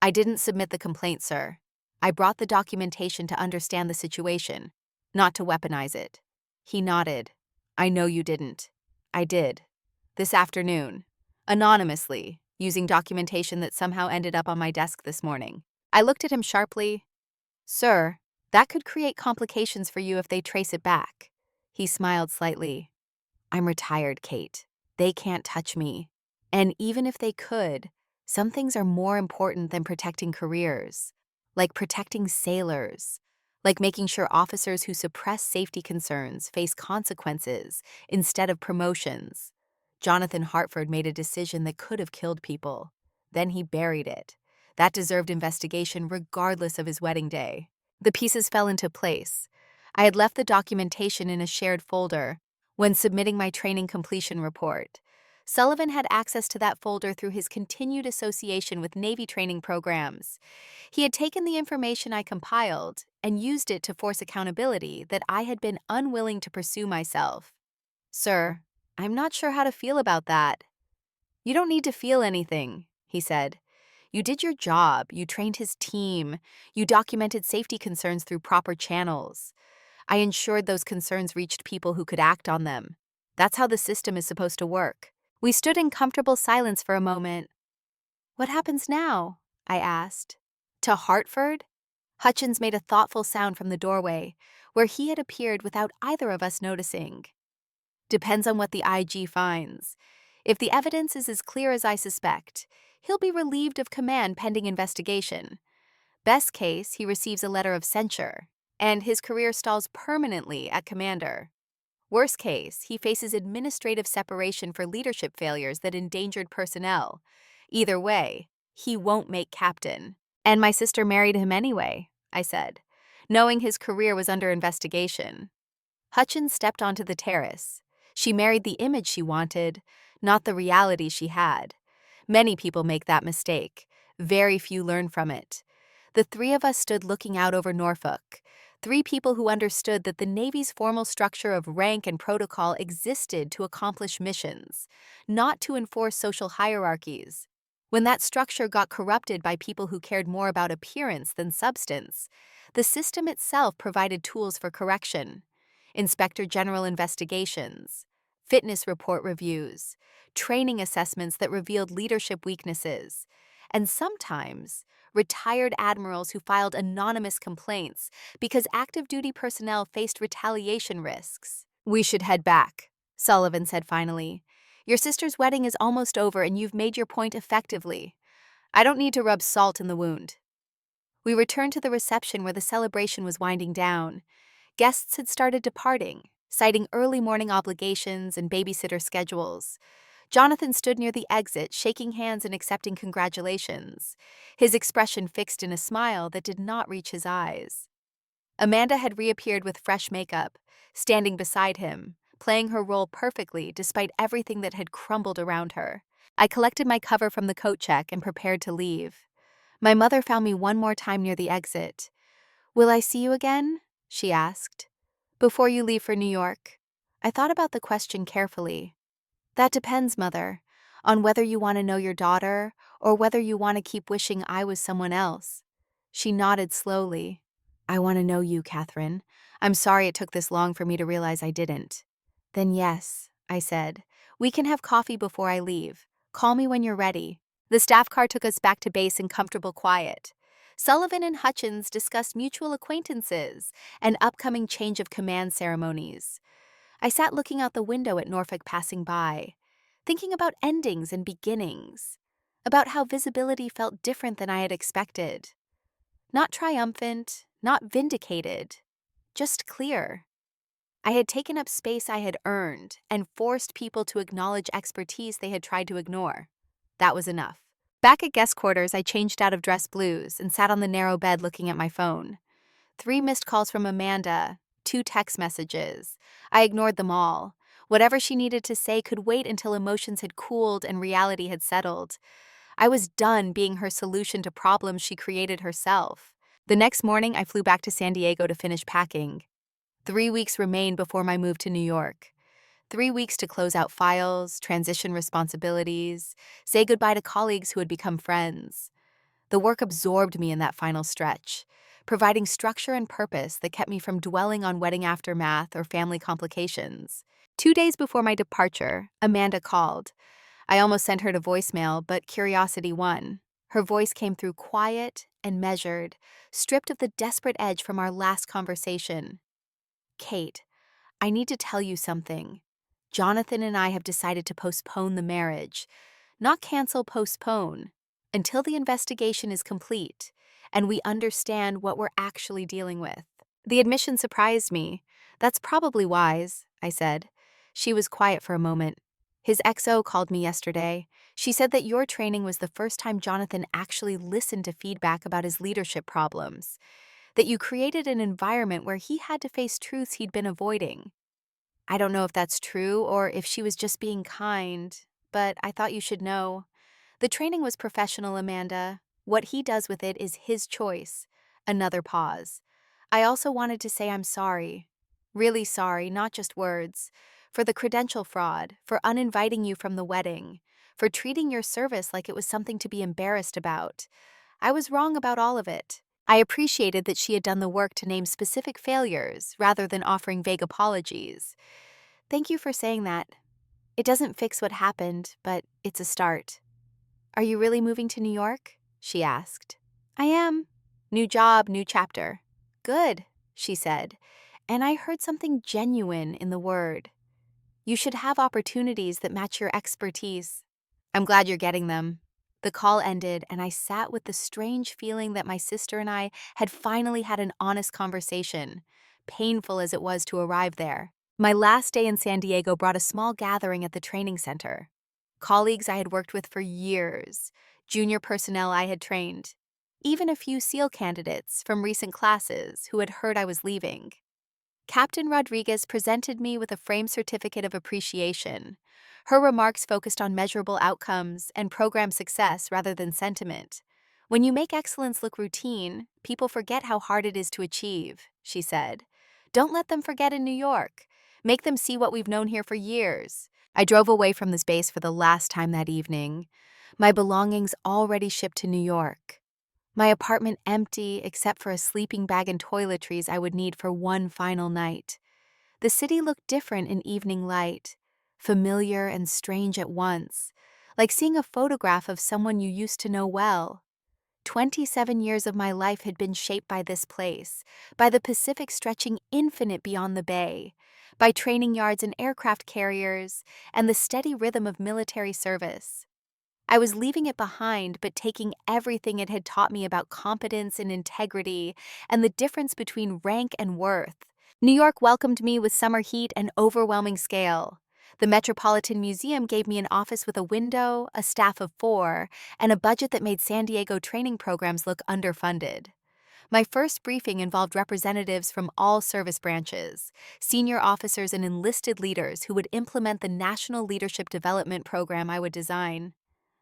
I didn't submit the complaint, sir. I brought the documentation to understand the situation, not to weaponize it. He nodded. I know you didn't. I did. This afternoon. Anonymously, using documentation that somehow ended up on my desk this morning. I looked at him sharply. Sir, that could create complications for you if they trace it back. He smiled slightly. I'm retired, Kate. They can't touch me. And even if they could, some things are more important than protecting careers, like protecting sailors, like making sure officers who suppress safety concerns face consequences instead of promotions. Jonathan Hartford made a decision that could have killed people. Then he buried it. That deserved investigation regardless of his wedding day. The pieces fell into place. I had left the documentation in a shared folder when submitting my training completion report. Sullivan had access to that folder through his continued association with Navy training programs. He had taken the information I compiled and used it to force accountability that I had been unwilling to pursue myself. "Sir, I'm not sure how to feel about that." "You don't need to feel anything," he said. "You did your job, you trained his team, you documented safety concerns through proper channels. I ensured those concerns reached people who could act on them. That's how the system is supposed to work." We stood in comfortable silence for a moment. "What happens now?" I asked. "To Hartford?" Hutchins made a thoughtful sound from the doorway, where he had appeared without either of us noticing. "Depends on what the IG finds. If the evidence is as clear as I suspect, he'll be relieved of command pending investigation. Best case, he receives a letter of censure, and his career stalls permanently at commander. Worst case, he faces administrative separation for leadership failures that endangered personnel. Either way, he won't make captain." "And my sister married him anyway," I said, knowing his career was under investigation. Hutchins stepped onto the terrace. She married the image she wanted, not the reality she had. Many people make that mistake. Very few learn from it. The three of us stood looking out over Norfolk. Three people who understood that the Navy's formal structure of rank and protocol existed to accomplish missions, not to enforce social hierarchies. When that structure got corrupted by people who cared more about appearance than substance, the system itself provided tools for correction. Inspector General investigations, fitness report reviews, training assessments that revealed leadership weaknesses, and sometimes retired admirals who filed anonymous complaints because active duty personnel faced retaliation risks. "We should head back," Sullivan said finally. "Your sister's wedding is almost over and you've made your point effectively. I don't need to rub salt in the wound." We returned to the reception where the celebration was winding down. Guests had started departing, citing early morning obligations and babysitter schedules. Jonathan stood near the exit, shaking hands and accepting congratulations, his expression fixed in a smile that did not reach his eyes. Amanda had reappeared with fresh makeup, standing beside him, playing her role perfectly despite everything that had crumbled around her. I collected my cover from the coat check and prepared to leave. My mother found me one more time near the exit. "Will I see you again?" she asked. "Before you leave for New York?" I thought about the question carefully. "That depends, Mother, on whether you want to know your daughter or whether you want to keep wishing I was someone else." She nodded slowly. "I want to know you, Catherine. I'm sorry it took this long for me to realize I didn't." "Then yes," I said. "We can have coffee before I leave. Call me when you're ready." The staff car took us back to base in comfortable quiet. Sullivan and Hutchins discussed mutual acquaintances and upcoming change of command ceremonies. I sat looking out the window at Norfolk passing by, thinking about endings and beginnings, about how visibility felt different than I had expected. Not triumphant, not vindicated, just clear. I had taken up space I had earned and forced people to acknowledge expertise they had tried to ignore. That was enough. Back at guest quarters, I changed out of dress blues and sat on the narrow bed looking at my phone. 3 missed calls from Amanda, 2 text messages. I ignored them all. Whatever she needed to say could wait until emotions had cooled and reality had settled. I was done being her solution to problems she created herself. The next morning, I flew back to San Diego to finish packing. 3 weeks remained before my move to New York. 3 weeks to close out files, transition responsibilities, say goodbye to colleagues who had become friends. The work absorbed me in that final stretch, providing structure and purpose that kept me from dwelling on wedding aftermath or family complications. 2 days before my departure, Amanda called. I almost sent her to voicemail, but curiosity won. Her voice came through quiet and measured, stripped of the desperate edge from our last conversation. "Kate, I need to tell you something. Jonathan and I have decided to postpone the marriage. Not cancel, postpone. Until the investigation is complete and we understand what we're actually dealing with." The admission surprised me. "That's probably wise," I said. She was quiet for a moment. "His XO called me yesterday. She said that your training was the first time Jonathan actually listened to feedback about his leadership problems, that you created an environment where he had to face truths he'd been avoiding. I don't know if that's true or if she was just being kind. but I thought you should know. The training was professional, Amanda. What he does with it is his choice. Another pause. I also wanted to say I'm sorry. Really sorry, not just words. For the credential fraud, for uninviting you from the wedding, for treating your service like it was something to be embarrassed about. I was wrong about all of it. I appreciated that she had done the work to name specific failures rather than offering vague apologies. Thank you for saying that. It doesn't fix what happened, but it's a start. Are you really moving to New York? She asked. I am. New job, new chapter. Good, she said, and I heard something genuine in the word. You should have opportunities that match your expertise. I'm glad you're getting them. The call ended, and I sat with the strange feeling that my sister and I had finally had an honest conversation, painful as it was to arrive there. My last day in San Diego brought a small gathering at the training center. Colleagues I had worked with for years, junior personnel I had trained, even a few SEAL candidates from recent classes who had heard I was leaving. Captain Rodriguez presented me with a framed certificate of appreciation. Her remarks focused on measurable outcomes and program success rather than sentiment. When you make excellence look routine, people forget how hard it is to achieve, she said. Don't let them forget in New York. Make them see what we've known here for years. I drove away from this base for the last time that evening. My belongings already shipped to New York. My apartment empty except for a sleeping bag and toiletries I would need for one final night. The city looked different in evening light, familiar and strange at once, like seeing a photograph of someone you used to know well. 27 years of my life had been shaped by this place, by the Pacific stretching infinite beyond the bay, by training yards and aircraft carriers, and the steady rhythm of military service. I was leaving it behind, but taking everything it had taught me about competence and integrity and the difference between rank and worth. New York welcomed me with summer heat and overwhelming scale. The Metropolitan Museum gave me an office with a window, a staff of 4, and a budget that made San Diego training programs look underfunded. My first briefing involved representatives from all service branches, senior officers and enlisted leaders who would implement the National Leadership Development Program I would design.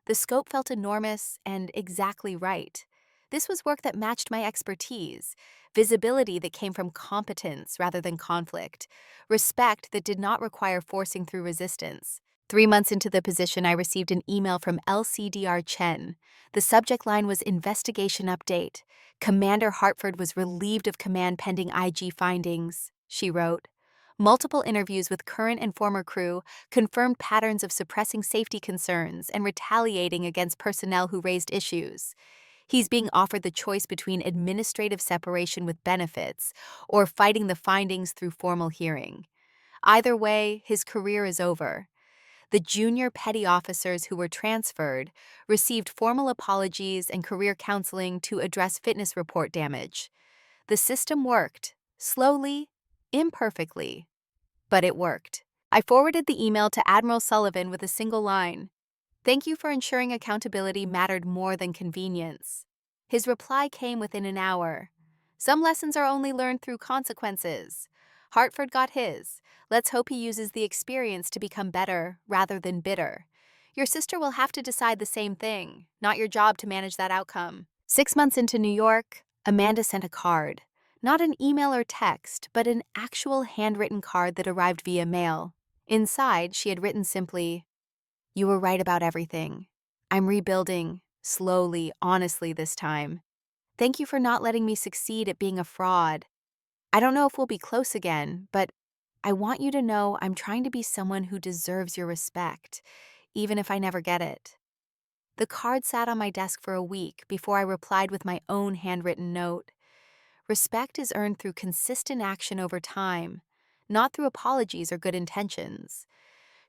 The scope felt enormous and exactly right. This was work that matched my expertise, visibility that came from competence rather than conflict, respect that did not require forcing through resistance. 3 months into the position, I received an email from LCDR Chen. The subject line was Investigation Update. Commander Hartford was relieved of command pending IG findings, she wrote. Multiple interviews with current and former crew confirmed patterns of suppressing safety concerns and retaliating against personnel who raised issues. He's being offered the choice between administrative separation with benefits or fighting the findings through formal hearing. Either way, his career is over. The junior petty officers who were transferred received formal apologies and career counseling to address fitness report damage. The system worked, slowly, imperfectly, but it worked. I forwarded the email to Admiral Sullivan with a single line. Thank you for ensuring accountability mattered more than convenience. His reply came within an hour. Some lessons are only learned through consequences. Hartford got his. Let's hope he uses the experience to become better rather than bitter. Your sister will have to decide the same thing, not your job to manage that outcome. 6 months into New York, Amanda sent a card. Not an email or text, but an actual handwritten card that arrived via mail. Inside, she had written simply, "You were right about everything. I'm rebuilding, slowly, honestly this time. Thank you for not letting me succeed at being a fraud. I don't know if we'll be close again, but I want you to know I'm trying to be someone who deserves your respect, even if I never get it." The card sat on my desk for a week before I replied with my own handwritten note. Respect is earned through consistent action over time, not through apologies or good intentions.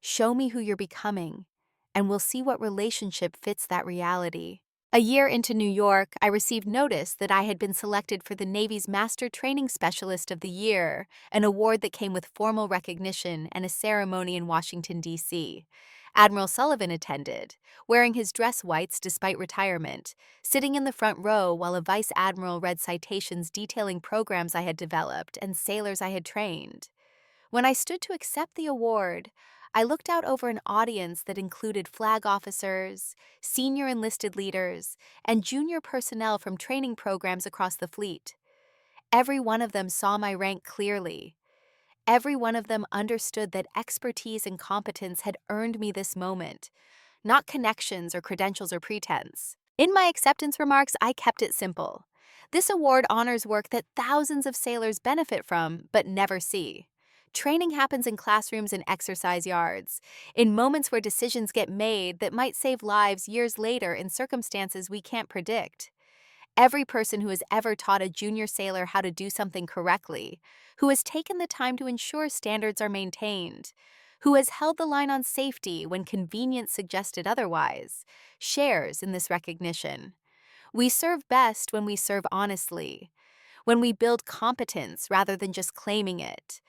Show me who you're becoming, and we'll see what relationship fits that reality. A year into New York, I received notice that I had been selected for the Navy's Master Training Specialist of the Year, an award that came with formal recognition and a ceremony in Washington, D.C. Admiral Sullivan attended, wearing his dress whites despite retirement, sitting in the front row while a vice admiral read citations detailing programs I had developed and sailors I had trained. When I stood to accept the award, I looked out over an audience that included flag officers, senior enlisted leaders, and junior personnel from training programs across the fleet. Every one of them saw my rank clearly. Every one of them understood that expertise and competence had earned me this moment, not connections or credentials or pretense. In my acceptance remarks, I kept it simple. This award honors work that thousands of sailors benefit from but never see. Training happens in classrooms and exercise yards, in moments where decisions get made that might save lives years later in circumstances we can't predict. Every person who has ever taught a junior sailor how to do something correctly, who has taken the time to ensure standards are maintained, who has held the line on safety when convenience suggested otherwise, shares in this recognition. We serve best when we serve honestly, when we build competence rather than just claiming it,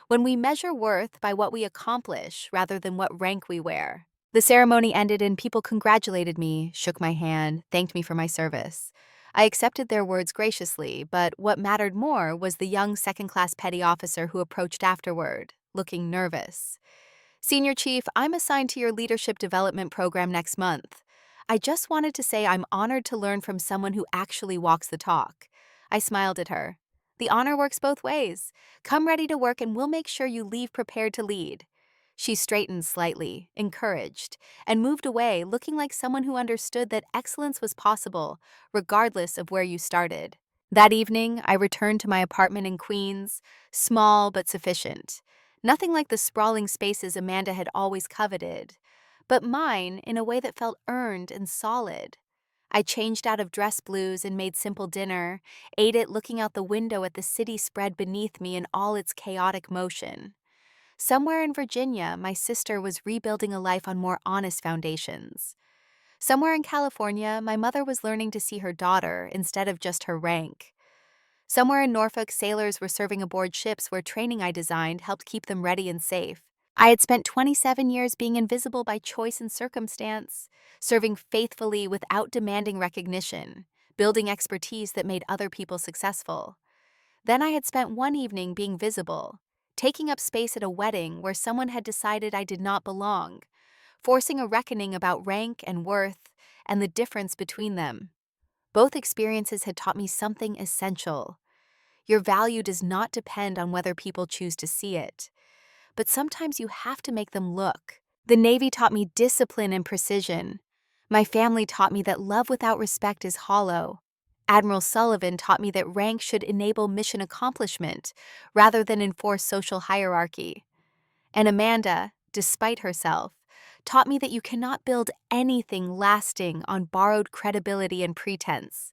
when we measure worth by what we accomplish rather than what rank we wear. The ceremony ended and people congratulated me, shook my hand, thanked me for my service. I accepted their words graciously, but what mattered more was the young second-class petty officer who approached afterward, looking nervous. Senior Chief, I'm assigned to your leadership development program next month. I just wanted to say I'm honored to learn from someone who actually walks the talk. I smiled at her. The honor works both ways. Come ready to work and we'll make sure you leave prepared to lead. She straightened slightly, encouraged, and moved away looking like someone who understood that excellence was possible, regardless of where you started. That evening, I returned to my apartment in Queens, small but sufficient. Nothing like the sprawling spaces Amanda had always coveted, but mine in a way that felt earned and solid. I changed out of dress blues and made simple dinner, ate it looking out the window at the city spread beneath me in all its chaotic motion. Somewhere in Virginia, my sister was rebuilding a life on more honest foundations. Somewhere in California, my mother was learning to see her daughter instead of just her rank. Somewhere in Norfolk, sailors were serving aboard ships where training I designed helped keep them ready and safe. I had spent 27 years being invisible by choice and circumstance, serving faithfully without demanding recognition, building expertise that made other people successful. Then I had spent one evening being visible, taking up space at a wedding where someone had decided I did not belong, forcing a reckoning about rank and worth and the difference between them. Both experiences had taught me something essential. Your value does not depend on whether people choose to see it, but sometimes you have to make them look. The Navy taught me discipline and precision. My family taught me that love without respect is hollow. Admiral Sullivan taught me that rank should enable mission accomplishment rather than enforce social hierarchy. And Amanda, despite herself, taught me that you cannot build anything lasting on borrowed credibility and pretense.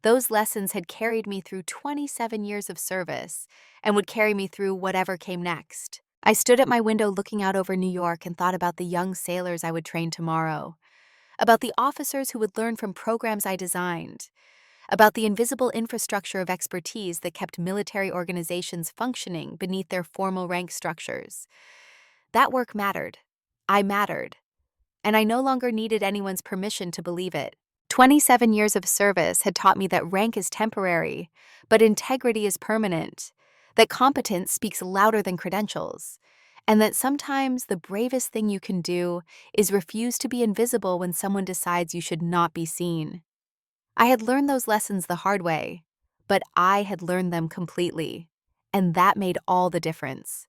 Those lessons had carried me through 27 years of service and would carry me through whatever came next. I stood at my window looking out over New York and thought about the young sailors I would train tomorrow, about the officers who would learn from programs I designed, about the invisible infrastructure of expertise that kept military organizations functioning beneath their formal rank structures. That work mattered. I mattered. And I no longer needed anyone's permission to believe it. 27 years of service had taught me that rank is temporary, but integrity is permanent, that competence speaks louder than credentials, and that sometimes the bravest thing you can do is refuse to be invisible when someone decides you should not be seen. I had learned those lessons the hard way, but I had learned them completely, and that made all the difference.